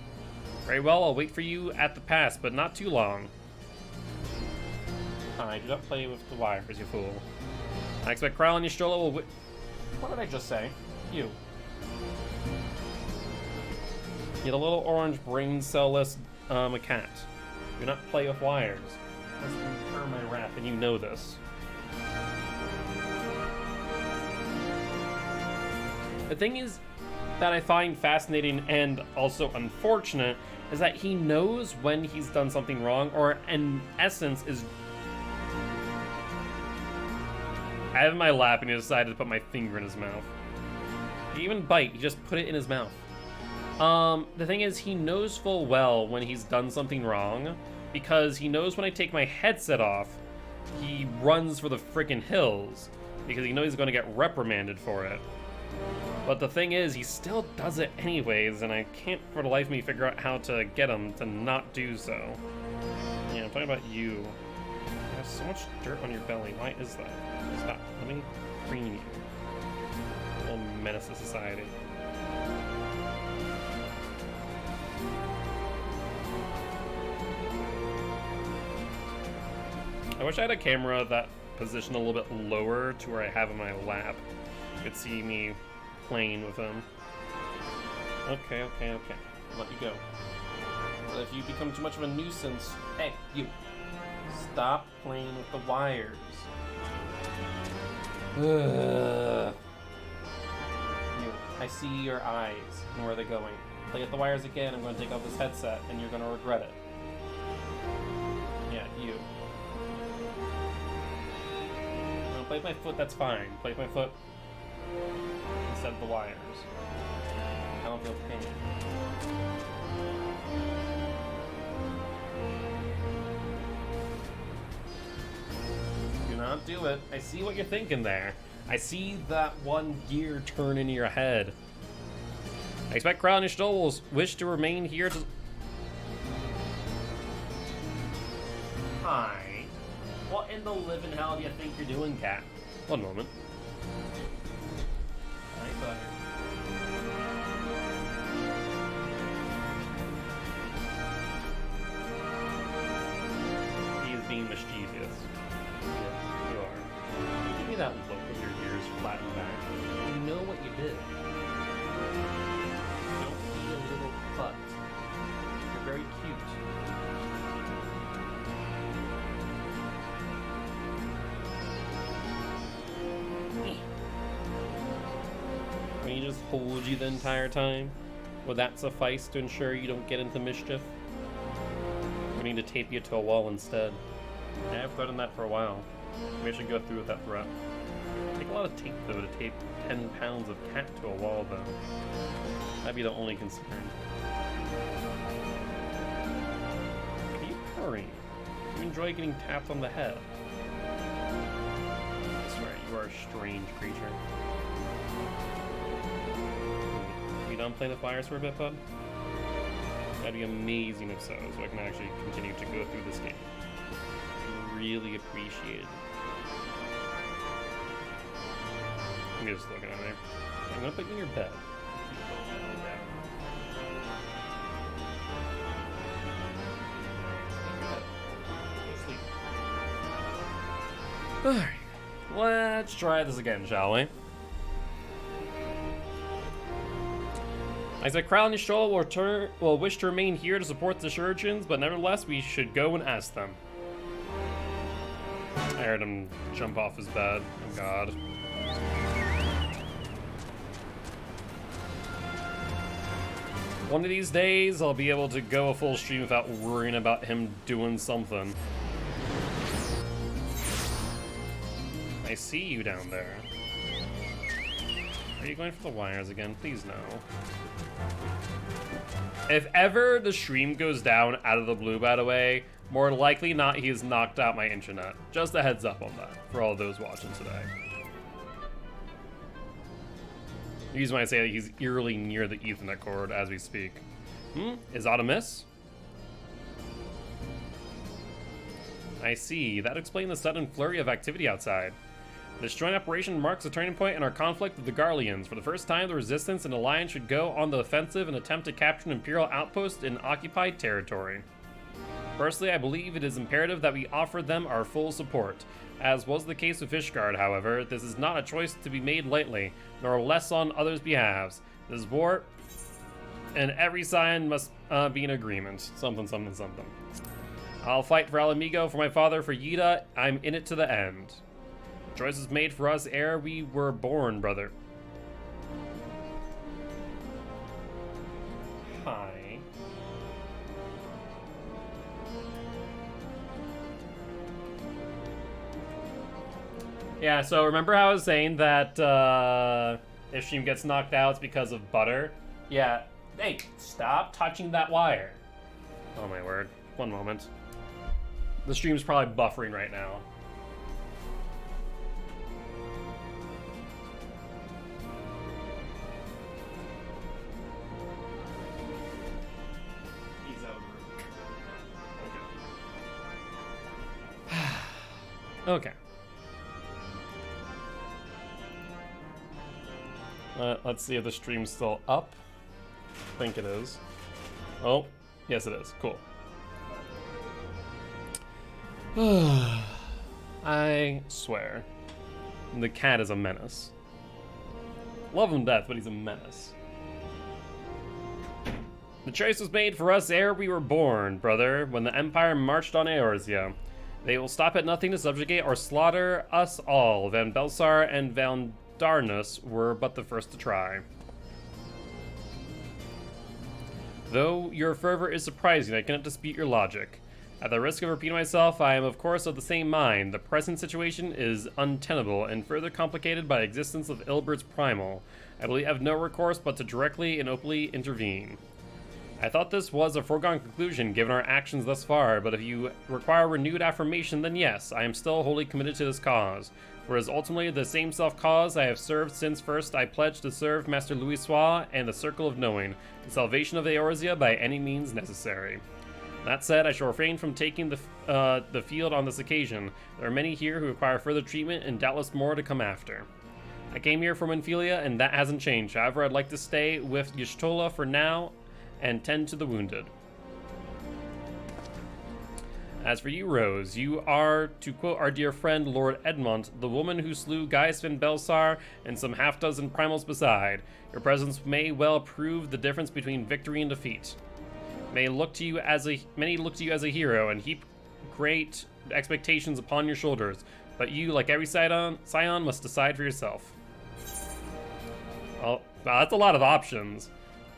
Very well, I'll wait for you at the pass, but not too long. I do not play with the wires, you fool. I expect Kral and Y'shtola will what did I just say? You. You're the little orange brain cell-less a cat. Do not play with wires. That's the term I rap, and you know this. The thing is that I find fascinating and also unfortunate is that he knows when he's done something wrong, or in essence is... I have him in my lap and he decided to put my finger in his mouth. He didn't even bite, he just put it in his mouth. The thing is, he knows full well when he's done something wrong, because he knows when I take my headset off, he runs for the freaking hills, because he knows he's going to get reprimanded for it. But the thing is, he still does it anyways, and I can't for the life of me figure out how to get him to not do so. Yeah, I'm talking about you. You have so much dirt on your belly. Why is that? Stop. Let me preen you. A little menace to society. I wish I had a camera that positioned a little bit lower to where I have in my lap. You could see me playing with him. Okay. Let you go. But if you become too much of a nuisance... Hey, you. Stop playing with the wires. Ugh. You. I see your eyes and where they're going. Play with the wires again, I'm going to take off this headset and you're going to regret it. Yeah, you. Play with my foot, that's fine. Play with my foot instead of the wires. I don't feel pain. Do not do it. I see what you're thinking there. I see that one gear turn in your head. I expect Kral and Y'shtola will wish to remain here to... Hi. What in the living hell do you think you're doing, cat? One moment. Hi, bud. He is being mischievous. Yeah, you are. Give me that look with your ears flattened back. You know what you did. Don't be a little butt. You're very cute. Can he just hold you the entire time? Will that suffice to ensure you don't get into mischief? We need to tape you to a wall instead. Yeah, I've threatened that for a while. Maybe I should go through with that threat. Take a lot of tape though to tape 10 pounds of cat to a wall though. That'd be the only concern. Are you purring? You enjoy getting tapped on the head. I swear, you are a strange creature. You done playing the fires for a bit, bud? That'd be amazing if so I can actually continue to go through this game. I really appreciate it. I'm just looking at it. I'm gonna put you in your bed. Alright, let's try this again, shall we? I said Kral and Y'shtola will wish to remain here to support the Shurigens, but nevertheless, we should go and ask them. I heard him jump off his bed. Oh god. One of these days, I'll be able to go a full stream without worrying about him doing something. I see you down there. Are you going for the wires again? Please no. If ever the stream goes down out of the blue, by the way, more likely not he has knocked out my internet. Just a heads up on that for all those watching today. The reason why I say that he's eerily near the Ethernet cord as we speak. Is Autumn miss? I see. That explains the sudden flurry of activity outside. This joint operation marks a turning point in our conflict with the Garleans. For the first time, the Resistance and Alliance should go on the offensive and attempt to capture an Imperial outpost in occupied territory. Personally, I believe it is imperative that we offer them our full support. As was the case with Fishguard, however, this is not a choice to be made lightly, nor less on others' behalves. This war, and every sign must be in agreement. Something, something, something. I'll fight for Alamigo, for my father, for Yida. I'm in it to the end. Choices made for us ere we were born, brother. Hi. Yeah, so remember how I was saying that if Stream gets knocked out, it's because of butter? Yeah. Hey, stop touching that wire. Oh my word. One moment. The stream's probably buffering right now. He's over. Okay. Let's see if the stream's still up. I think it is. Oh, yes it is. Cool. I swear. The cat is a menace. Love him to death, but he's a menace. The choice was made for us ere we were born, brother, when the Empire marched on Eorzea. They will stop at nothing to subjugate or slaughter us all. Van Belsar and Van Darnus were but the first to try. Though your fervor is surprising, I cannot dispute your logic. At the risk of repeating myself, I am of course of the same mind. The present situation is untenable and further complicated by the existence of Ilbert's Primal. I believe I have no recourse but to directly and openly intervene. I thought this was a foregone conclusion given our actions thus far, but if you require renewed affirmation, then yes, I am still wholly committed to this cause. For it is ultimately the same self-cause I have served since first I pledged to serve Master Louisoix and the Circle of Knowing, the salvation of Eorzea by any means necessary. That said, I shall refrain from taking the field on this occasion. There are many here who require further treatment and doubtless more to come after. I came here from Enfilia and that hasn't changed. However, I'd like to stay with Y'shtola for now and tend to the wounded. As for you, Rose, you are, to quote our dear friend Lord Edmont, the woman who slew Gaius Van Belsar and some half-dozen primals beside. Your presence may well prove the difference between victory and defeat. Many look to you as a hero and heap great expectations upon your shoulders, but you, like every scion, must decide for yourself. Well, that's a lot of options.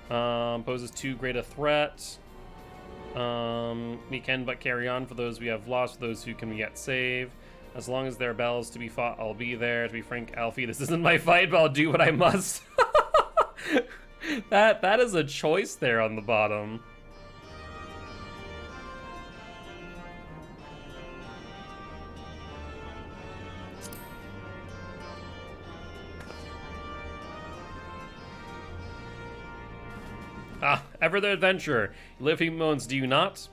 Poses too great a threat. We can but carry on for those we have lost, for those who can yet save. As long as there are battles to be fought, I'll be there. To be frank, Alfie, this isn't my fight, but I'll do what I must. That is a choice there on the bottom. Ah, ever the adventurer. You live in moments, do you not?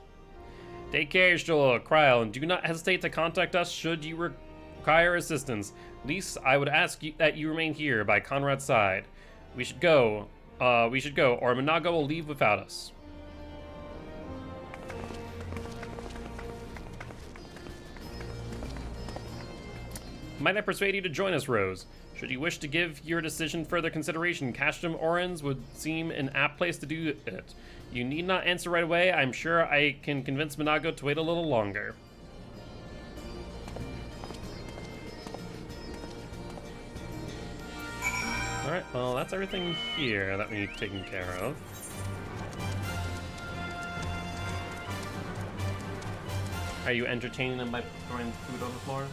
Take care, Y'shtola, Kryl, and do not hesitate to contact us should you require assistance. Least, I would ask you that you remain here by Conrad's side. We should go, or Minago will leave without us. Might I persuade you to join us, Rose? Should you wish to give your decision further consideration, Cashtam Orens would seem an apt place to do it. You need not answer right away. I'm sure I can convince Minago to wait a little longer. Alright, well, that's everything here that we need taken care of. Are you entertaining them by throwing food on the floor?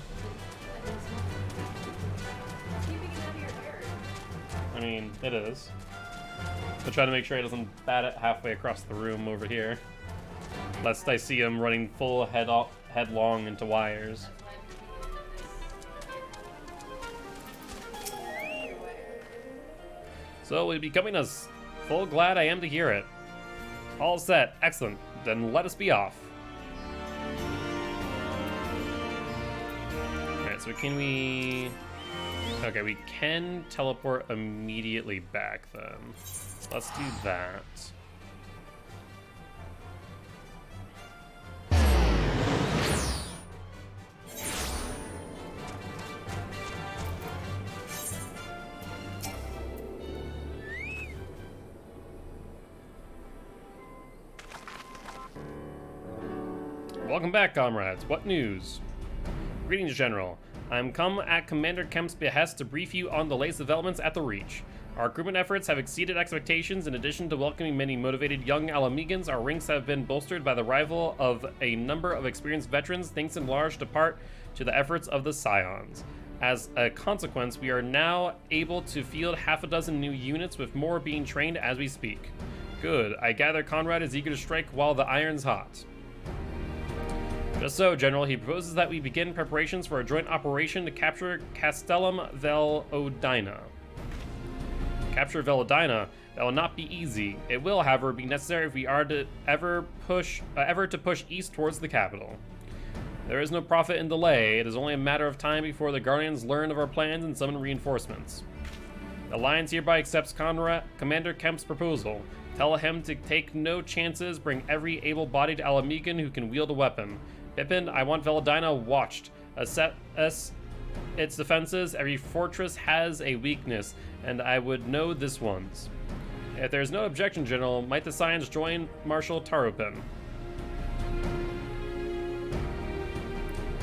I mean, it is. But try to make sure he doesn't bat it halfway across the room over here. Lest I see him running full headlong into wires. So will you be coming us? Full glad I am to hear it. All set. Excellent. Then let us be off. Alright, so can we... Okay, we can teleport immediately back then. Let's do that. Welcome back, comrades. What news? Greetings, General. I'm come at Commander Kemp's behest to brief you on the latest developments at the Reach. Our recruitment efforts have exceeded expectations. In addition to welcoming many motivated young Alamegans, our ranks have been bolstered by the arrival of a number of experienced veterans, thanks in large part to the efforts of the Scions. As a consequence, we are now able to field half a dozen new units, with more being trained as we speak. Good. I gather Conrad is eager to strike while the iron's hot. Just so, General, he proposes that we begin preparations for a joint operation to capture Castellum Velodina. Capture Velodina? That will not be easy. It will, however, be necessary if we are to ever to push east towards the capital. There is no profit in delay. It is only a matter of time before the Guardians learn of our plans and summon reinforcements. The Alliance hereby accepts Commander Kemp's proposal. Tell him to take no chances. Bring every able-bodied Alamegan who can wield a weapon. Pippin, I want Velodina watched. Assess its defenses. Every fortress has a weakness, and I would know this one's. If there's no objection, General, might the Scions join Marshal Tarupin?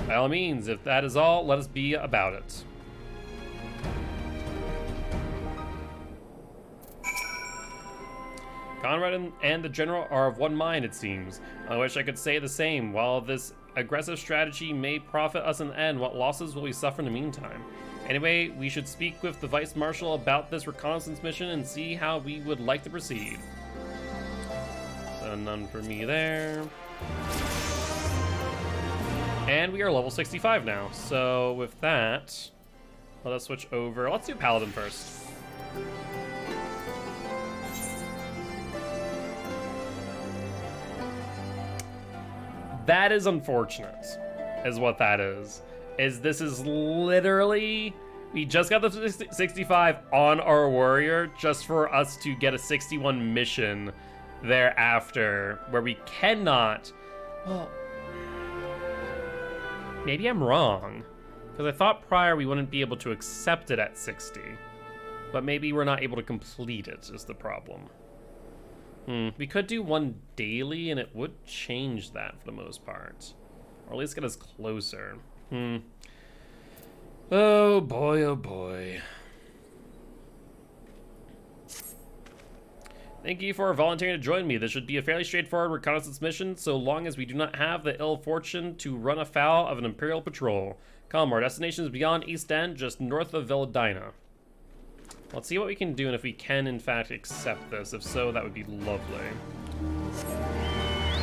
By all means, if that is all, let us be about it. Conrad and the General are of one mind, it seems. I wish I could say the same. While this aggressive strategy may profit us in the end, what losses will we suffer in the meantime? Anyway, we should speak with the Vice Marshal about this reconnaissance mission and see how we would like to proceed. So none for me there. And we are level 65 now. So with that, let us switch over. Let's do Paladin first. That is unfortunate, is what that is. This is literally, we just got the 65 on our warrior just for us to get a 61 mission thereafter, where we cannot, well, maybe I'm wrong, because I thought prior we wouldn't be able to accept it at 60, but maybe we're not able to complete it is the problem. We could do one daily, and it would change that for the most part. Or at least get us closer. Oh boy, oh boy. Thank you for volunteering to join me. This should be a fairly straightforward reconnaissance mission, so long as we do not have the ill fortune to run afoul of an Imperial patrol. Come, our destination is beyond East End, just north of Velodina. Let's see what we can do, and if we can, in fact, accept this. If so, that would be lovely.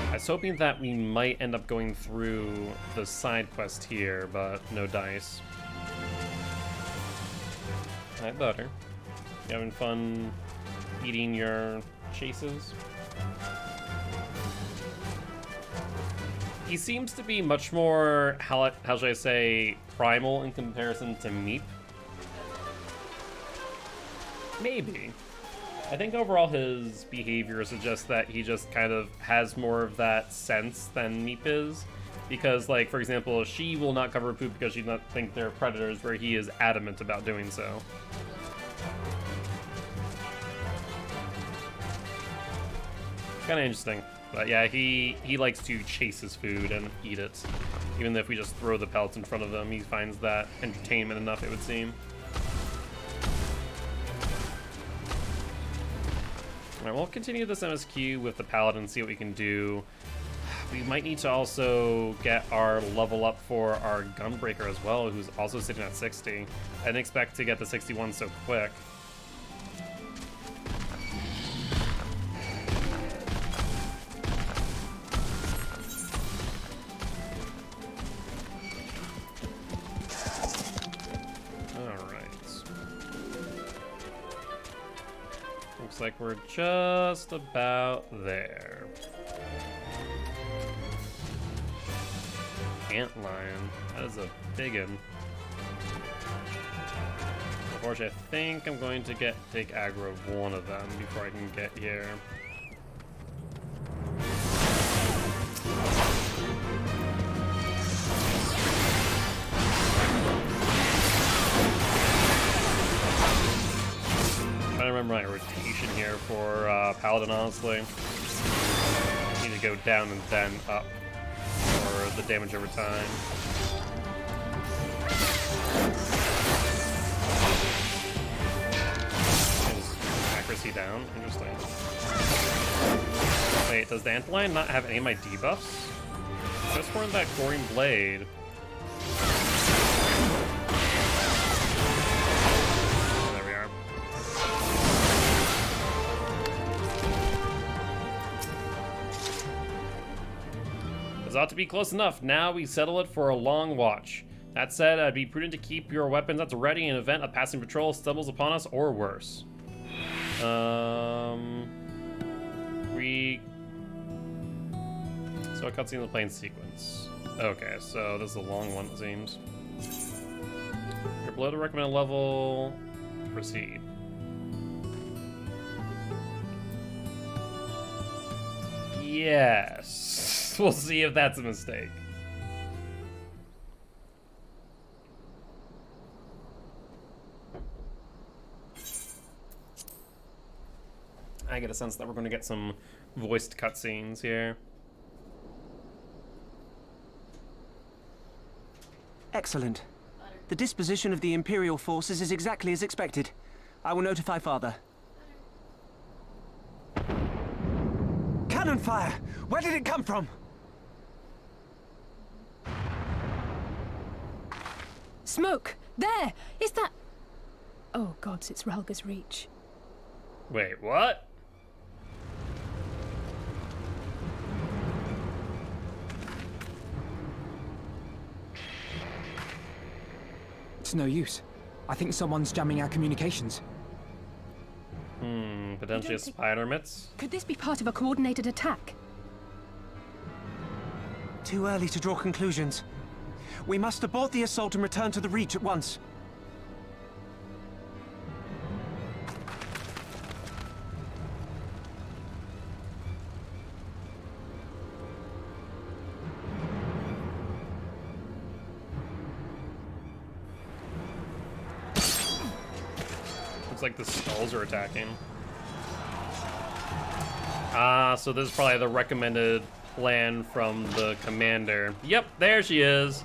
I was hoping that we might end up going through the side quest here, but no dice. Hi, Butter. You having fun eating your chases? He seems to be much more, how should I say, primal in comparison to Meep. Maybe. I think overall his behavior suggests that he just kind of has more of that sense than Meep is. Because, like, for example, she will not cover poop because she does not think they're predators, where he is adamant about doing so. Kind of interesting. But yeah, he likes to chase his food and eat it. Even if we just throw the pellets in front of him, he finds that entertainment enough, it would seem. Alright, we'll continue this MSQ with the Paladin, see what we can do. We might need to also get our level up for our Gunbreaker as well, who's also sitting at 60. I didn't expect to get the 61 so quick. Looks like we're just about there. Antlion. That is a big one. Unfortunately, I think I'm going to take aggro of one of them before I can get here. I'm trying to remember my rotation here for Paladin, honestly. Need to go down and then up for the damage over time. Accuracy down. Interesting. Wait, does the Antlion not have any of my debuffs? Just for that Goring Blade. Oh, there we are. This ought to be close enough. Now we settle it for a long watch. That said, it'd be prudent to keep your weapons at the ready in event a passing patrol stumbles upon us or worse. So a cutscene in the plane sequence. Okay, so this is a long one, it seems. You're below the recommended level. Proceed. Yes. We'll see if that's a mistake. I get a sense that we're going to get some voiced cutscenes here. Excellent. The disposition of the Imperial forces is exactly as expected. I will notify Father. Cannon fire! Where did it come from? Smoke! There! Is that... Oh gods, it's Ralga's Reach. Wait, what? It's no use. I think someone's jamming our communications. Potentially a spider mitts? Could this be part of a coordinated attack? Too early to draw conclusions. We must abort the assault and return to the Reach at once. Looks like the skulls are attacking. So this is probably the recommended plan from the commander. Yep, there she is.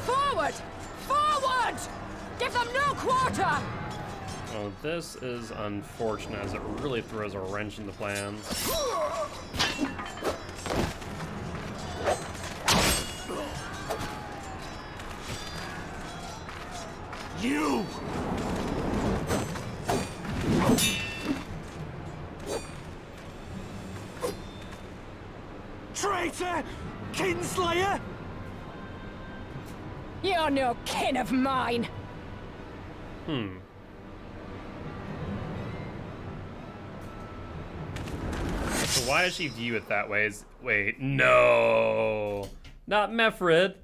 Forward! Forward! Give them no quarter! Oh, this is unfortunate as it really throws a wrench in the plans. You! Traitor! Kinslayer! You're no kin of mine! So why does she view it that way? Wait, no! Not Mefrid.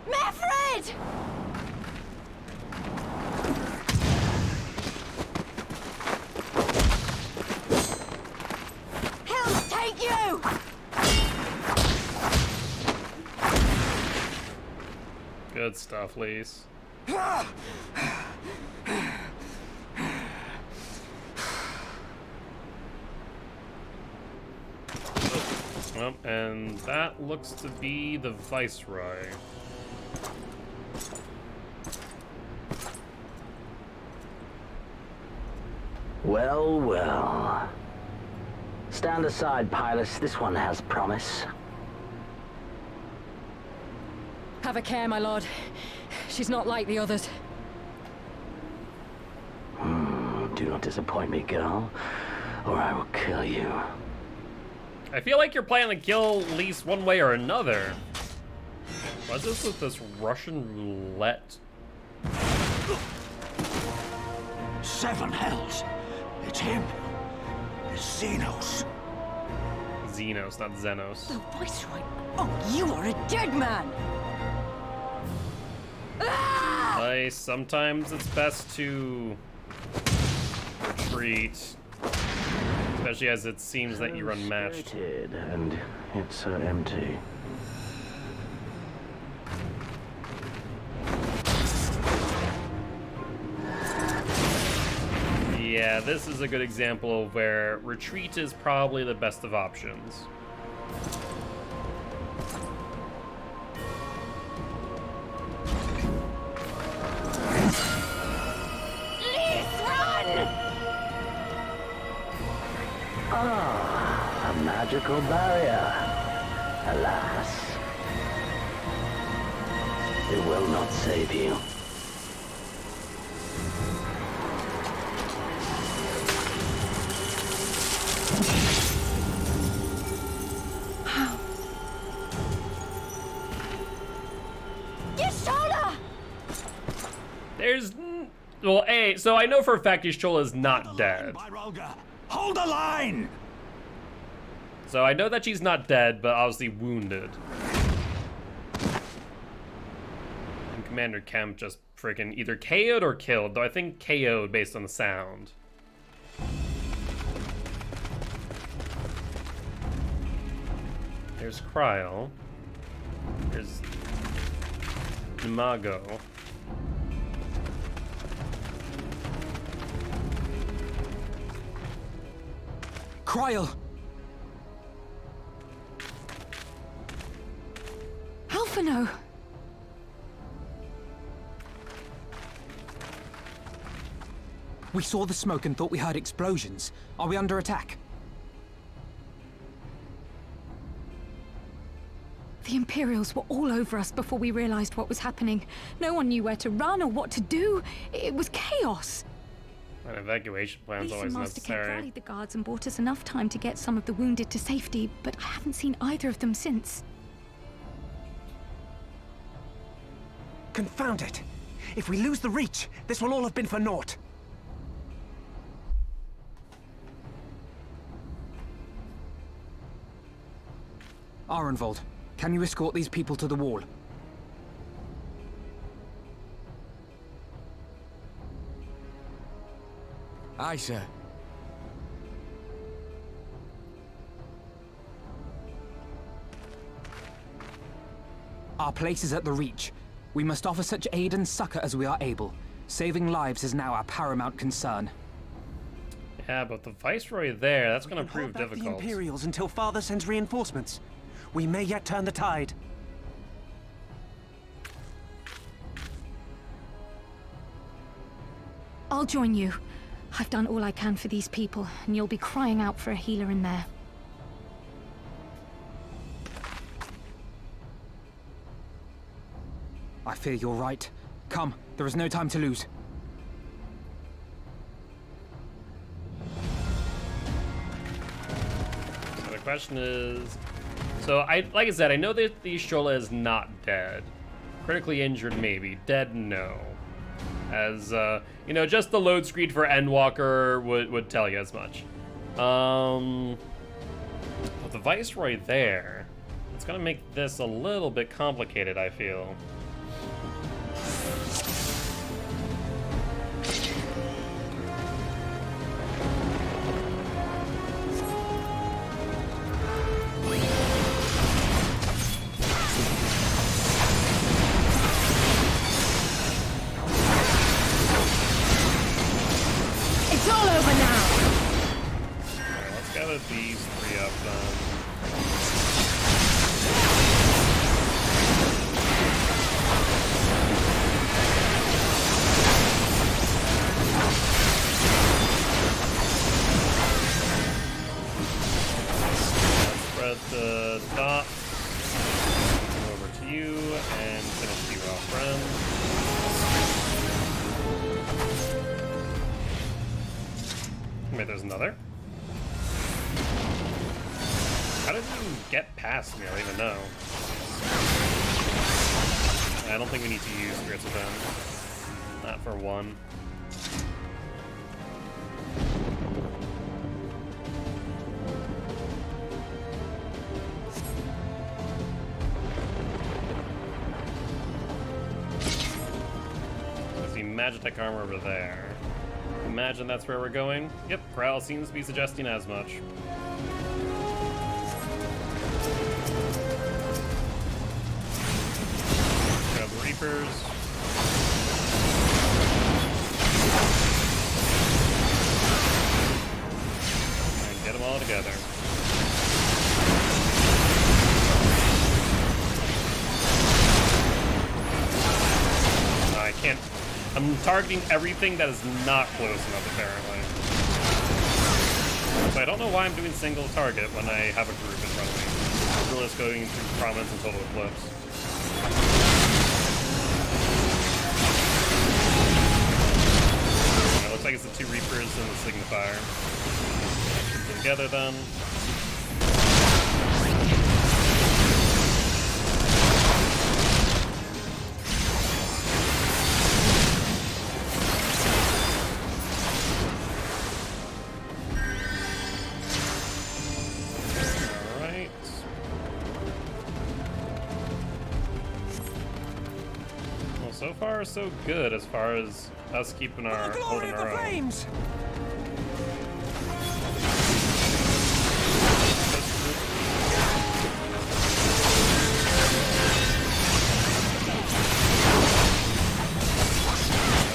Mefrid! He'll take you! Good stuff, Lise. Well, and that looks to be the Viceroy. Well, well. Stand aside, Pilus. This one has promise. Have a care, my lord. She's not like the others. not disappoint me, girl, or I will kill you. I feel like you're planning to kill Lise one way or another. What's this with this Russian roulette? 7 hells! It's him! It's Xenos! Xenos, not Xenos. The Viceroy! Oh, you are a dead man! Sometimes it's best to retreat. Especially as it seems that you're unmatched. And it's empty. Yeah, this is a good example of where retreat is probably the best of options. Ah, a magical barrier. Alas, it will not save you. There's... Well, so I know for a fact Y'shtola is not dead. Hold the line! So I know that she's not dead, but obviously wounded. And Commander Kemp just freaking either KO'd or killed, though I think KO'd based on the sound. There's Kryl. There's Imago. Kryl! Alphino! We saw the smoke and thought we heard explosions. Are we under attack? The Imperials were all over us before we realized what was happening. No one knew where to run or what to do. It was chaos. An evacuation plan's Lisa always Master Kent necessary. rallied the guards and bought us enough time to get some of the wounded to safety, but I haven't seen either of them since. Confound it! If we lose the Reach, this will all have been for naught. Arenvold, can you escort these people to the wall? Aye, sir. Our place is at the Reach. We must offer such aid and succor as we are able. Saving lives is now our paramount concern. Yeah, but the Viceroy there, that's gonna Hold prove back difficult. the Imperials until Father sends reinforcements. We may yet turn the tide. I'll join you. I've done all I can for these people, and you'll be crying out for a healer in there. I fear you're right. Come, there is no time to lose. So the question is, so like I said, I know that the Y'shtola is not dead. Critically injured, maybe. Dead, no. As you know, just the load screen for Endwalker would tell you as much. With the Viceroy there, it's gonna make this a little bit complicated, I feel. It's all over now! Alright, let's gather these 3 up then. Wait, there's another? How did you get past me? I don't even know. I don't think we need to use spirits with him. Not for one. There's the Magitech armor over there. Imagine that's where we're going. Yep, Prowl seems to be suggesting as much. Grab the Reapers. And get them all together. I can't. I'm targeting everything that is not close enough, apparently. So I don't know why I'm doing single target when I have a group in front of me. We're just going through prominence and total eclipse. It looks like it's the 2 Reapers and the Signifier. Put them together then. So far, so good as far as us keeping our holding our own. Flames!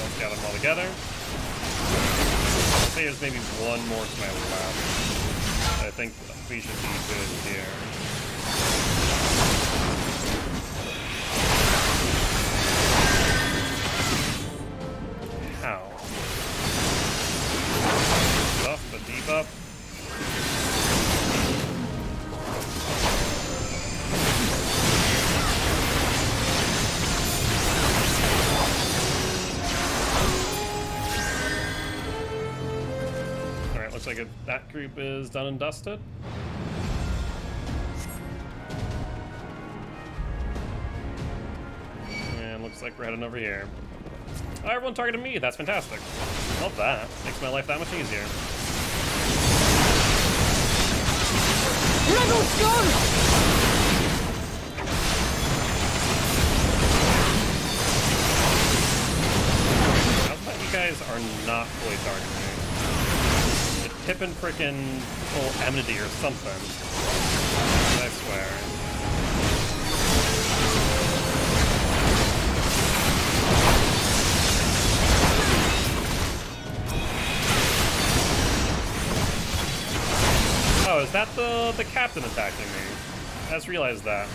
Let's got them all together. I'd say there's maybe one more to my left. I think we should be good here. How? Buff, but debuff. Alright, looks like that group is done and dusted. And looks like we're heading over here. Oh, everyone targeted me. That's fantastic. Love that. Makes my life that much easier. Rebels gone! How's that you guys are not fully targeting me? It's Pippin frickin' full enmity or something. I swear. Oh, is that the captain attacking me? I just realized that. I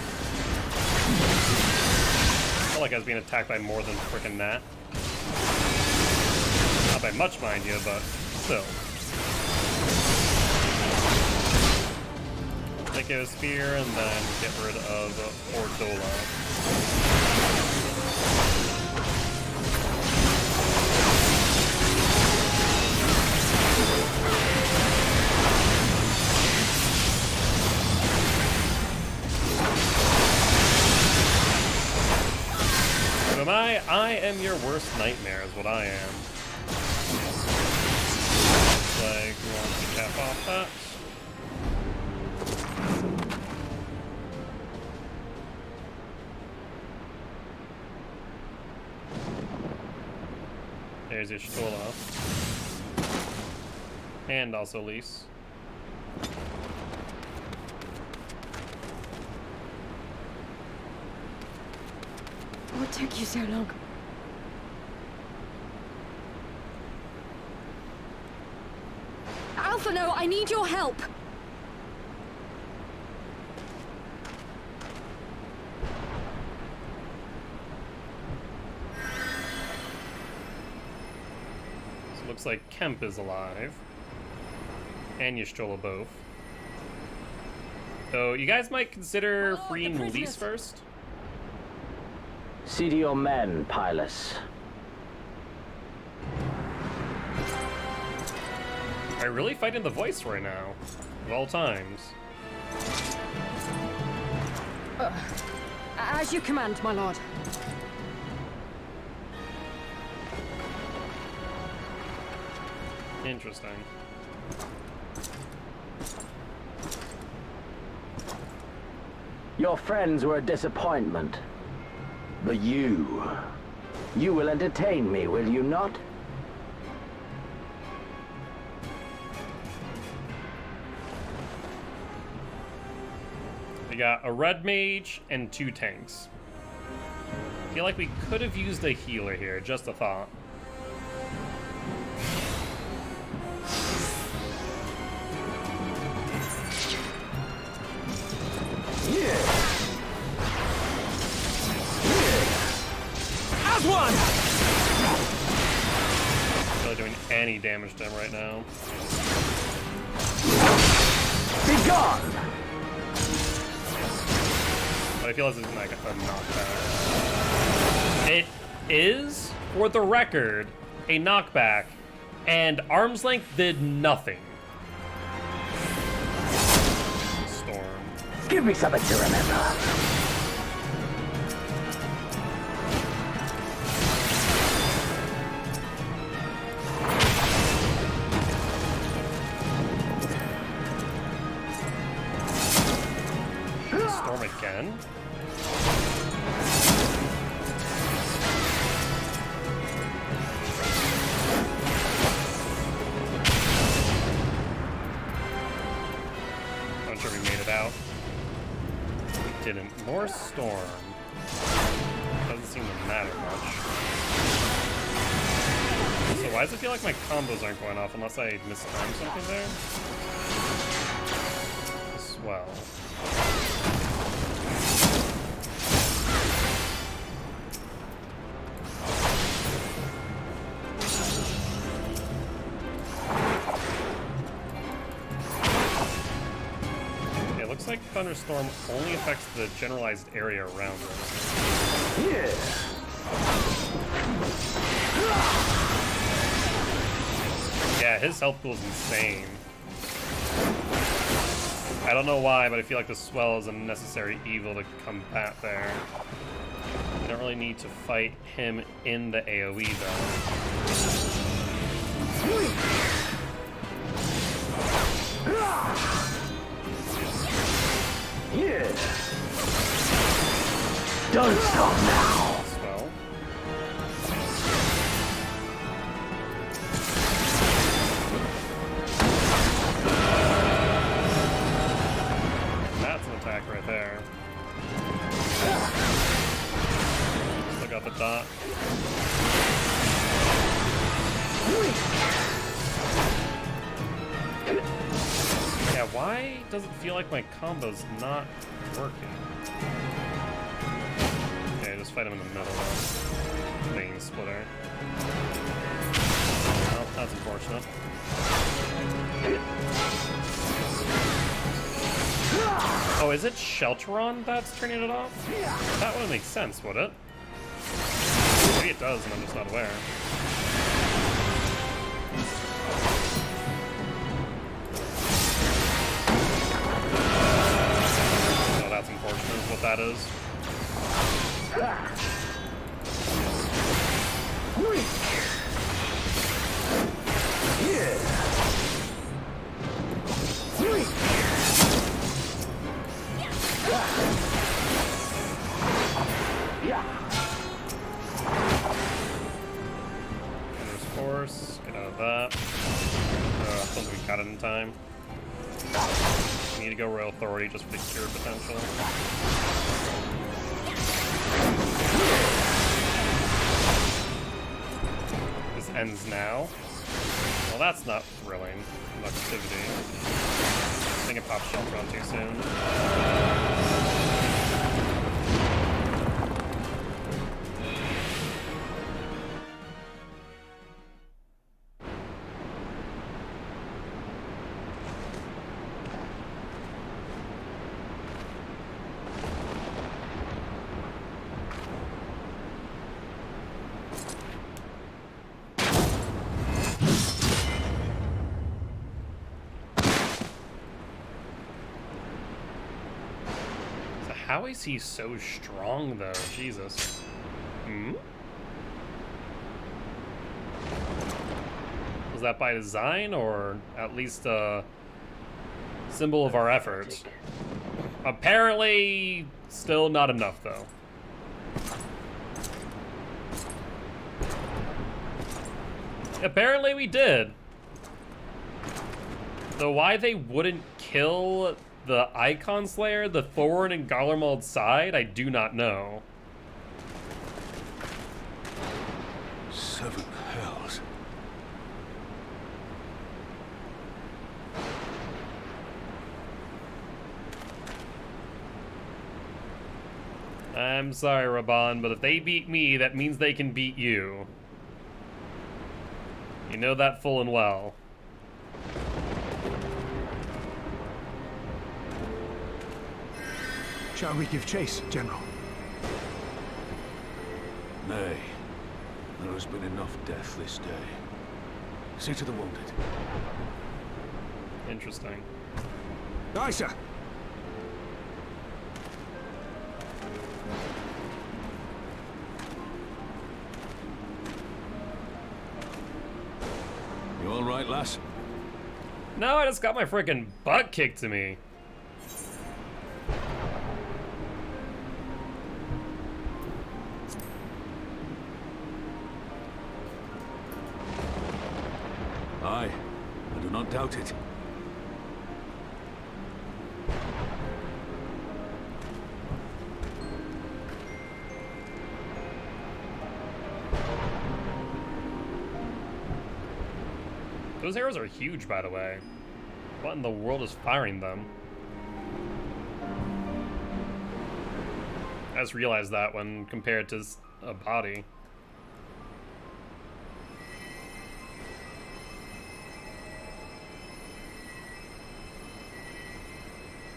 felt like I was being attacked by more than frickin' that. Not by much, mind you, but still. Take a spear and then get rid of Ordola. Am I am your worst nightmare is what I am. Like, we want to cap off that. There's your Shtola. And also Lise. What took you so long? Alpha, no, I need your help! So it looks like Kemp is alive. And Y'shtola both. So you guys might consider freeing Lise first? See to your men, Pylus. I really fighting the voice right now, of all times. As you command, my lord. Interesting. Your friends were a disappointment. But you will entertain me, will you not? We got a red mage and 2 tanks. I feel like we could have used a healer here, just a thought. As one! Not really doing any damage to him right now. Be gone! But I feel as it's like a knockback. It is, for the record, a knockback, and Arm's Length did nothing. Storm. Give me something to remember. Storm again? Not sure we made it out. We didn't. More storm. Doesn't seem to matter much. So why does it feel like my combos aren't going off unless I mistimed something there? Swell. Looks like Thunderstorm only affects the generalized area around it. Yeah, his health pool is insane. I don't know why, but I feel like the swell is a necessary evil to combat there. You don't really need to fight him in the AoE though. Yeah. Don't stop now. Swell. That's an attack right there. Still got the dot. Yeah, why does it feel like my combo's not working? Okay, just fight him in the middle though. Vein splitter. Well, that's unfortunate. Oh, is it Shelteron that's turning it off? That wouldn't make sense, would it? Maybe it does and I'm just not aware. That's unfortunate is what that is. There's force, get out of that. I don't think we got it in time. Need to go Royal Authority just for the cure potential. This ends now. Well, that's not thrilling. Activity. I think it popped Shelter on too soon. How is he so strong, though? Jesus. Hmm? Was that by design, or at least a symbol of our efforts? Apparently, still not enough, though. Apparently we did. Though why they wouldn't kill the Icon Slayer, the Thorn and Garlemald's side, I do not know. 7 hells. I'm sorry, Raban, but if they beat me, that means they can beat you. You know that full and well. Shall we give chase, General? Nay. There has been enough death this day. See to the wounded. Interesting. Aye, sir. You all right, lass? No, I just got my freaking butt kicked to me. Aye, I do not doubt it. Those arrows are huge, by the way. What in the world is firing them? I just realized that when compared to a body.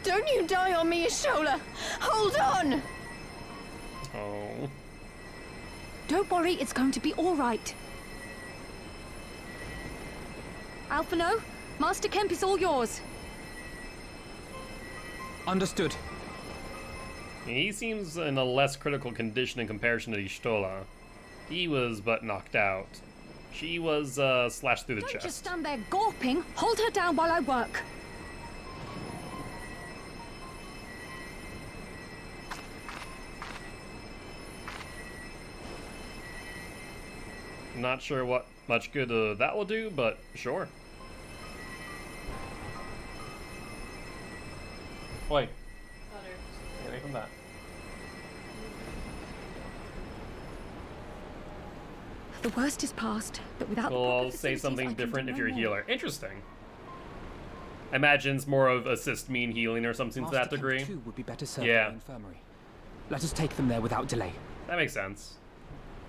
Don't you die on me, Ashola! Hold on! Oh. Don't worry, it's going to be all right. Alphino, Master Kemp is all yours. Understood. He seems in a less critical condition in comparison to Ishtola. He was but knocked out. She was slashed through the Don't chest. just stand there gawping. Hold her down while I work. Not sure what much good that will do, but sure. Wait. Get away from that. The worst is past, but without the Well, proper I'll say facilities, something I can different do if no you're a more. healer. Interesting. I imagine it's more of assist mean healing or something to that Master Kemp degree. too would be better served Yeah. by infirmary. Let us take them there without delay. That makes sense.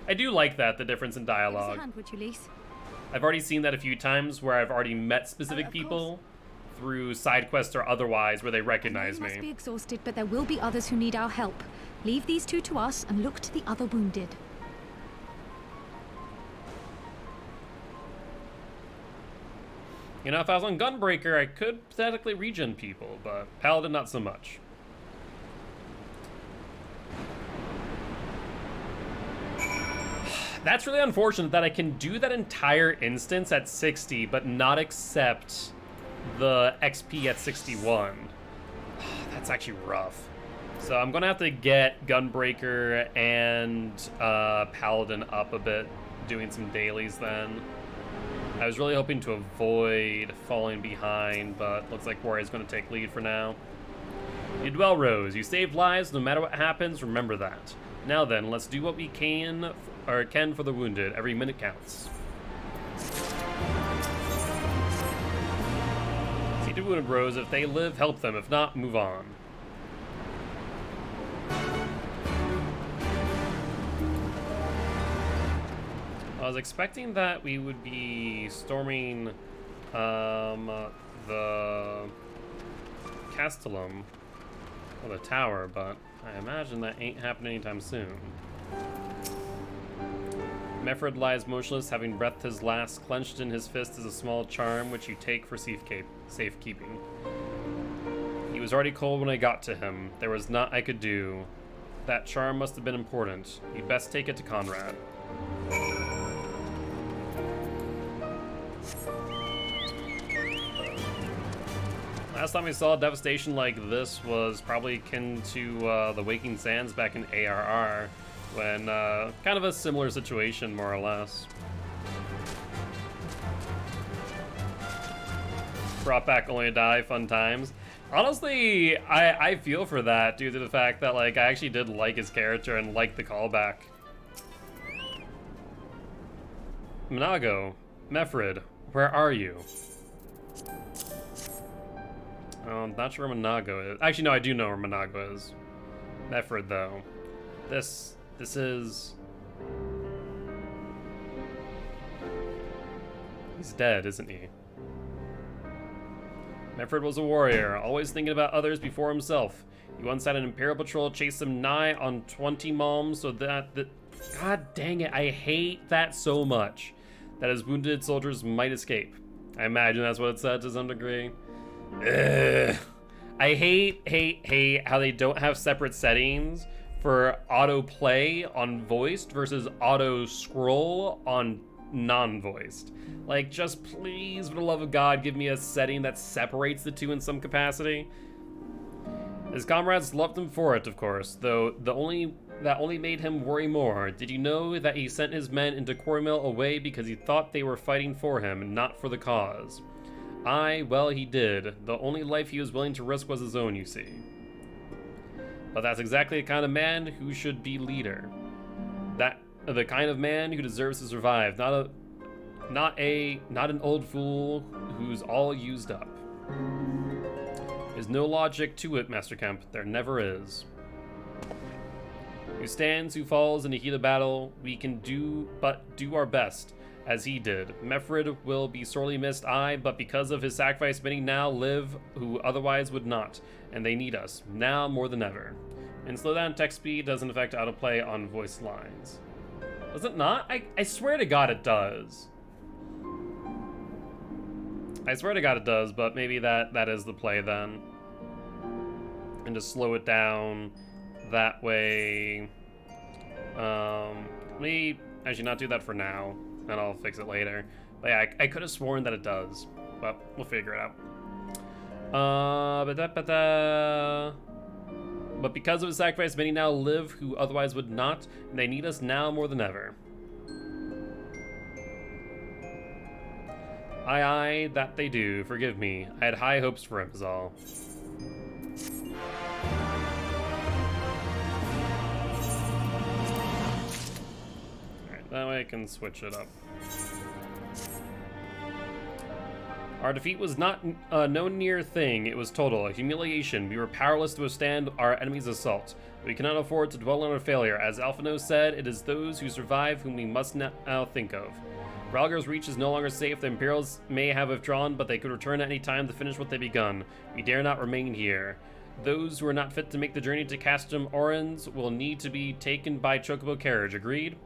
I do like that, the difference in Give us a dialogue. hand, would you, Lise? I've already seen that a few times where I've already met specific of people through side quests or otherwise where they You recognize must be me. exhausted, but there will be others who need our help. Leave these two to us and look to the other wounded. You know, if I was on Gunbreaker, I could pathetically regen people, but Paladin not so much. That's really unfortunate that I can do that entire instance at 60, but not accept the XP at 61. That's actually rough. So I'm gonna have to get Gunbreaker and Paladin up a bit, doing some dailies then. I was really hoping to avoid falling behind, but looks like Warrior's gonna take lead for now. You did well, Rose. You saved lives. No matter what happens, remember that. Now then, let's do what we can for the wounded. Every minute counts. See to wounded, Rose. If they live, help them. If not, move on. I was expecting that we would be storming the Castellum, or the tower, but I imagine that ain't happening anytime soon. Mefford lies motionless, having breathed his last. Clenched in his fist is a small charm, which you take for safekeeping. He was already cold when I got to him. There was naught I could do. That charm must have been important. You'd best take it to Conrad. Last time we saw devastation like this was probably akin to the Waking Sands back in ARR, when kind of a similar situation, more or less. Brought back only to die, fun times. Honestly, I feel for that due to the fact that like I actually did like his character and like the callback. Monago, Mefrid, where are you? I'm not sure where Monago is. Actually, no, I do know where Monago is. Mefrid, though. This is... He's dead, isn't he? Mefrid was a warrior, always thinking about others before himself. He once had an Imperial patrol chase him nigh on 20 malms, so that God dang it, I hate that so much. That his wounded soldiers might escape. I imagine that's what it said to some degree. Ugh. I hate how they don't have separate settings for auto play on voiced versus auto scroll on non-voiced. Like, just please, for the love of God, give me a setting that separates the two in some capacity. His comrades loved him for it, of course, though that only made him worry more. Did you know that he sent his men into Quarrymill away because he thought they were fighting for him, not for the cause? Aye, well, he did. The only life he was willing to risk was his own, you see. But that's exactly the kind of man who should be leader. The kind of man who deserves to survive, not an old fool who's all used up. There's no logic to it, Master Kemp. There never is. Who stands, who falls in the heat of battle, we can do our best, as he did. Mefrid will be sorely missed, aye, but because of his sacrifice, many now live who otherwise would not, and they need us, now more than ever. And slow down text speed doesn't affect autoplay on voice lines. Does it not? I swear to God it does. I swear to God it does, but maybe that is the play then. And to slow it down that way. Let me actually not do that for now, and I'll fix it later. But yeah, I could have sworn that it does, but we'll figure it out. But because of his sacrifice, many now live who otherwise would not, and they need us now more than ever. Aye, aye, that they do. Forgive me. I had high hopes for him, is all. Alright, that way I can switch it up. Our defeat was not no near thing. It was total, a humiliation. We were powerless to withstand our enemy's assault. We cannot afford to dwell on our failure. As Alphino said, it is those who survive whom we must now think of. Ralgar's reach is no longer safe. The Imperials may have withdrawn, but they could return at any time to finish what they begun. We dare not remain here. Those who are not fit to make the journey to Castrum Orens will need to be taken by Chocobo carriage. Agreed?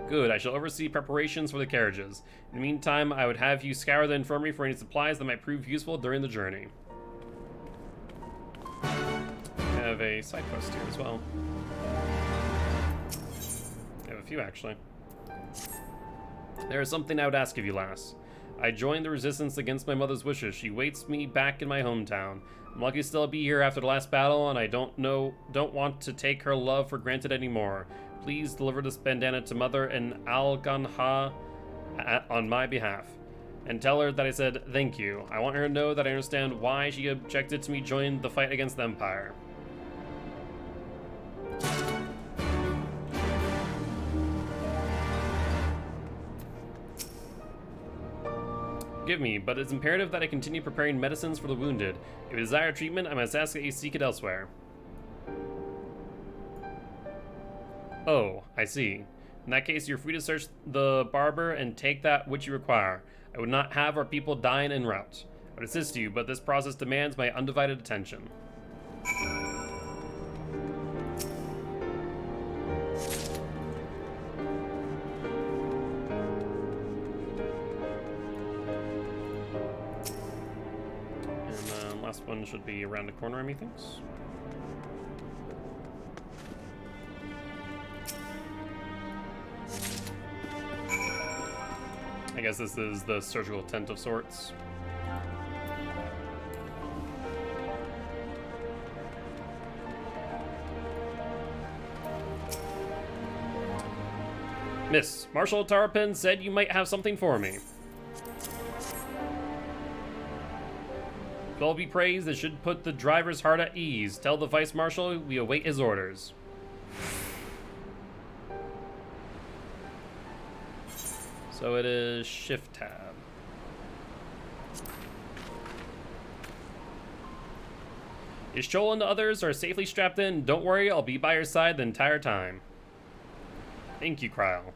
Good, I shall oversee preparations for the carriages. In the meantime, I would have you scour the infirmary for any supplies that might prove useful during the journey. I have a side quest here as well. I have a few, actually. There is something I would ask of you, lass. I joined the resistance against my mother's wishes. She waits me back in my hometown. I'm lucky to still be here after the last battle, and I don't want to take her love for granted anymore. Please deliver this bandana to Mother and Alganha on my behalf. And tell her that I said thank you. I want her to know that I understand why she objected to me joining the fight against the Empire. Forgive me, but it's imperative that I continue preparing medicines for the wounded. If you desire treatment, I must ask that you seek it elsewhere. Oh, I see. In that case, you're free to search the barber and take that which you require. I would not have our people dying en route. I would assist you, but this process demands my undivided attention. And Last one should be around the corner, methinks. I guess this is the surgical tent of sorts. Miss, Marshal Tarpin said you might have something for me. God be praised, it should put the driver's heart at ease. Tell the Vice Marshal we await his orders. So it is Shift Tab. Is Joel and the others are safely strapped in? Don't worry, I'll be by your side the entire time. Thank you, Cryle.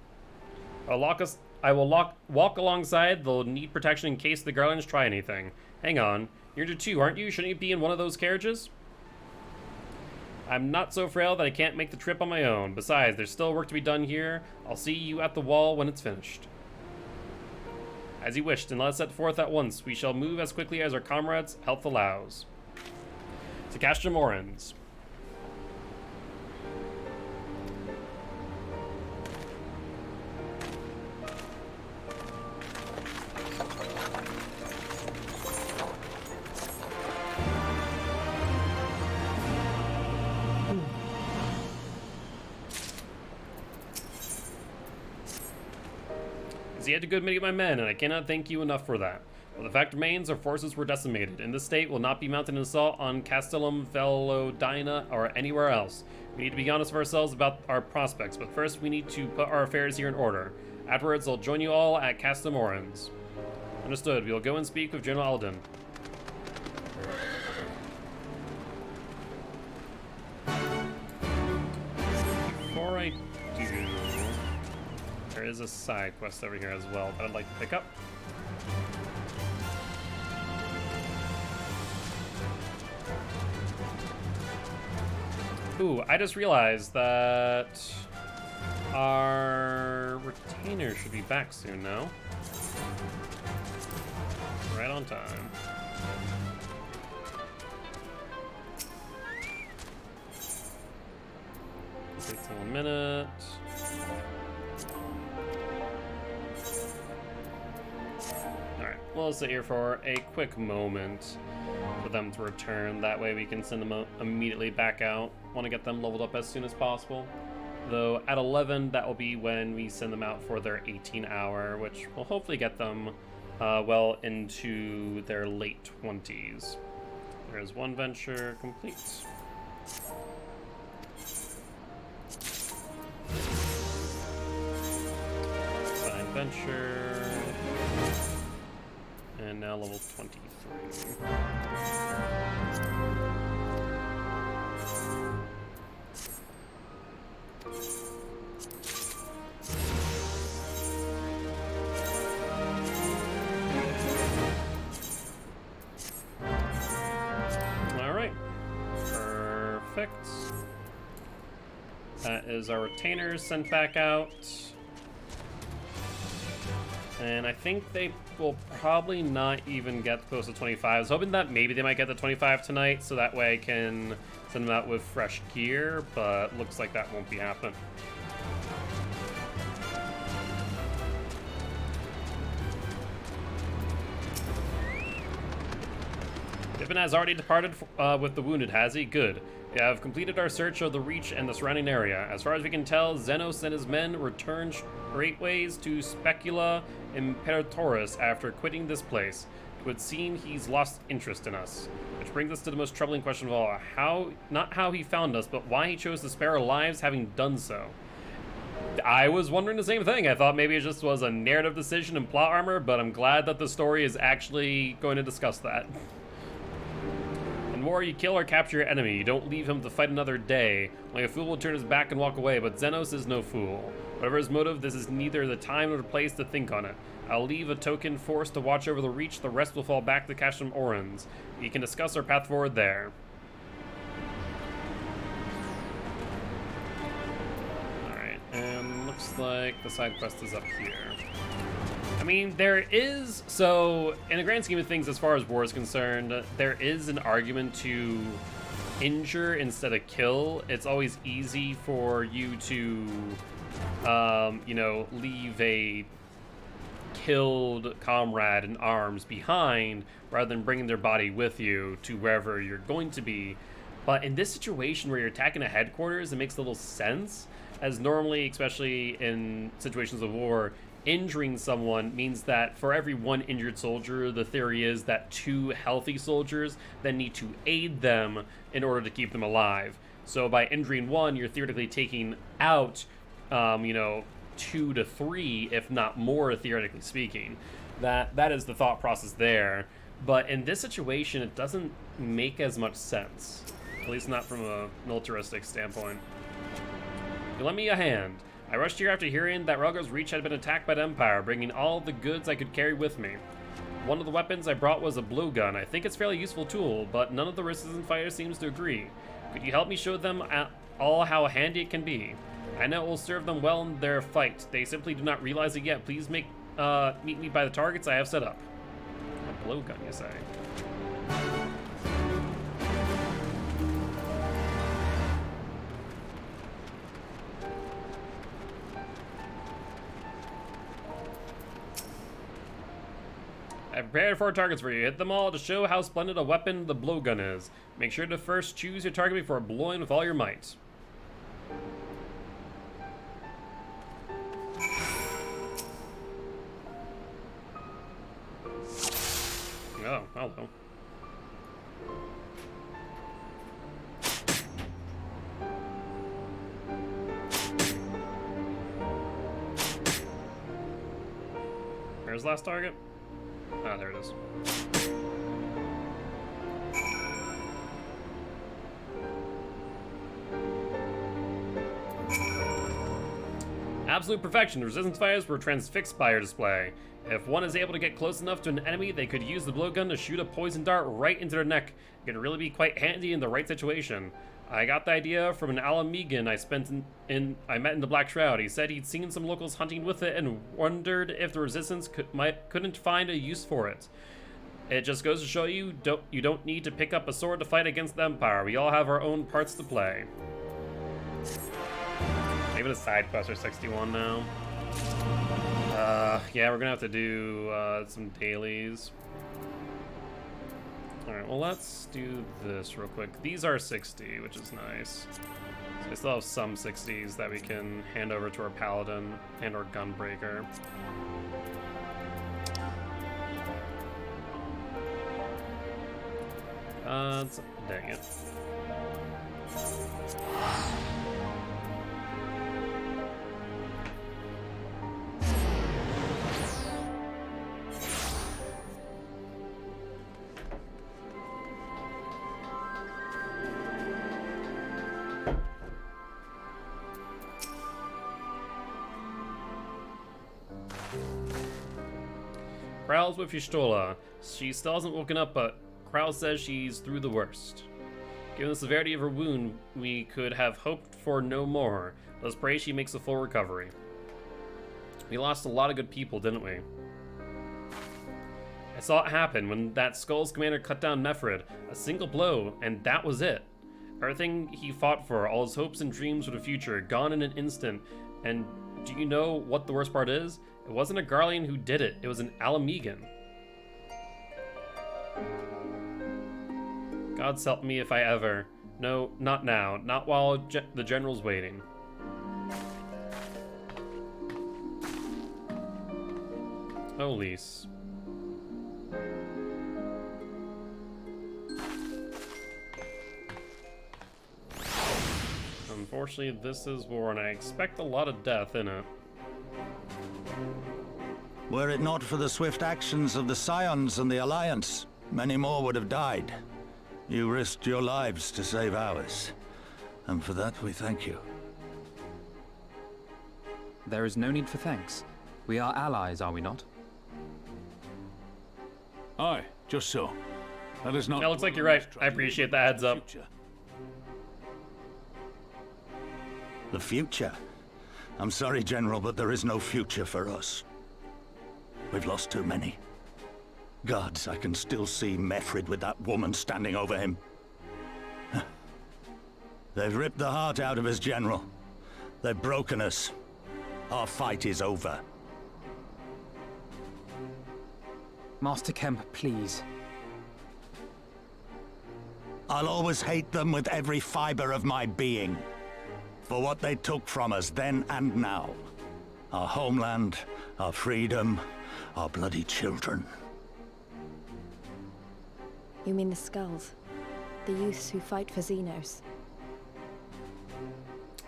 I will walk alongside. They'll need protection in case the Garlands try anything. Hang on. You're injured too, aren't you? Shouldn't you be in one of those carriages? I'm not so frail that I can't make the trip on my own. Besides, there's still work to be done here. I'll see you at the wall when it's finished. As you wished, and let us set forth at once. We shall move as quickly as our comrades' health allows. To Castrum Orens. He had to good many of my men, and I cannot thank you enough for that. But the fact remains, our forces were decimated. In this state, will not be mounted an assault on Castellum, Velodina, or anywhere else. We need to be honest with ourselves about our prospects, but first we need to put our affairs here in order. Afterwards, I'll join you all at Castrum Orens. Understood. We will go and speak with General Alden. Before I do... There is a side quest over here as well that I'd like to pick up. Ooh, I just realized that our retainer should be back soon now. Right on time. Takes 1 minute. We'll sit here for a quick moment for them to return. That way we can send them immediately back out. Want to get them leveled up as soon as possible. Though at 11, that will be when we send them out for their 18-hour, which will hopefully get them well into their late 20s. There's one venture complete. Side venture. And now level 23. All right. Perfect. That is our retainers sent back out. And I think they will probably not even get close to 25. I was hoping that maybe they might get the 25 tonight, so that way I can send them out with fresh gear, but looks like that won't be happening. Pippin has already departed with the wounded, has he? Good. We have completed our search of the Reach and the surrounding area. As far as we can tell, Xenos and his men returned straightways to Specula Imperatoris after quitting this place. It would seem he's lost interest in us. Which brings us to the most troubling question of all. Not how he found us, but why he chose to spare our lives having done so. I was wondering the same thing. I thought maybe it just was a narrative decision and plot armor, but I'm glad that the story is actually going to discuss that. In war, you kill or capture your enemy. You don't leave him to fight another day. Like a fool will turn his back and walk away, but Xenos is no fool. Whatever his motive, this is neither the time nor the place to think on it. I'll leave a token force to watch over the Reach. The rest will fall back to Castrum Orens. We can discuss our path forward there. Alright, and looks like the side quest is up here. I mean, there is, so in the grand scheme of things, as far as war is concerned, there is an argument to injure instead of kill. It's always easy for you to, you know, leave a killed comrade in arms behind rather than bringing their body with you to wherever you're going to be. But in this situation where you're attacking a headquarters, it makes little sense, as normally, especially in situations of war, injuring someone means that for every one injured soldier, the theory is that 2 healthy soldiers then need to aid them in order to keep them alive. So by injuring one, you're theoretically taking out, you know, 2 to 3, if not more, theoretically speaking. That is the thought process there. But in this situation, it doesn't make as much sense, at least not from a militaristic standpoint. You lend me a hand. I rushed here after hearing that Relga's Reach had been attacked by the Empire, bringing all the goods I could carry with me. One of the weapons I brought was a blowgun. I think it's a fairly useful tool, but none of the resistance fighters seems to agree. Could you help me show them all how handy it can be? I know it will serve them well in their fight. They simply do not realize it yet. Please meet me by the targets I have set up. A blowgun, you say? I prepared 4 targets for you. Hit them all to show how splendid a weapon the blowgun is. Make sure to first choose your target before blowing with all your might. Oh, hello. Where's the last target? Ah, there it is. Absolute perfection. The resistance fighters were transfixed by your display. If one is able to get close enough to an enemy, they could use the blowgun to shoot a poison dart right into their neck. It can really be quite handy in the right situation. I got the idea from an Alamegan I met in the Black Shroud. He said he'd seen some locals hunting with it and wondered if the resistance couldn't find a use for it. It just goes to show you don't need to pick up a sword to fight against the Empire. We all have our own parts to play. Maybe the side quests are 61 now. Yeah, we're gonna have to do some dailies. Alright, well, let's do this real quick. These are 60, which is nice. So we still have some 60s that we can hand over to our Paladin and our Gunbreaker. Dang it. Krau's with Y'shtola. She still hasn't woken up, but Krau says she's through the worst. Given the severity of her wound, we could have hoped for no more. Let's pray she makes a full recovery. We lost a lot of good people, didn't we? I saw it happen when that Skull's commander cut down Mefrid. A single blow, and that was it. Everything he fought for, all his hopes and dreams for the future, gone in an instant. And do you know what the worst part is? It wasn't a Garlean who did it. It was an Alamegan. God's help me if I ever. No, not now. Not while the general's waiting. Oh, Lise. Unfortunately, this is war, and I expect a lot of death in it. Were it not for the swift actions of the Scions and the Alliance, many more would have died. You risked your lives to save ours, and for that we thank you. There is no need for thanks. We are allies, are we not? Aye, just so. That is not... That looks like you're right. I appreciate the heads up. The future? I'm sorry, General, but there is no future for us. We've lost too many. Gods, I can still see Mefrid with that woman standing over him. They've ripped the heart out of his general. They've broken us. Our fight is over. Master Kemp, please. I'll always hate them with every fiber of my being. For what they took from us then and now. Our homeland, our freedom, our bloody children. You mean the Skulls? The youths who fight for Xenos?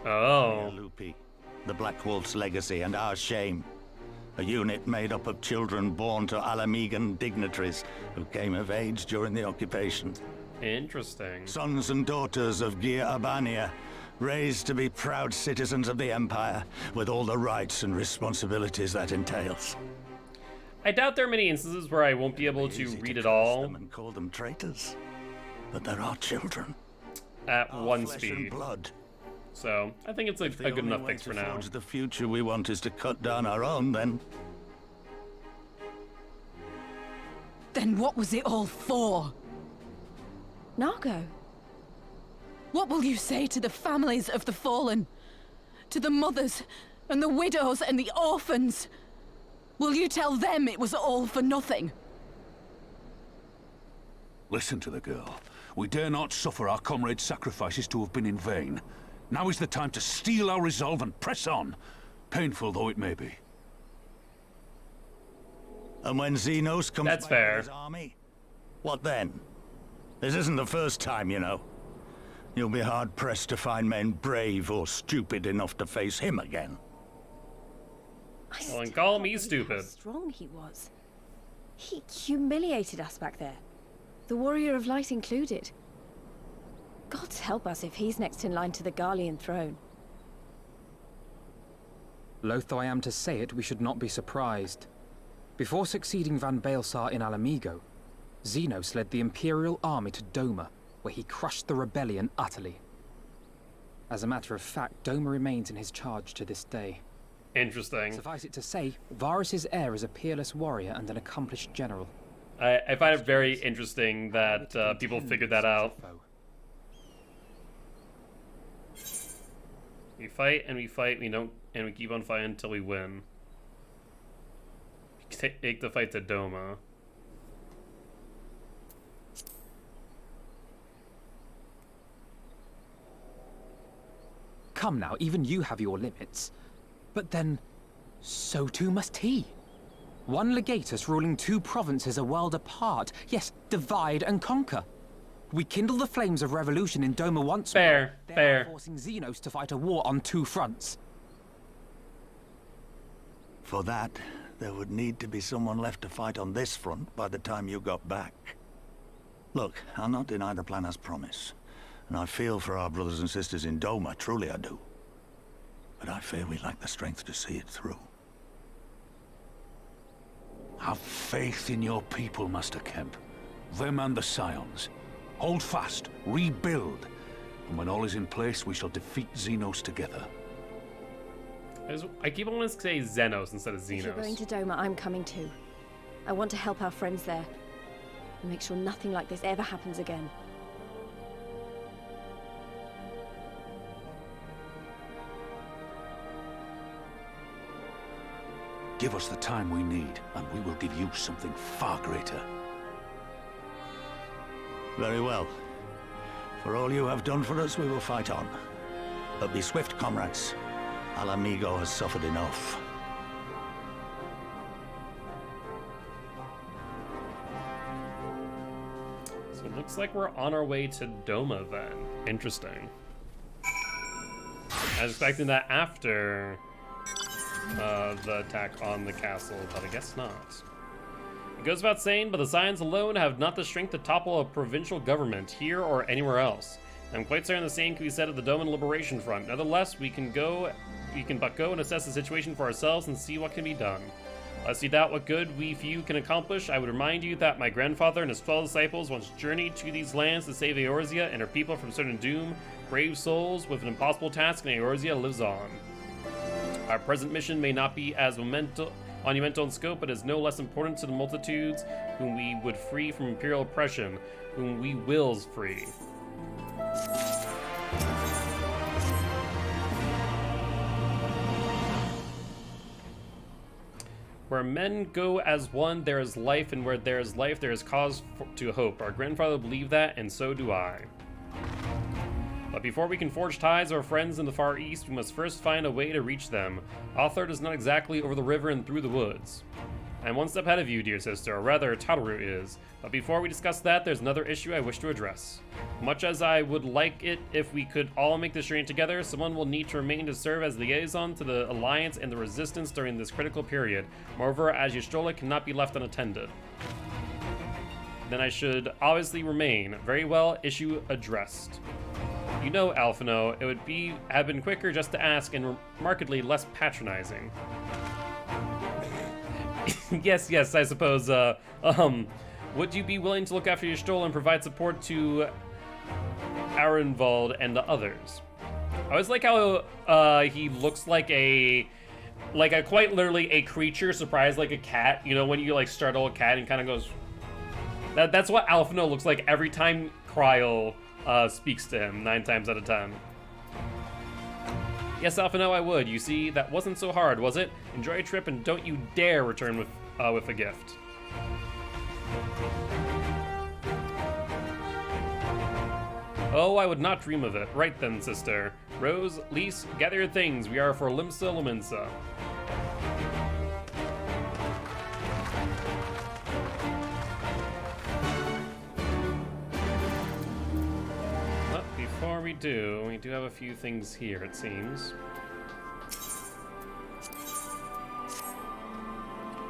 Oh. Lupi, the Black Wolf's legacy and our shame. A unit made up of children born to Alamegan dignitaries who came of age during the occupation. Interesting. Sons and daughters of Gir Abania, raised to be proud citizens of the Empire, with all the rights and responsibilities that entails. I doubt there are many instances where I won't be able to read it all. And call them traitors, but there are children. At one flesh speed. and blood. So, I think it's a good enough fix for now. The future we want is to cut down our own, then. Then what was it all for? Nargo. What will you say to the families of the fallen? To the mothers, and the widows, and the orphans? Will you tell them it was all for nothing? Listen to the girl. We dare not suffer our comrades' sacrifices to have been in vain. Now is the time to steel our resolve and press on, painful though it may be. And when Xenos comes That's back fair. with his army, what then? This isn't the first time, you know. You'll be hard-pressed to find men brave or stupid enough to face him again. Well, and call me How stupid. strong he was. He humiliated us back there. The Warrior of Light included. Gods help us if he's next in line to the Garlean throne. Loath though I am to say it, we should not be surprised. Before succeeding Van Baelsar in Alamigo, Xenos led the Imperial army to Doma, where he crushed the rebellion utterly. As a matter of fact, Doma remains in his charge to this day. Interesting. Suffice it to say, Varus's heir is a peerless warrior and an accomplished general. I find it very interesting that people figured that out. We fight and we fight, we don't, and we keep on fighting until we win. Take the fight to Doma. Come now, even you have your limits. But then, so too must he. One legatus ruling two provinces a world apart. Yes, divide and conquer. We kindle the flames of revolution in Doma once more, thereby forcing Xenos to fight a war on two fronts. For that, there would need to be someone left to fight on this front by the time you got back. Look, I'll not deny the plan as promised. And I feel for our brothers and sisters in Doma, truly I do. But I fear we lack the strength to see it through. Have faith in your people, Master Kemp. Them and the Scions. Hold fast, rebuild. And when all is in place, we shall defeat Xenos together. I keep wanting to say Xenos instead of If you're going Xenos. to Doma, I'm coming too. I want to help our friends there. And make sure nothing like this ever happens again. Give us the time we need, and we will give you something far greater. Very well. For all you have done for us, we will fight on. But be swift, comrades. Alamigo has suffered enough. So it looks like we're on our way to Doma then. Interesting. I was expecting that after the attack on the castle, but I guess not. It goes without saying, but the Scions alone have not the strength to topple a provincial government here or anywhere else. I'm quite certain the same can be said of the Doman Liberation Front. Nevertheless, we can but go and assess the situation for ourselves and see what can be done. Lest you doubt what good we few can accomplish, I would remind you that my grandfather and his 12 disciples once journeyed to these lands to save Eorzea and her people from certain doom. Brave souls with an impossible task, and Eorzea lives on. Our present mission may not be as Monumental in scope, but is no less important to the multitudes whom we would free from imperial oppression, whom we wills free. Where men go as one, there is life, and where there is life, there is cause to hope. Our grandfather believed that, and so do I. But before we can forge ties with our friends in the Far East, we must first find a way to reach them. Author is not exactly over the river and through the woods. I'm one step ahead of you, dear sister, or rather, Tataru is. But before we discuss that, there's another issue I wish to address. Much as I would like it if we could all make this journey together, someone will need to remain to serve as liaison to the Alliance and the Resistance during this critical period. Moreover, as Y'shtola cannot be left unattended. Then I should obviously remain. Very well, issue addressed. You know, Alphino, it would have been quicker just to ask and markedly less patronizing. yes, I suppose, would you be willing to look after Y'shtola and provide support to Arenvald and the others? I always like how, he looks like quite literally a creature surprised like a cat. You know, when you, like, startle a cat and kind of goes... That's what Alphino looks like every time Kryl speaks to him, 9 times out of 10. Yes, Alphino, I would. You see, that wasn't so hard, was it? Enjoy a trip and don't you dare return with a gift. Oh, I would not dream of it. Right then, sister. Rose, Lise, gather your things. We are for Limsa Lumensa. Before we do have a few things here, it seems.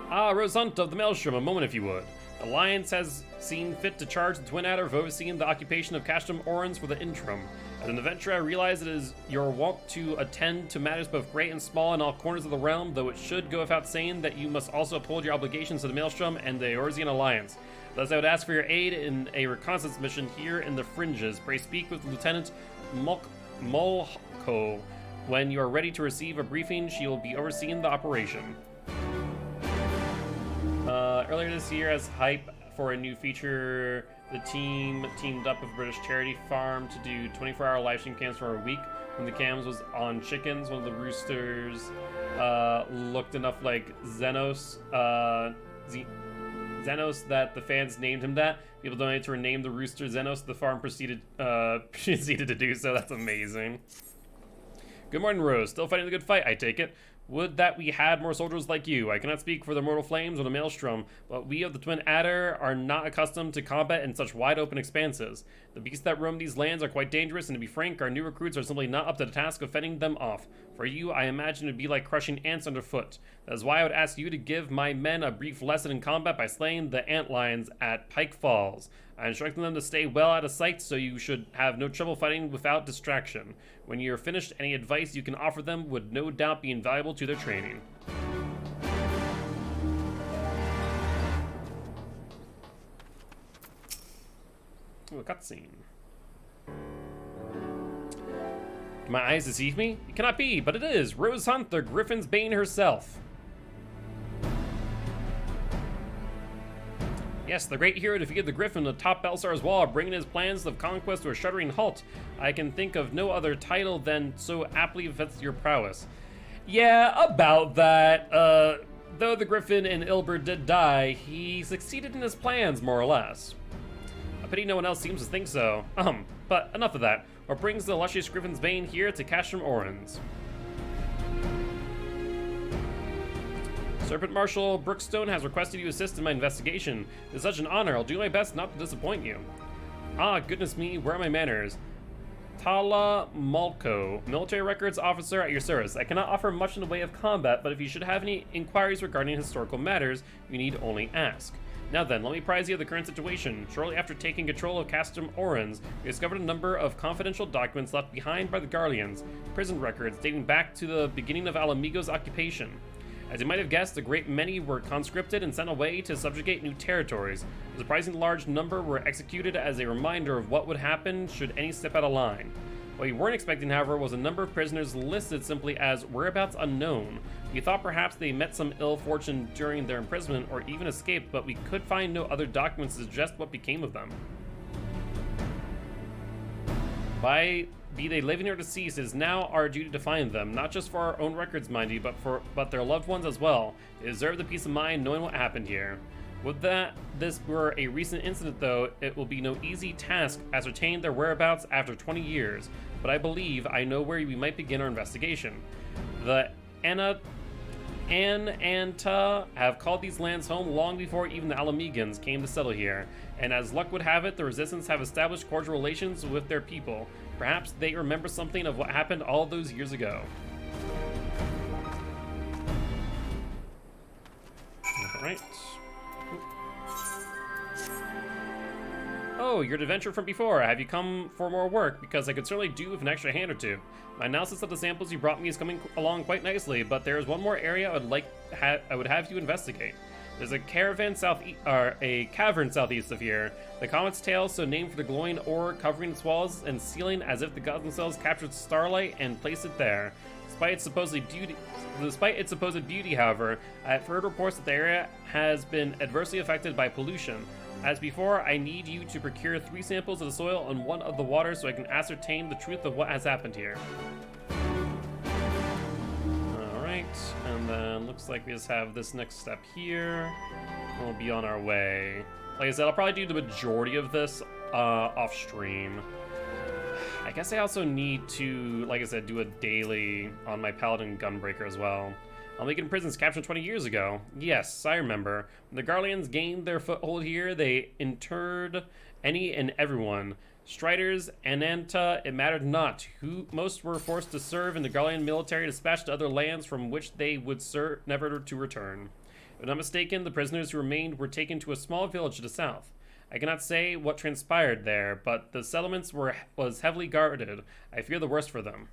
Ah, Rosant of the Maelstrom, a moment if you would. The Alliance has seen fit to charge the Twin Adder of overseeing the occupation of Castrum Orans for the interim. As an adventurer, I realize it is your wont to attend to matters both great and small in all corners of the realm, though it should go without saying that you must also uphold your obligations to the Maelstrom and the Eorzean Alliance. Thus, I would ask for your aid in a reconnaissance mission here in the fringes. Pray speak with Lieutenant Molko. When you are ready to receive a briefing, she will be overseeing the operation. Earlier this year, as hype for a new feature, the team teamed up with British charity farm to do 24-hour live stream cams for a week. When the cams was on chickens, one of the roosters looked enough like Xenos. Xenos that the fans named him that. People donated to rename the rooster Xenos. The farm proceeded to do so. That's amazing. Good morning, Rose. Still fighting the good fight, I take it. Would that we had more soldiers like you. I cannot speak for the mortal flames or the maelstrom, but we of the Twin Adder are not accustomed to combat in such wide open expanses. The beasts that roam these lands are quite dangerous, and to be frank, our new recruits are simply not up to the task of fending them off. For you, I imagine it would be like crushing ants underfoot. That is why I would ask you to give my men a brief lesson in combat by slaying the ant lions at Pike Falls. I instructed them to stay well out of sight, so you should have no trouble fighting without distraction. When you're finished, any advice you can offer them would no doubt be invaluable to their training. Ooh, a cutscene. Do my eyes deceive me? It cannot be, but it is. Rose Hunt, the Griffin's Bane herself. Yes, the great hero defeated the Griffin atop Belsar's wall, bringing his plans of conquest to a shuddering halt. I can think of no other title than so aptly fits your prowess. Yeah, about that. Though the Griffin and Ilbert did die, he succeeded in his plans, more or less. A pity no one else seems to think so. But enough of that. What brings the illustrious Griffin's Bane here to Castrum Orans? Serpent Marshal Brookstone has requested you assist in my investigation. It is such an honor. I'll do my best not to disappoint you. Ah, goodness me, where are my manners? Tala Malko, military records officer at your service. I cannot offer much in the way of combat, but if you should have any inquiries regarding historical matters, you need only ask. Now then, let me apprise you of the current situation. Shortly after taking control of Castrum Orans, we discovered a number of confidential documents left behind by the Garleans, prison records dating back to the beginning of Alamigo's occupation. As you might have guessed, a great many were conscripted and sent away to subjugate new territories. A surprisingly large number were executed as a reminder of what would happen should any step out of line. What we weren't expecting, however, was a number of prisoners listed simply as whereabouts unknown. We thought perhaps they met some ill fortune during their imprisonment or even escaped, but we could find no other documents to suggest what became of them. Be they living or deceased, it is now our duty to find them, not just for our own records, mind you, but their loved ones as well. They deserve the peace of mind knowing what happened here. Would that this were a recent incident, though, it will be no easy task to ascertain their whereabouts after 20 years, but I believe I know where we might begin our investigation. The Anta have called these lands home long before even the Alamegans came to settle here, and as luck would have it, the Resistance have established cordial relations with their people. Perhaps they remember something of what happened all those years ago. Alright. Oh, your adventure from before. Have you come for more work? Because I could certainly do with an extra hand or two. My analysis of the samples you brought me is coming along quite nicely, but there is one more area I would have you investigate. There's a cavern southeast of here. The comet's tail, so named for the glowing ore covering its walls and ceiling, as if the gods themselves captured starlight and placed it there. Despite its supposed beauty, however, I've heard reports that the area has been adversely affected by pollution. As before, I need you to procure 3 samples of the soil and 1 of the water so I can ascertain the truth of what has happened here. Alright, and then looks like we just have this next step here. We'll be on our way. Like I said, I'll probably do the majority of this off stream. I guess I also need to, like I said, do a daily on my Paladin Gunbreaker as well. Almagan prisons captured 20 years ago. Yes, I remember. When the Garleans gained their foothold here, they interred any and everyone. Striders, Ananta, it mattered not. Most were forced to serve in the Garlean military, dispatched to other lands from which they would never to return. If I'm not mistaken, the prisoners who remained were taken to a small village to the south. I cannot say what transpired there, but the settlements was heavily guarded. I fear the worst for them.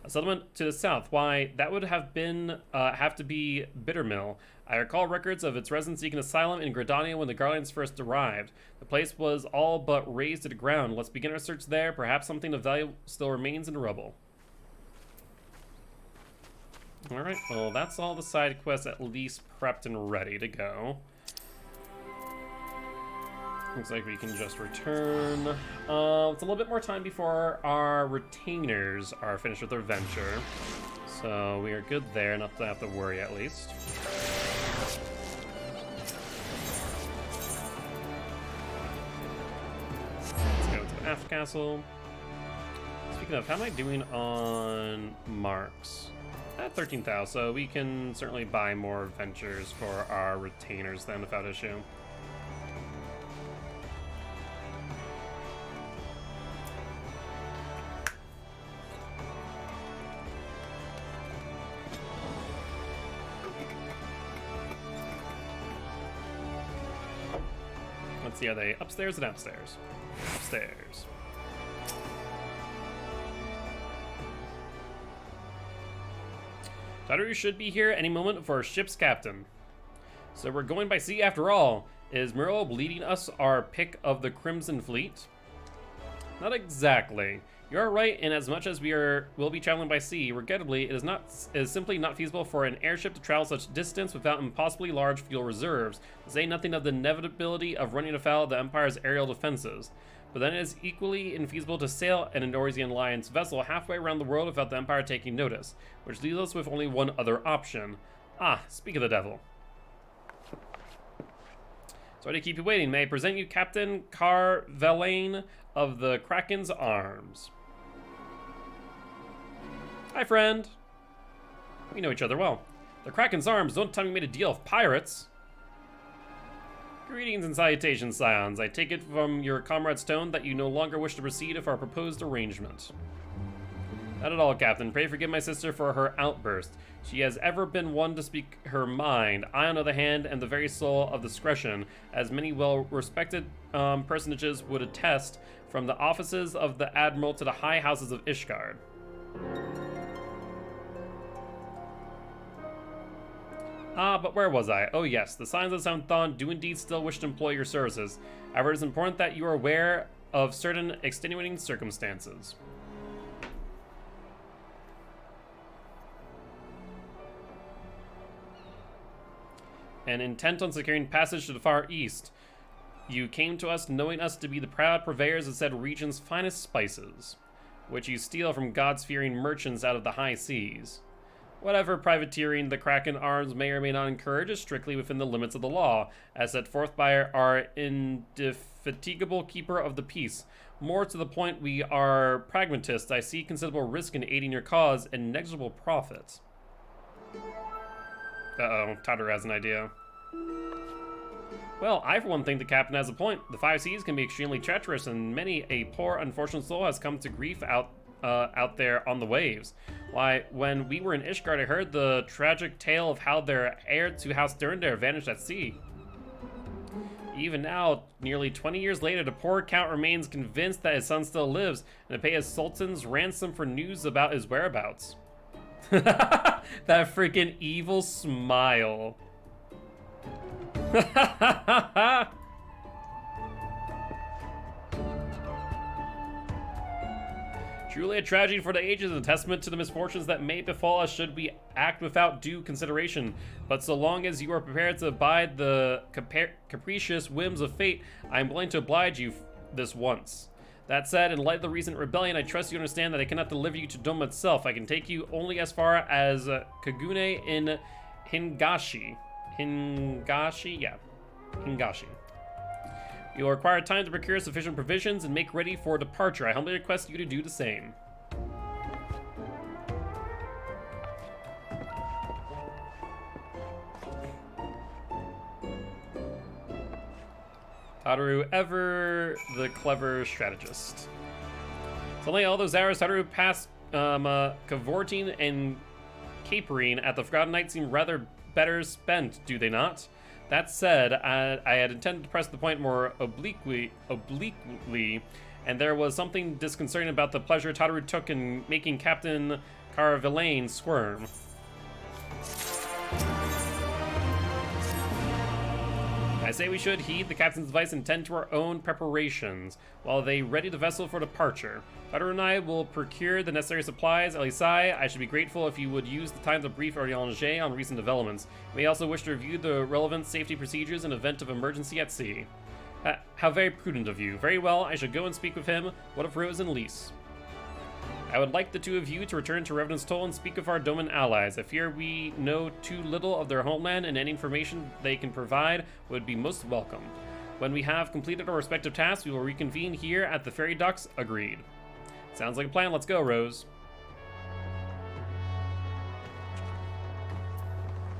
A settlement to the south. Why, that would have to be Bittermill. I recall records of its residents seeking asylum in Gridania when the Garleans first arrived. The place was all but razed to the ground. Let's begin our search there. Perhaps something of value still remains in the rubble. Alright, well, that's all the side quests at least prepped and ready to go. Looks like we can just return. It's a little bit more time before our retainers are finished with their venture. So we are good there, not to have to worry at least. Let's go to the Aft Castle. Speaking of, how am I doing on marks? At 13,000, so we can certainly buy more ventures for our retainers then without issue. Let's see, are they upstairs or downstairs? Upstairs. Tadaru should be here any moment for our ship's captain. So we're going by sea after all. Is Muro leading us our pick of the Crimson Fleet? Not exactly. You're right in as much as will be traveling by sea. Regrettably, it is simply not feasible for an airship to travel such distance without impossibly large fuel reserves, to say nothing of the inevitability of running afoul of the Empire's aerial defenses. But then it is equally infeasible to sail an Endorsian Alliance vessel halfway around the world without the Empire taking notice, which leaves us with only one other option. Ah, speak of the devil. Sorry to keep you waiting. May I present you Captain Carvelane of the Kraken's Arms. Hi, friend. We know each other well. The Kraken's Arms, don't tell me you made a deal with pirates. Greetings and salutations, Scions. I take it from your comrade's tone that you no longer wish to proceed with our proposed arrangement. Not at all, Captain. Pray forgive my sister for her outburst. She has ever been one to speak her mind. I, on the other hand, am the very soul of discretion, as many well-respected personages would attest, from the offices of the Admiral to the high houses of Ishgard. Ah, but where was I? Oh yes, the Scions of Southdon do indeed still wish to employ your services. However, it is important that you are aware of certain extenuating circumstances. and intent on securing passage to the far east. You came to us knowing us to be the proud purveyors of said region's finest spices, which you steal from gods-fearing merchants out of the high seas. Whatever privateering the Kraken arms may or may not encourage is strictly within the limits of the law, as set forth by our indefatigable keeper of the peace. More to the point, we are pragmatists. I see considerable risk in aiding your cause and negligible profit. Uh-oh, Tataru has an idea. Well, I for one think the captain has a point. The five seas can be extremely treacherous, and many a poor, unfortunate soul has come to grief out there on the waves. Why, when we were in Ishgard, I heard the tragic tale of how their heir to House Sterndare vanished at sea. Even now, nearly 20 years later, the poor count remains convinced that his son still lives, and to pay his sultan's ransom for news about his whereabouts. That freaking evil smile. Truly a tragedy for the ages, and a testament to the misfortunes that may befall us should we act without due consideration. But so long as you are prepared to abide the capricious whims of fate, I am willing to oblige you this once. That said, in light of the recent rebellion, I trust you understand that I cannot deliver you to Doma itself. I can take you only as far as Kagune in Hingashi. Hingashi? You will require time to procure sufficient provisions and make ready for departure. I humbly request you to do the same. Tataru, ever the clever strategist. Suddenly, all those hours Tataru passed cavorting and capering at the Forgotten Night seem rather better spent, do they not? That said, I had intended to press the point more obliquely, and there was something disconcerting about the pleasure Tataru took in making Captain Caravellane squirm. I say we should heed the captain's advice and tend to our own preparations, while they ready the vessel for departure. Tataru and I will procure the necessary supplies. Elisai, I should be grateful if you would use the time to brief Orianger on recent developments. You may also wish to review the relevant safety procedures in event of emergency at sea. How very prudent of you. Very well, I should go and speak with him. What of Rose and Lys? I would like the two of you to return to Revenant's Toll and speak of our Doman allies. I fear we know too little of their homeland, and any information they can provide would be most welcome. When we have completed our respective tasks, we will reconvene here at the ferry docks. Agreed. Sounds like a plan. Let's go, Rose.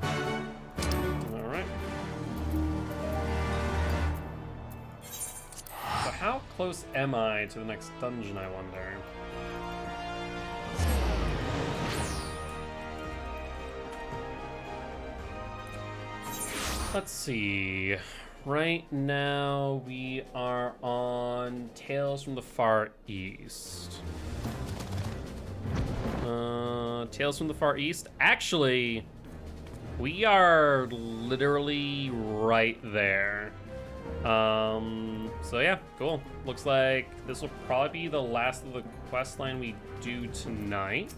Alright. So how close am I to the next dungeon, I wonder? Let's see. Right now we are on Tales from the Far East. Tales from the Far East. Actually, we are literally right there. So yeah, cool. Looks like this will probably be the last of the quest line we do tonight.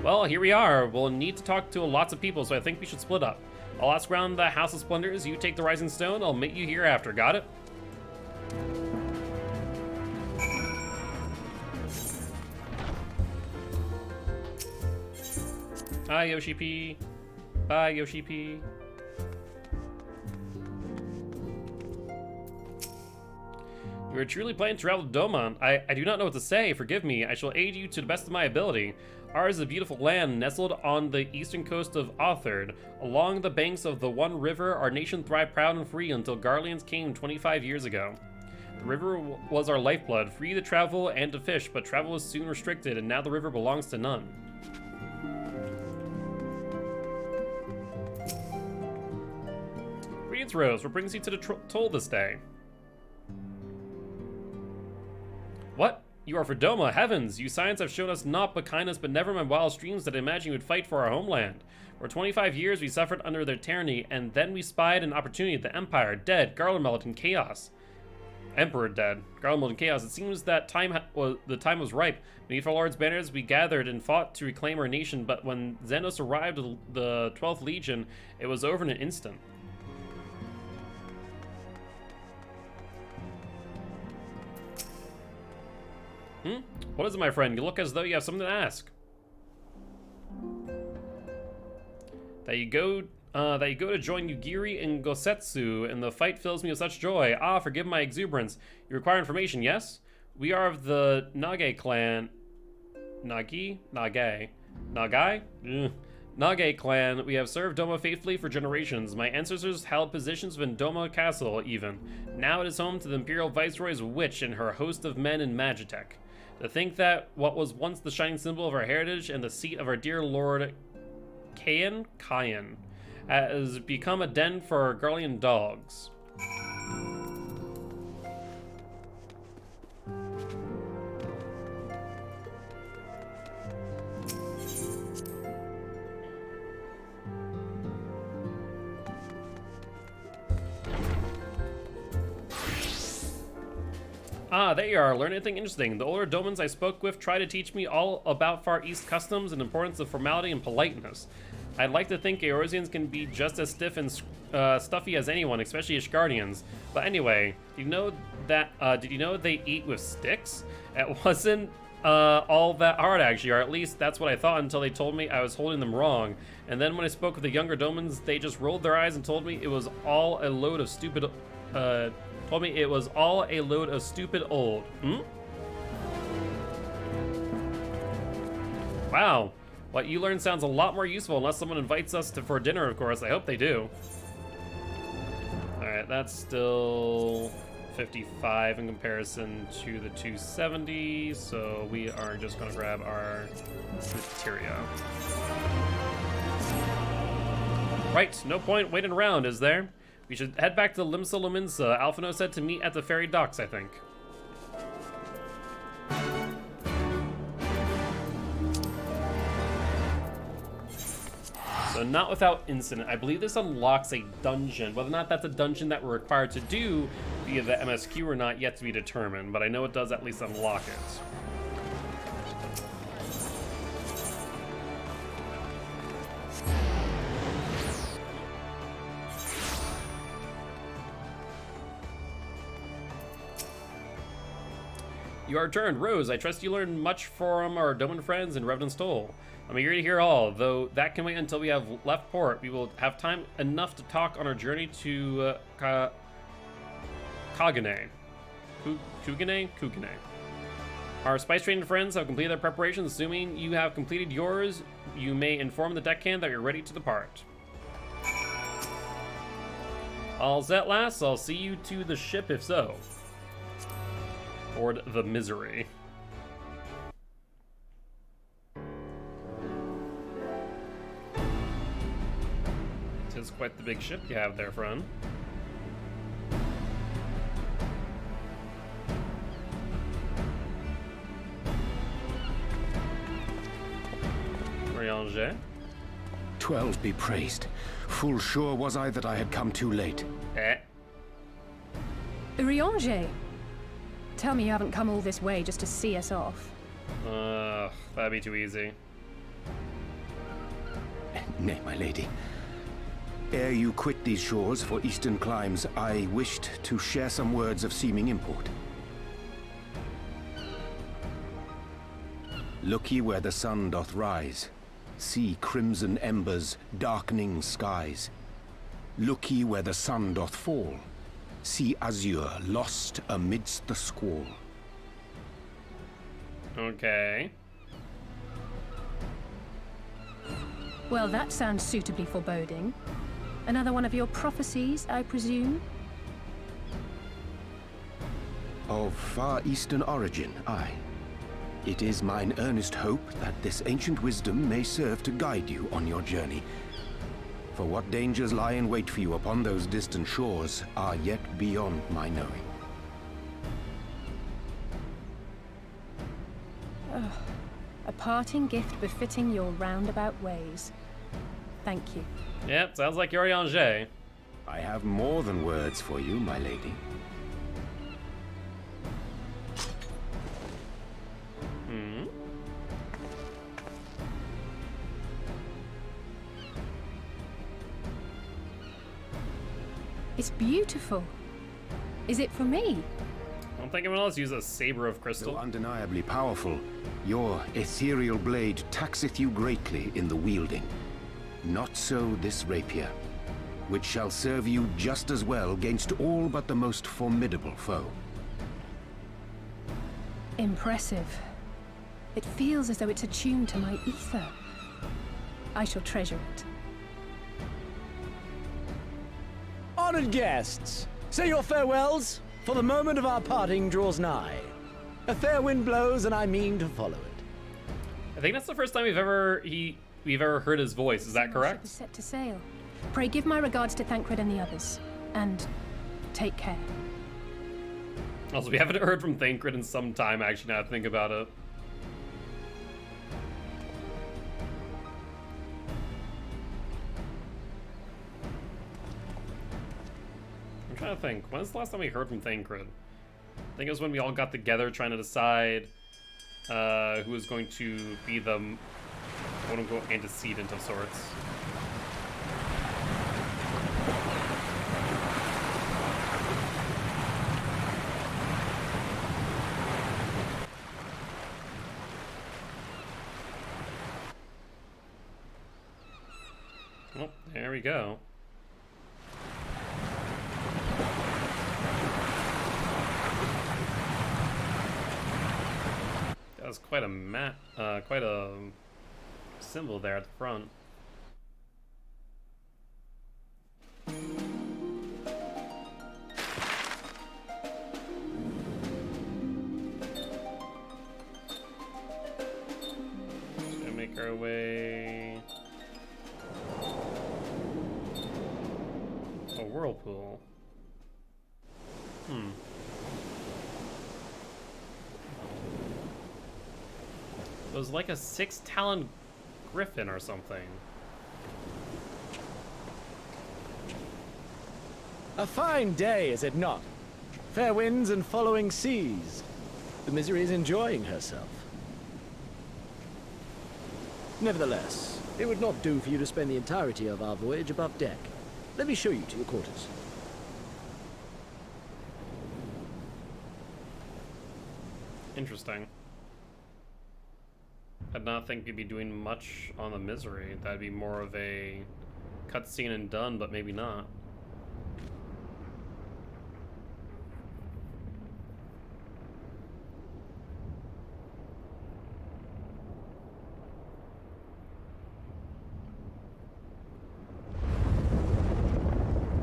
Well, here we are. We'll need to talk to lots of people, so I think we should split up. I'll ask around the House of Splendors, you take the Rising Stone, I'll meet you here after, got it? Hi, Yoshi P. Bye, Yoshi P. You are truly planning to travel to Doma. I do not know what to say, forgive me. I shall aid you to the best of my ability. Ours is a beautiful land nestled on the eastern coast of Othard. Along the banks of the one river, our nation thrived proud and free until Garleans came 25 years ago. The river was our lifeblood, free to travel and to fish, but travel was soon restricted, and now the river belongs to none. Greetings, Rose. What brings you to the toll this day? What? You are for Doma, heavens! You Scions have shown us naught but kindness, but never my wildest dreams did I imagine you would fight for our homeland. For 25 years we suffered under their tyranny, and then we spied an opportunity, the Empire, dead, Garlemald in chaos. Emperor dead. Garlemald in chaos. It seems that the time was ripe. Beneath our Lord's banners, we gathered and fought to reclaim our nation, but when Xenos arrived with the 12th Legion, it was over in an instant. What is it, my friend? You look as though you have something to ask. That you go to join Yugiri and Gosetsu, and the fight fills me with such joy. Ah, forgive my exuberance. You require information, yes? We are of the Nage clan. Nage? Nage clan. We have served Doma faithfully for generations. My ancestors held positions within Doma Castle, even. Now it is home to the Imperial Viceroy's witch and her host of men in Magitech. To think that what was once the shining symbol of our heritage and the seat of our dear Lord Kayan has become a den for Garlean dogs. Ah, there you are. Learn anything interesting. The older Domans I spoke with tried to teach me all about Far East customs and importance of formality and politeness. I'd like to think Eorzeans can be just as stiff and stuffy as anyone, especially Ishgardians. But anyway, did you know they eat with sticks? It wasn't all that hard, actually, or at least that's what I thought until they told me I was holding them wrong. And then when I spoke with the younger Domans, they just rolled their eyes and told me it was all a load of stupid old. Wow. What you learned sounds a lot more useful unless someone invites us for dinner, of course. I hope they do. Alright, that's still 55 in comparison to the 270, so we are just going to grab our materia. Right, no point waiting around, is there? We should head back to Limsa Lominsa. Alphino said to meet at the ferry docks, I think. So not without incident. I believe this unlocks a dungeon. Whether or not that's a dungeon that we're required to do via the MSQ or not, yet to be determined, but I know it does at least unlock it. You are returned, Rose. I trust you learned much from our Doman friends in Revenant's Toll. I'm eager to hear all, though that can wait until we have left port. We will have time enough to talk on our journey to Kugane. Kugane? Our spice trading friends have completed their preparations. Assuming you have completed yours, you may inform the deckhand that you're ready to depart. All set, lass. I'll see you to the ship if so. Or the misery. Tis quite the big ship you have there, friend. Orianger. 12 be praised. Full sure was I that I had come too late. Urianger. Tell me you haven't come all this way just to see us off. That'd be too easy. Nay, my lady. Ere you quit these shores for eastern climes, I wished to share some words of seeming import. Look ye where the sun doth rise. See crimson embers, darkening skies. Look ye where the sun doth fall. See azure lost amidst the squall. Okay. Well, that sounds suitably foreboding. Another one of your prophecies, I presume? Of far eastern origin, aye. It is mine earnest hope that this ancient wisdom may serve to guide you on your journey. For what dangers lie in wait for you upon those distant shores are yet beyond my knowing. A parting gift befitting your roundabout ways. Thank you. Yep, sounds like Orianger. I have more than words for you, my lady. It's beautiful. Is it for me? I don't think anyone else uses a saber of crystal. Though undeniably powerful, your ethereal blade taxeth you greatly in the wielding. Not so this rapier, which shall serve you just as well against all but the most formidable foe. Impressive. It feels as though it's attuned to my ether. I shall treasure it. Honored guests, say your farewells, for the moment of our parting draws nigh. A fair wind blows, and I mean to follow it. I think that's the first time we've ever heard his voice. Is that Ship correct? is set to sail. Pray give my regards to Thancred and the others, and take care. Also, we haven't heard from Thancred in some time, actually, now I think about it. I'm trying to think. When's the last time we heard from Thancred? I think it was when we all got together trying to decide who was going to be the quote-unquote antecedent of sorts. Oh, there we go. That was quite a symbol there at the front. Gonna make our way. A whirlpool. It was like a 6-talon griffin or something. A fine day, is it not? Fair winds and following seas. The Misery is enjoying herself. Nevertheless, it would not do for you to spend the entirety of our voyage above deck. Let me show you to your quarters. Interesting. I did not think we'd be doing much on the Misery. That'd be more of a cutscene and done, but maybe not.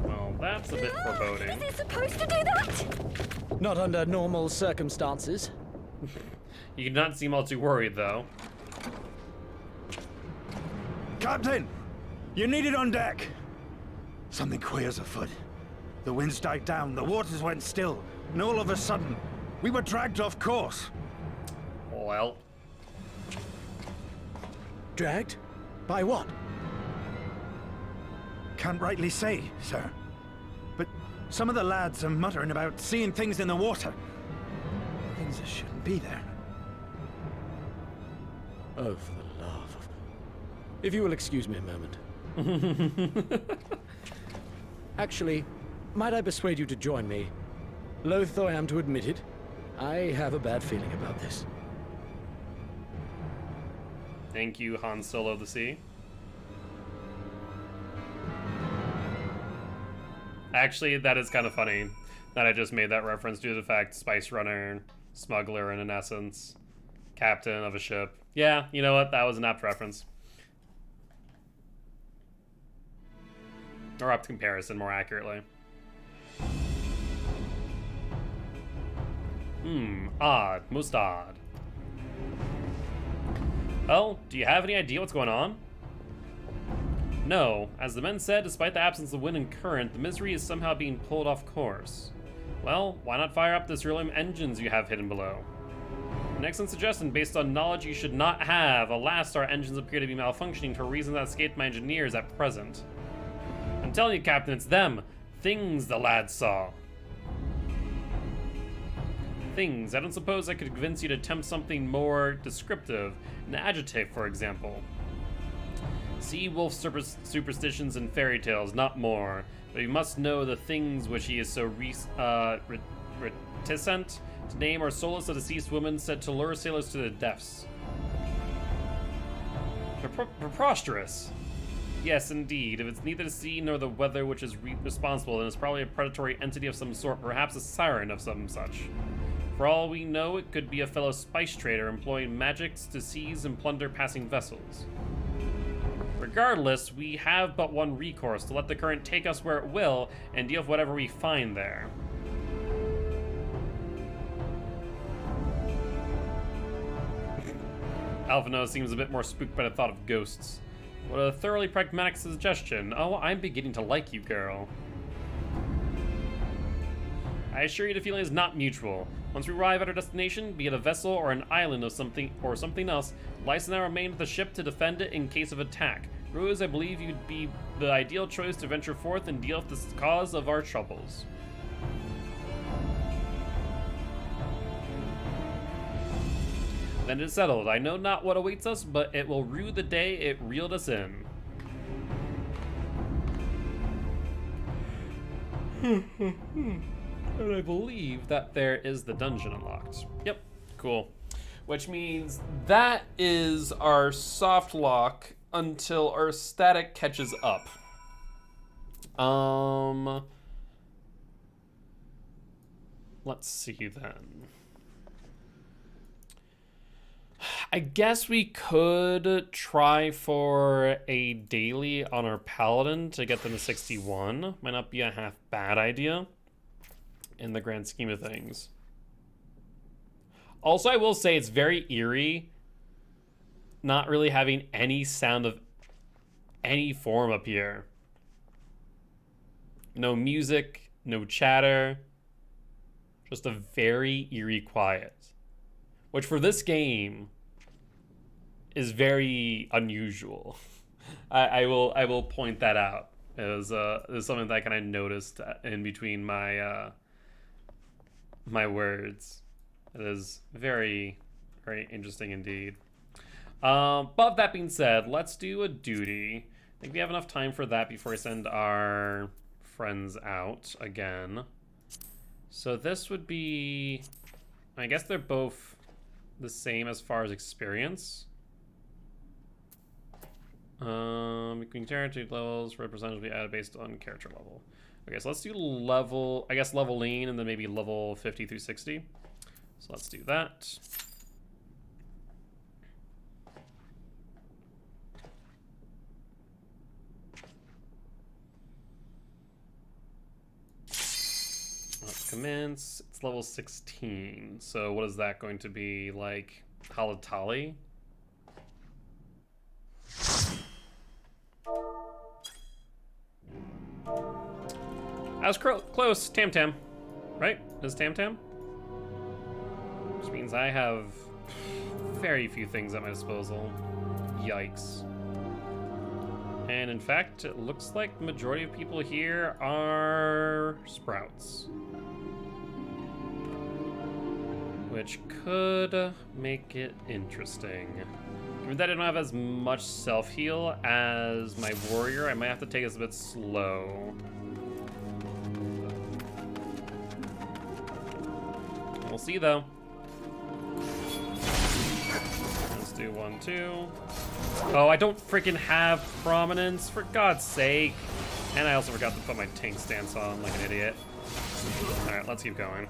Well, that's a bit foreboding. Is it supposed to do that? Not under normal circumstances. You do not seem all too worried, though. Captain! You're needed on deck! Something queer's afoot. The winds died down, the waters went still, and all of a sudden, we were dragged off course. Well. Dragged? By what? Can't rightly say, sir. But some of the lads are muttering about seeing things in the water. Things that shouldn't be there. Oh, for the love of... If you will excuse me a moment. Actually, might I persuade you to join me? Loath though I am to admit it, I have a bad feeling about this. Thank you, Han Solo of the Sea. Actually, that is kind of funny that I just made that reference due to the fact Spice Runner, smuggler, and in essence, captain of a ship. Yeah, you know what? That was an apt reference. Or apt comparison, more accurately. Odd. Most odd. Well, do you have any idea what's going on? No. As the men said, despite the absence of wind and current, the Misery is somehow being pulled off course. Well, why not fire up the cerulean engines you have hidden below? An excellent suggestion based on knowledge you should not have. Alas, our engines appear to be malfunctioning for reasons that escaped my engineers at present. I'm telling you, Captain, it's them. Things the lads saw. Things. I don't suppose I could convince you to attempt something more descriptive. An adjective, for example. Sea wolf superstitions and fairy tales, not more. But he must know the things which he is so reticent to name or solace a deceased woman said to lure sailors to the depths. Preposterous. Yes, indeed. If it's neither the sea nor the weather which is responsible, then it's probably a predatory entity of some sort, perhaps a siren of some such. For all we know, it could be a fellow spice trader employing magics to seize and plunder passing vessels. Regardless, we have but one recourse, to let the current take us where it will and deal with whatever we find there. Alphino seems a bit more spooked by the thought of ghosts. What a thoroughly pragmatic suggestion. Oh, I'm beginning to like you, girl. I assure you the feeling is not mutual. Once we arrive at our destination, be it a vessel or an island of something else, Lysa and I remain with the ship to defend it in case of attack. Rose, I believe you'd be the ideal choice to venture forth and deal with the cause of our troubles. Then it is settled. I know not what awaits us, but it will rue the day it reeled us in. And I believe that there is the dungeon unlocked. Yep, cool. Which means that is our soft lock until our static catches up. Let's see then. I guess we could try for a daily on our paladin to get them to 61. Might not be a half bad idea in the grand scheme of things. Also, I will say it's very eerie not really having any sound of any form up here. No music, no chatter, just a very eerie quiet. Which for this game is very unusual. I will point that out. It was something that I kind of noticed in between my my words. It is very, very interesting indeed. But that being said, let's do a duty. I think we have enough time for that before we send our friends out again. So this would be, I guess they're both the same as far as experience. Between character levels, representatives will be added based on character level. Okay, so let's do level, I guess level lean, and then maybe level 50 through 60. So let's do that. Let's commence. It's level 16. So what is that going to be, like Halatali? I was close. Tam Tam, right? Is Tam Tam? Which means I have very few things at my disposal. Yikes. And in fact, it looks like the majority of people here are sprouts. Which could make it interesting. Given that I don't have as much self-heal as my warrior, I might have to take this a bit slow. We'll see though. Let's do 1, 2. Oh, I don't freaking have prominence, for God's sake. And I also forgot to put my tank stance on like an idiot. Alright, let's keep going.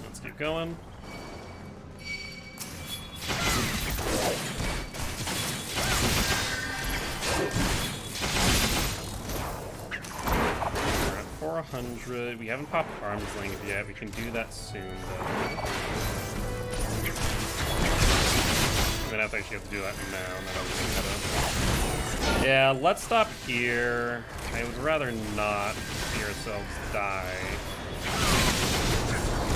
Let's keep going. We're at 400. We haven't popped arms length yet. We can do that soon, though. I'm gonna actually have to do that now. Yeah, let's stop here. I would rather not see ourselves die.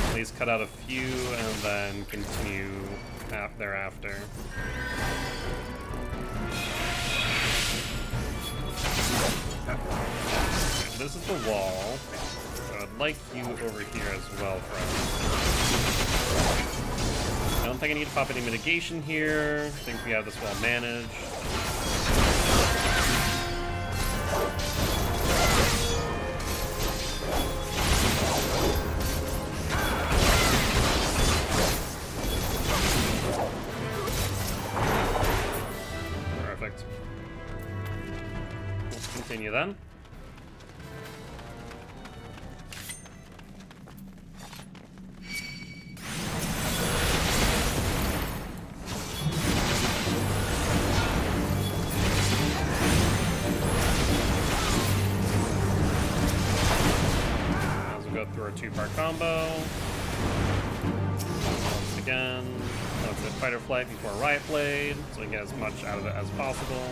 At least cut out a few and then continue thereafter. this is the wall. So I'd like you over here as well, friend. I don't think I need to pop any mitigation here. I think we have this well managed. Perfect. Let's continue then. Through our two-part combo. Once again, let's hit Fight or Flight before Riot Blade, so we can get as much out of it as possible.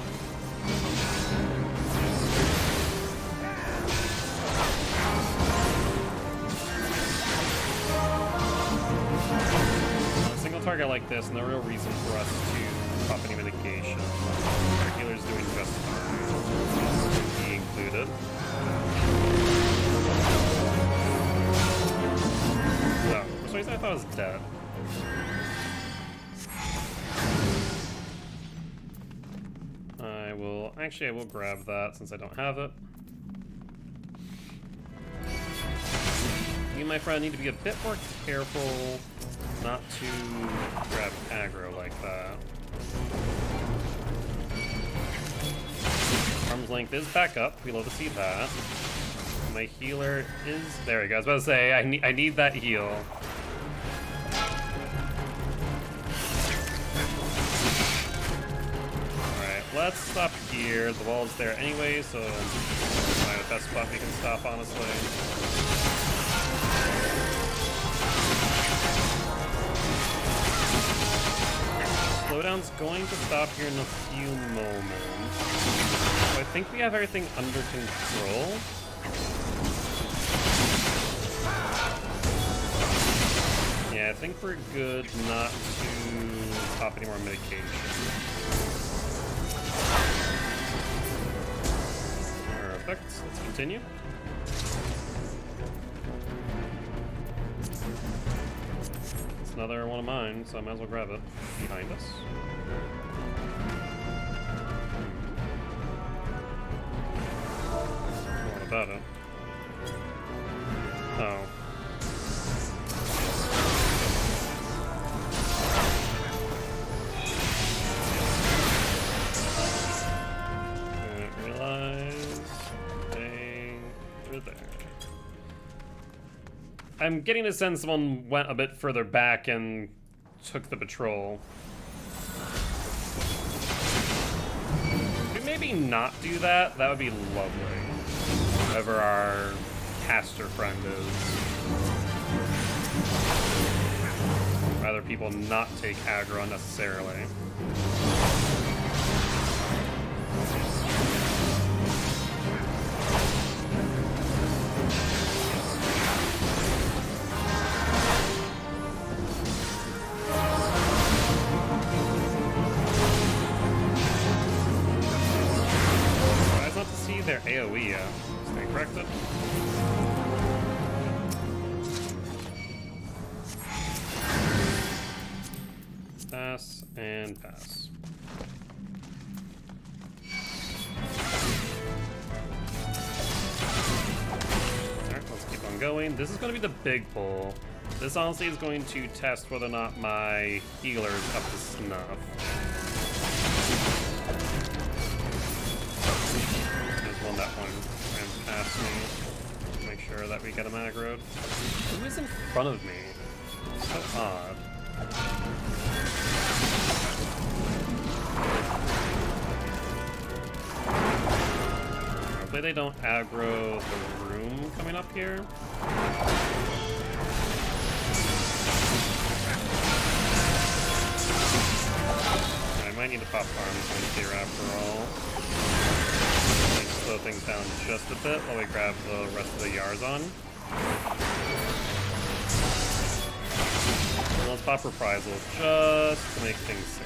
On a single target like this, no real reason for us to pop any mitigation. Our healer's doing just fine. He included. Oh, for some reason I thought it was dead. I will grab that since I don't have it. You, my friend, need to be a bit more careful not to grab aggro like that. Arm's length is back up. We love to see that. My healer is... There he goes. I was about to say, I need that heal. Alright, let's stop here. The wall's there anyway, so it's probably the best spot we can stop, honestly. Slowdown's going to stop here in a few moments. So I think we have everything under control. Yeah, I think we're good not to pop any more medication. Perfect. Let's continue. It's another one of mine, so I might as well grab it. Behind us. What about it? Oh. Didn't realize they were there. I'm getting a sense someone went a bit further back and took the patrol. Could we maybe not do that? That would be lovely. Whoever our caster friend is. Rather people not take aggro unnecessarily. Tries not to see their AoE yet. Stay corrected. Pass and pass. Alright, let's keep on going. This is going to be the big pull. This honestly is going to test whether or not my healer is up to snuff. There's one that one ran past me. Make sure that we get him aggroed. Who is in front of me? So odd. Hopefully they don't aggro the room coming up here. I might need to pop arms here after all. Slow things down just a bit while we grab the rest of the Yarzon. Let's pop Reprisal just to make things safe.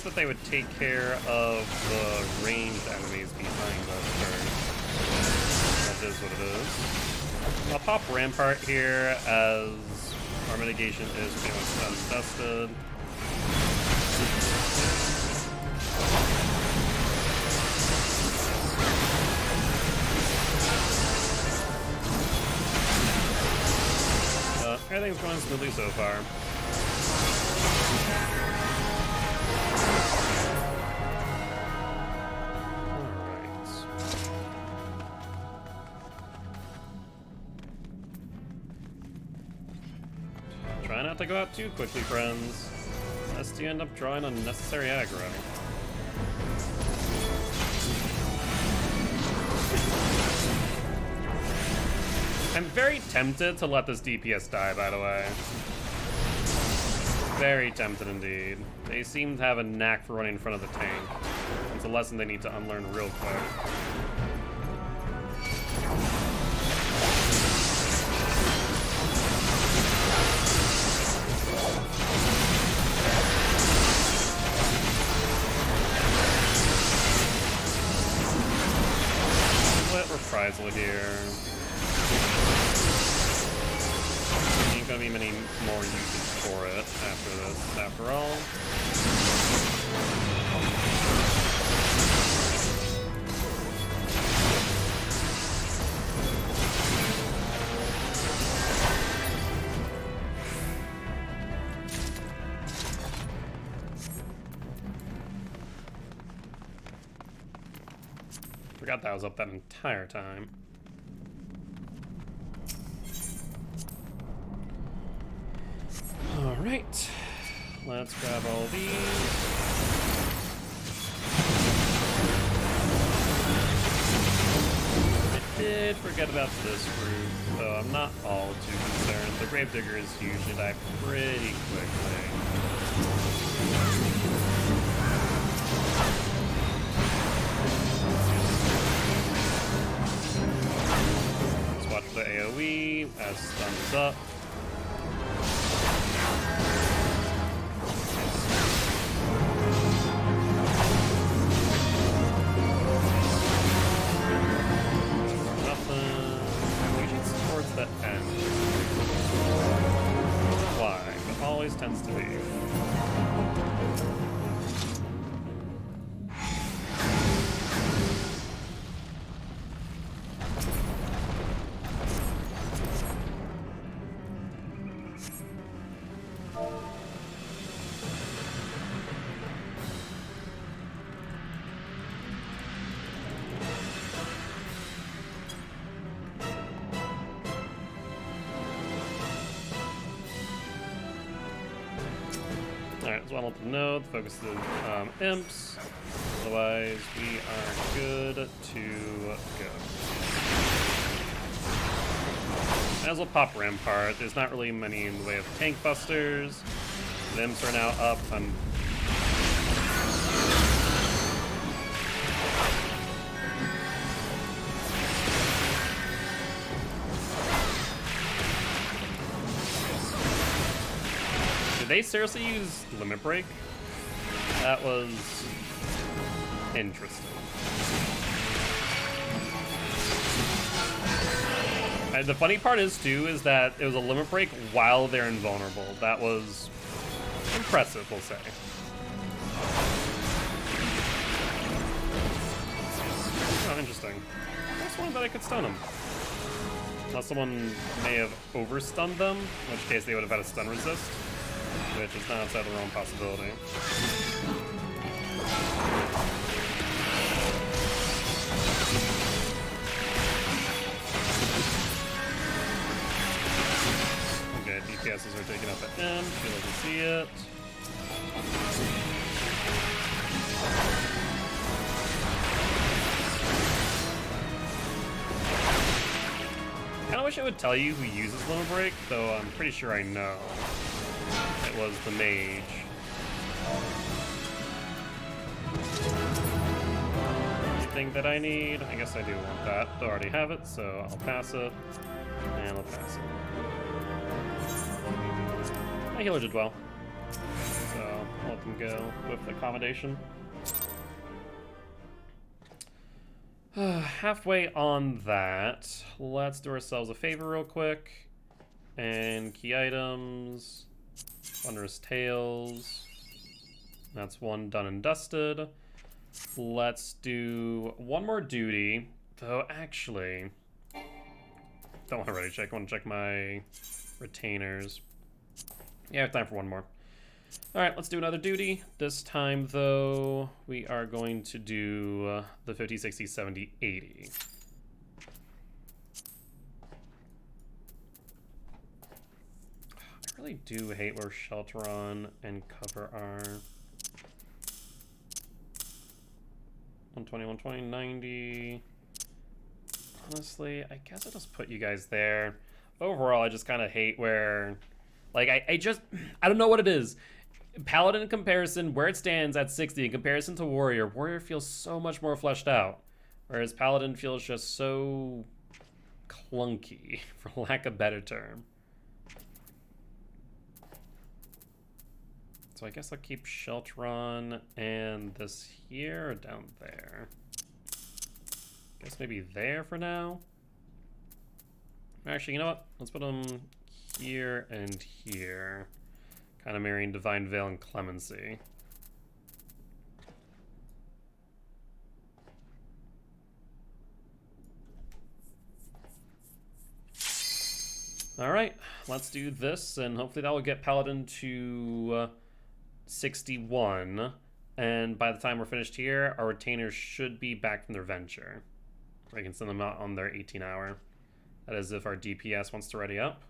that they would take care of the ranged enemies behind us first. That is what it is. I'll pop Rampart here as our mitigation is pretty much untested. Everything's going smoothly so far. Try not to go out too quickly, friends, lest you end up drawing unnecessary aggro. I'm very tempted to let this DPS die, by the way. Very tempted indeed. They seem to have a knack for running in front of the tank. It's a lesson they need to unlearn real quick. Reprisal here. Ain't gonna be many more uses for it after this, after all. Forgot that I was up that entire time. All right, let's grab all these. I did forget about this group, though I'm not all too concerned. The Gravediggers usually die pretty quickly. The AoE as stuns up. Nothing. Usually towards the end. Why? It always tends to be. Alright, just want to know the focus is imps. Otherwise, we are good to go. Might as well pop Rampart. There's not really many in the way of tank busters. The imps are now up. Did they seriously use Limit Break? That was interesting. And the funny part is too is that it was a Limit Break while they're invulnerable. That was impressive, we'll say. Oh, interesting. I just wanted that I could stun them. Unless someone may have overstunned them, in which case they would have had a stun resist. Which is not outside the realm possibility. Okay, DPSs are taking up at end. Feel like you see it. Kinda wish it would tell you who uses Limit Break, though I'm pretty sure I know. It was the mage. Anything that I need? I guess I do want that. I already have it, so I'll pass it. And I'll pass it. My healer did well. So I'll let can go with accommodation. Halfway on that, let's do ourselves a favor real quick. And key items, Thunderous Tales. That's one done and dusted. Let's do one more duty, though actually, don't want to ready check, I want to check my retainers. Yeah, I have time for one more. Alright, let's do another duty. This time, though, we are going to do the 50, 60, 70, 80. I really do hate where Shelteron and Cover are. 120, 120, 90. Honestly, I guess I'll just put you guys there. Overall, I just kind of hate where... Like, I don't know what it is. Paladin in comparison, where it stands at 60 in comparison to Warrior, Warrior feels so much more fleshed out. Whereas Paladin feels just so clunky, for lack of a better term. So I guess I'll keep Shelteron and this here or down there. Guess maybe there for now. Actually, you know what? Let's put them here and here. Kind of marrying Divine Veil and Clemency. Alright, let's do this, and hopefully that will get Paladin to 61. And by the time we're finished here, our retainers should be back from their venture. I can send them out on their 18-hour. That is if our DPS wants to ready up.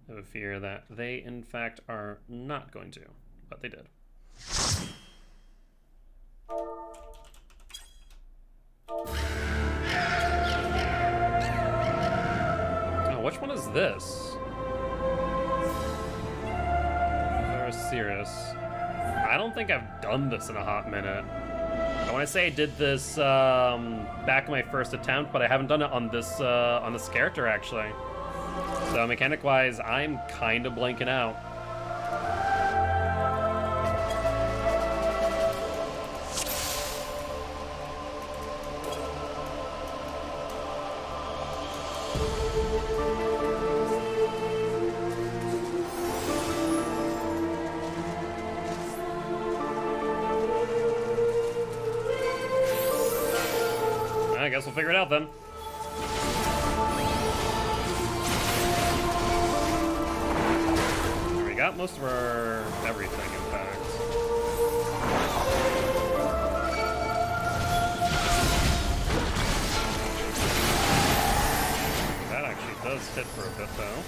I have a fear that they, in fact, are not going to, but they did. Oh, which one is this? Serious. I don't think I've done this in a hot minute. I want to say I did this back in my first attempt, but I haven't done it on this character actually. So mechanic-wise, I'm kind of blanking out. I guess we'll figure it out then. We got most of our everything, in fact. That actually does hit for a bit, though.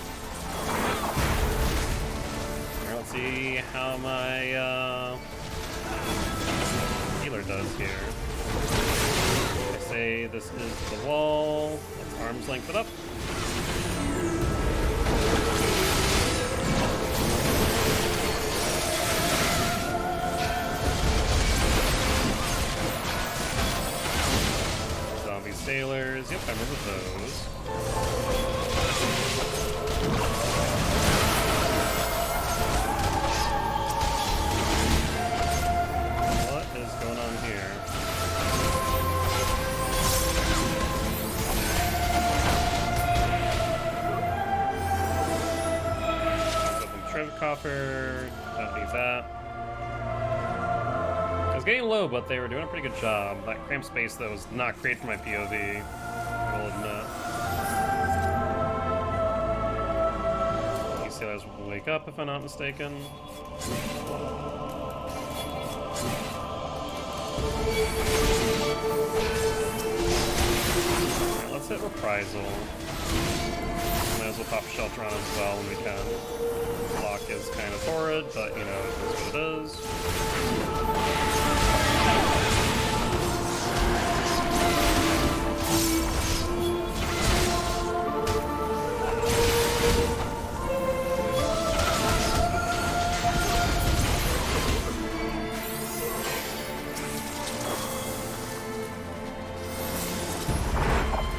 Here, let's see how my healer does here. Say this is the wall. Let's arms length it up. Zombie sailors. Yep, I remember those. What is going on here? Coffer, don't need that. I was getting low, but they were doing a pretty good job. That cramped space, though, was not great for my POV, I will admit. These sailors will wake up, if I'm not mistaken. Right, let's hit Reprisal. Might as well pop Shelter on as well when we can. Block is kind of horrid, but you know, it is what it is.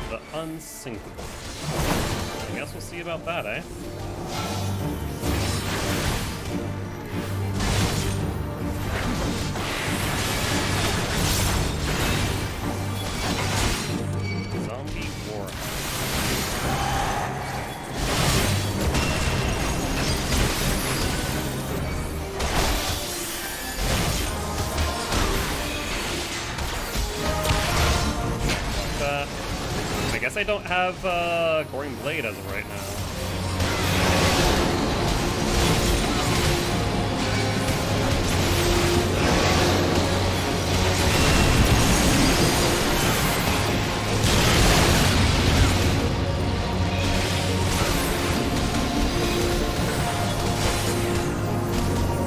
The Unsinkable. guess we'll see about that, eh? Zombie war. I guess I don't have Goring Blade as of right now.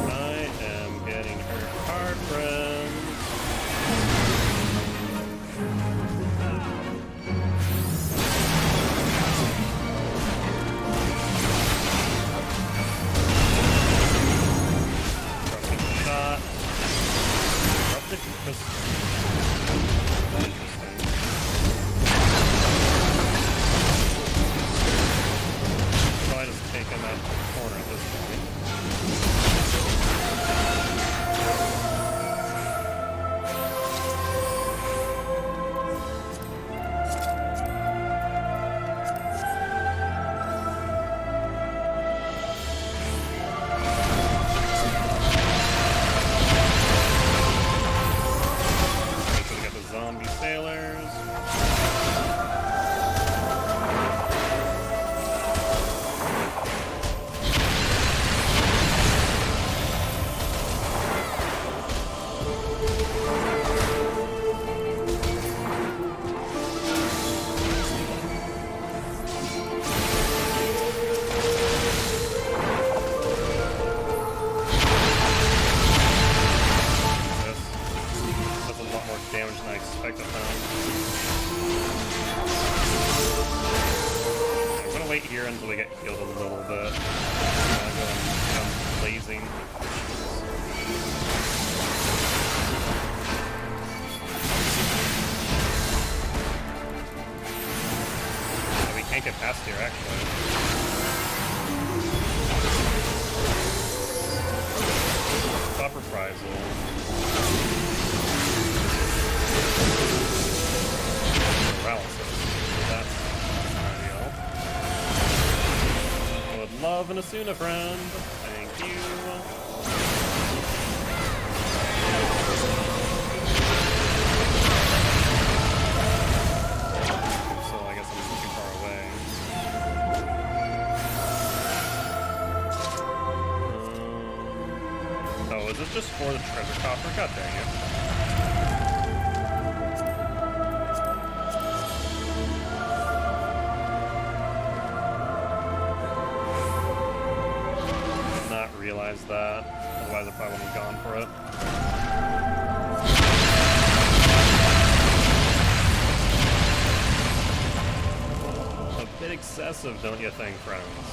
I am getting hurt hard, friends. Probably just take him out of the corner at this point. Zombie sailors. Damage than I expected now. I'm gonna wait here until we get healed a little bit. I'm gonna go and become blazing. Oh, we can't get past here, actually. Stop reprisal. That's ideal. I would love an Asuna friend. Thank you. So I guess I'm too far away. Oh, is this just for the treasure coffer? God dang it. Realize that, otherwise I probably wouldn't have gone for it. A bit excessive, don't you think, friends?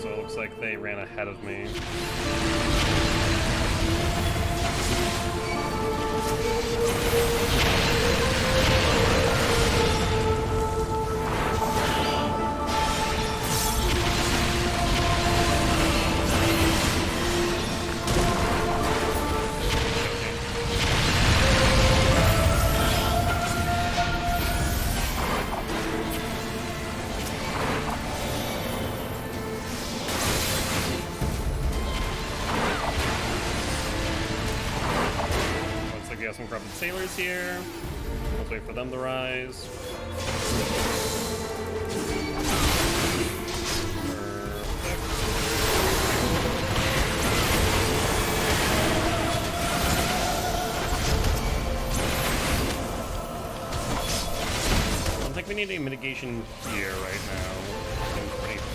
So it looks like they ran ahead of me. We have some corrupted sailors here. Let's wait for them to rise. I don't think we need any mitigation here right now. Seems pretty far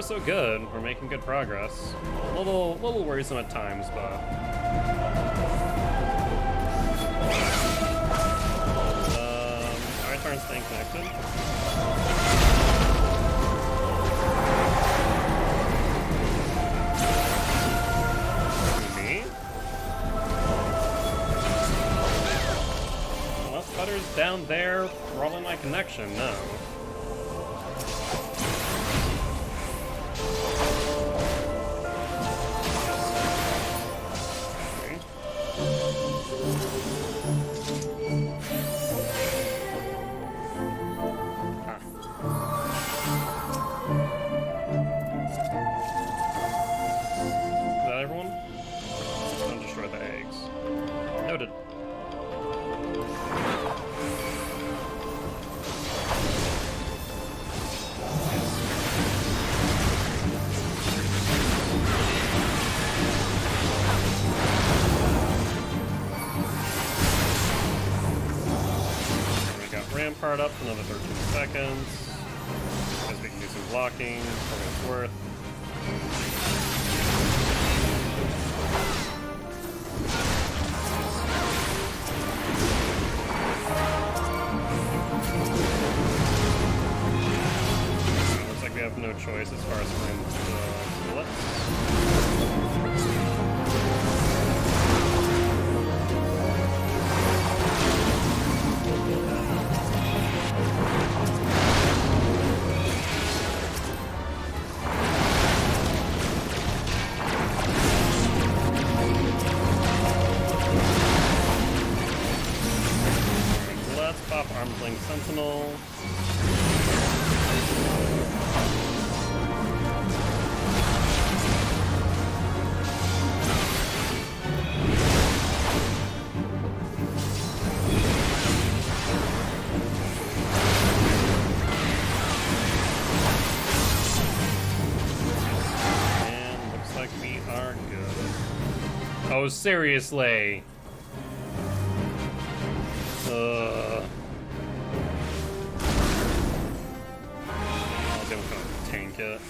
so good. We're making good progress. A little worrisome at times, but our turn staying connected. down there rolling my connection? No. Rampart up for another 13 seconds. Because we can do some blocking for what it's worth. Looks like we have no choice as far as when bullets. Arms-length Sentinel. And looks like we are good. Oh, seriously. Tank it.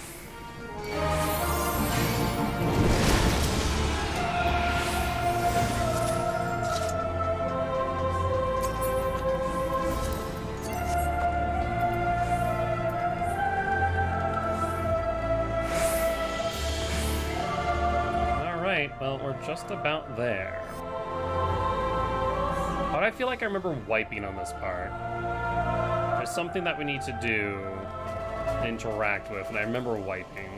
Alright, well, we're just about there. But I feel like I remember wiping on this part. There's something that we need to do, interact with, and I remember wiping.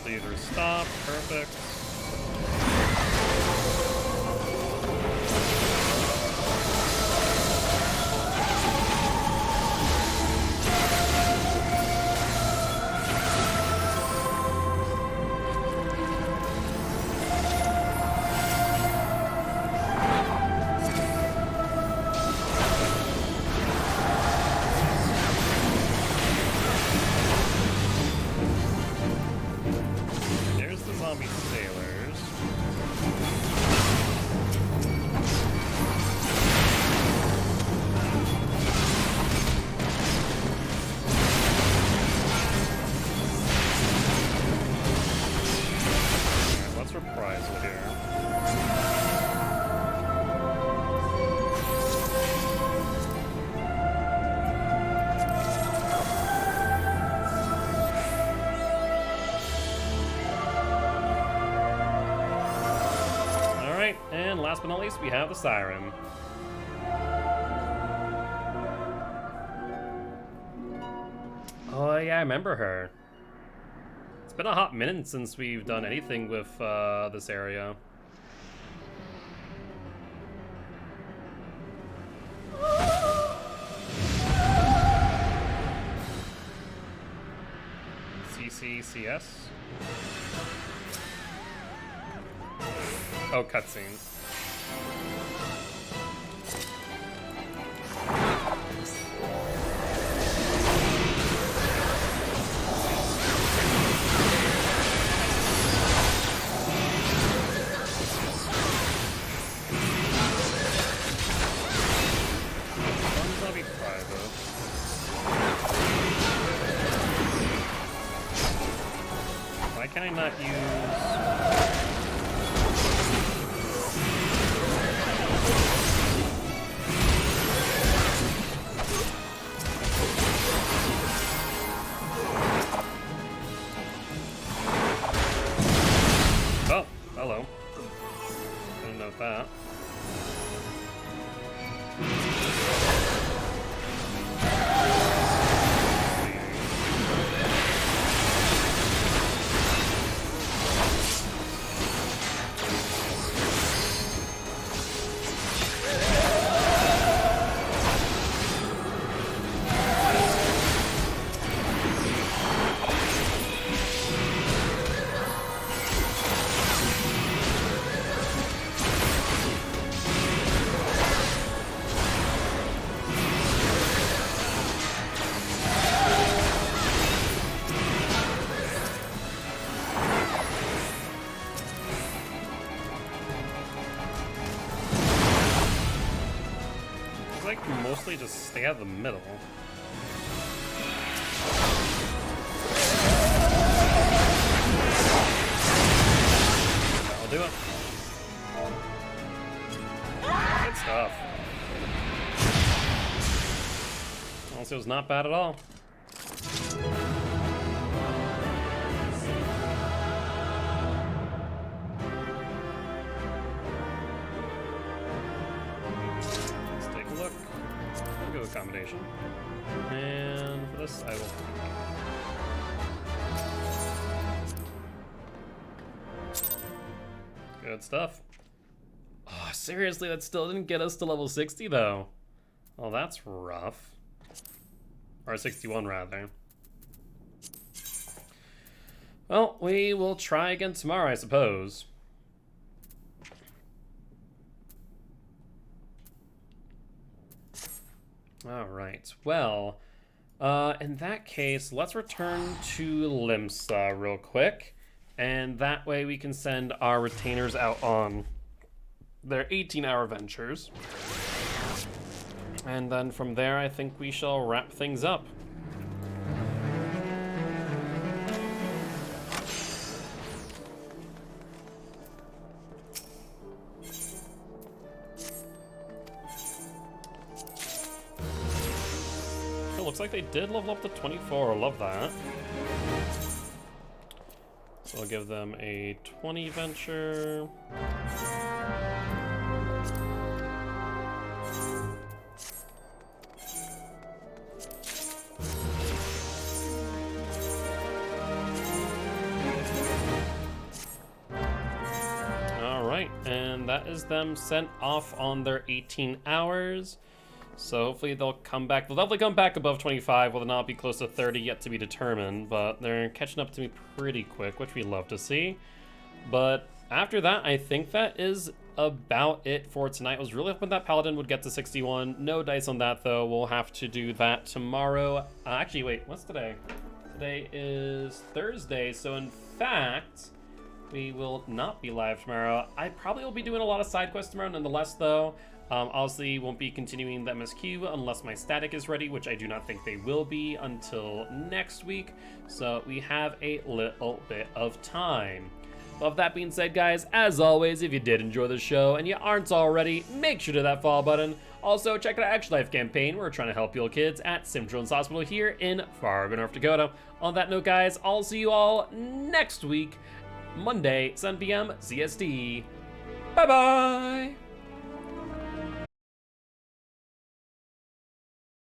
The user stop, perfect. And last but not least, we have the Siren. Oh yeah, I remember her. It's been a hot minute since we've done anything with this area. CCCS? Oh, cutscenes. Why can I not use... Oh, hello. Didn't know that. Like mostly just stay out of the middle. I'll do it. Good stuff. Honestly, it was not bad at all. Accommodation. And for this, I will. Good stuff. Oh, seriously, that still didn't get us to level 60, though. Oh, that's rough. Or 61, rather. Well, we will try again tomorrow, I suppose. All right, well, in that case, let's return to Limsa real quick, and that way we can send our retainers out on their 18-hour ventures. And then from there, I think we shall wrap things up. Looks like they did level up to 24. I love that. So I'll give them a 20 venture. All right, and that is them sent off on their 18 hours. So hopefully they'll come back. They'll definitely come back above 25. Will they not be close to 30 yet to be determined, but they're catching up to me pretty quick, which we love to see. But after that, I think that is about it for tonight. I was really hoping that Paladin would get to 61. No dice on that, though. We'll have to do that tomorrow. Actually, wait, what's today? Today is Thursday, so in fact, we will not be live tomorrow. I probably will be doing a lot of side quests tomorrow, nonetheless, though. Obviously, won't be continuing the MSQ unless my static is ready, which I do not think they will be until next week. So we have a little bit of time. Well, with that being said, guys, as always, if you did enjoy the show and you aren't already, make sure to hit that follow button. Also, check out our XIV campaign. We're trying to help your kids at Sim Children's Hospital here in Fargo, North Dakota. On that note, guys, I'll see you all next week, Monday, 7 p.m. CST. Bye-bye!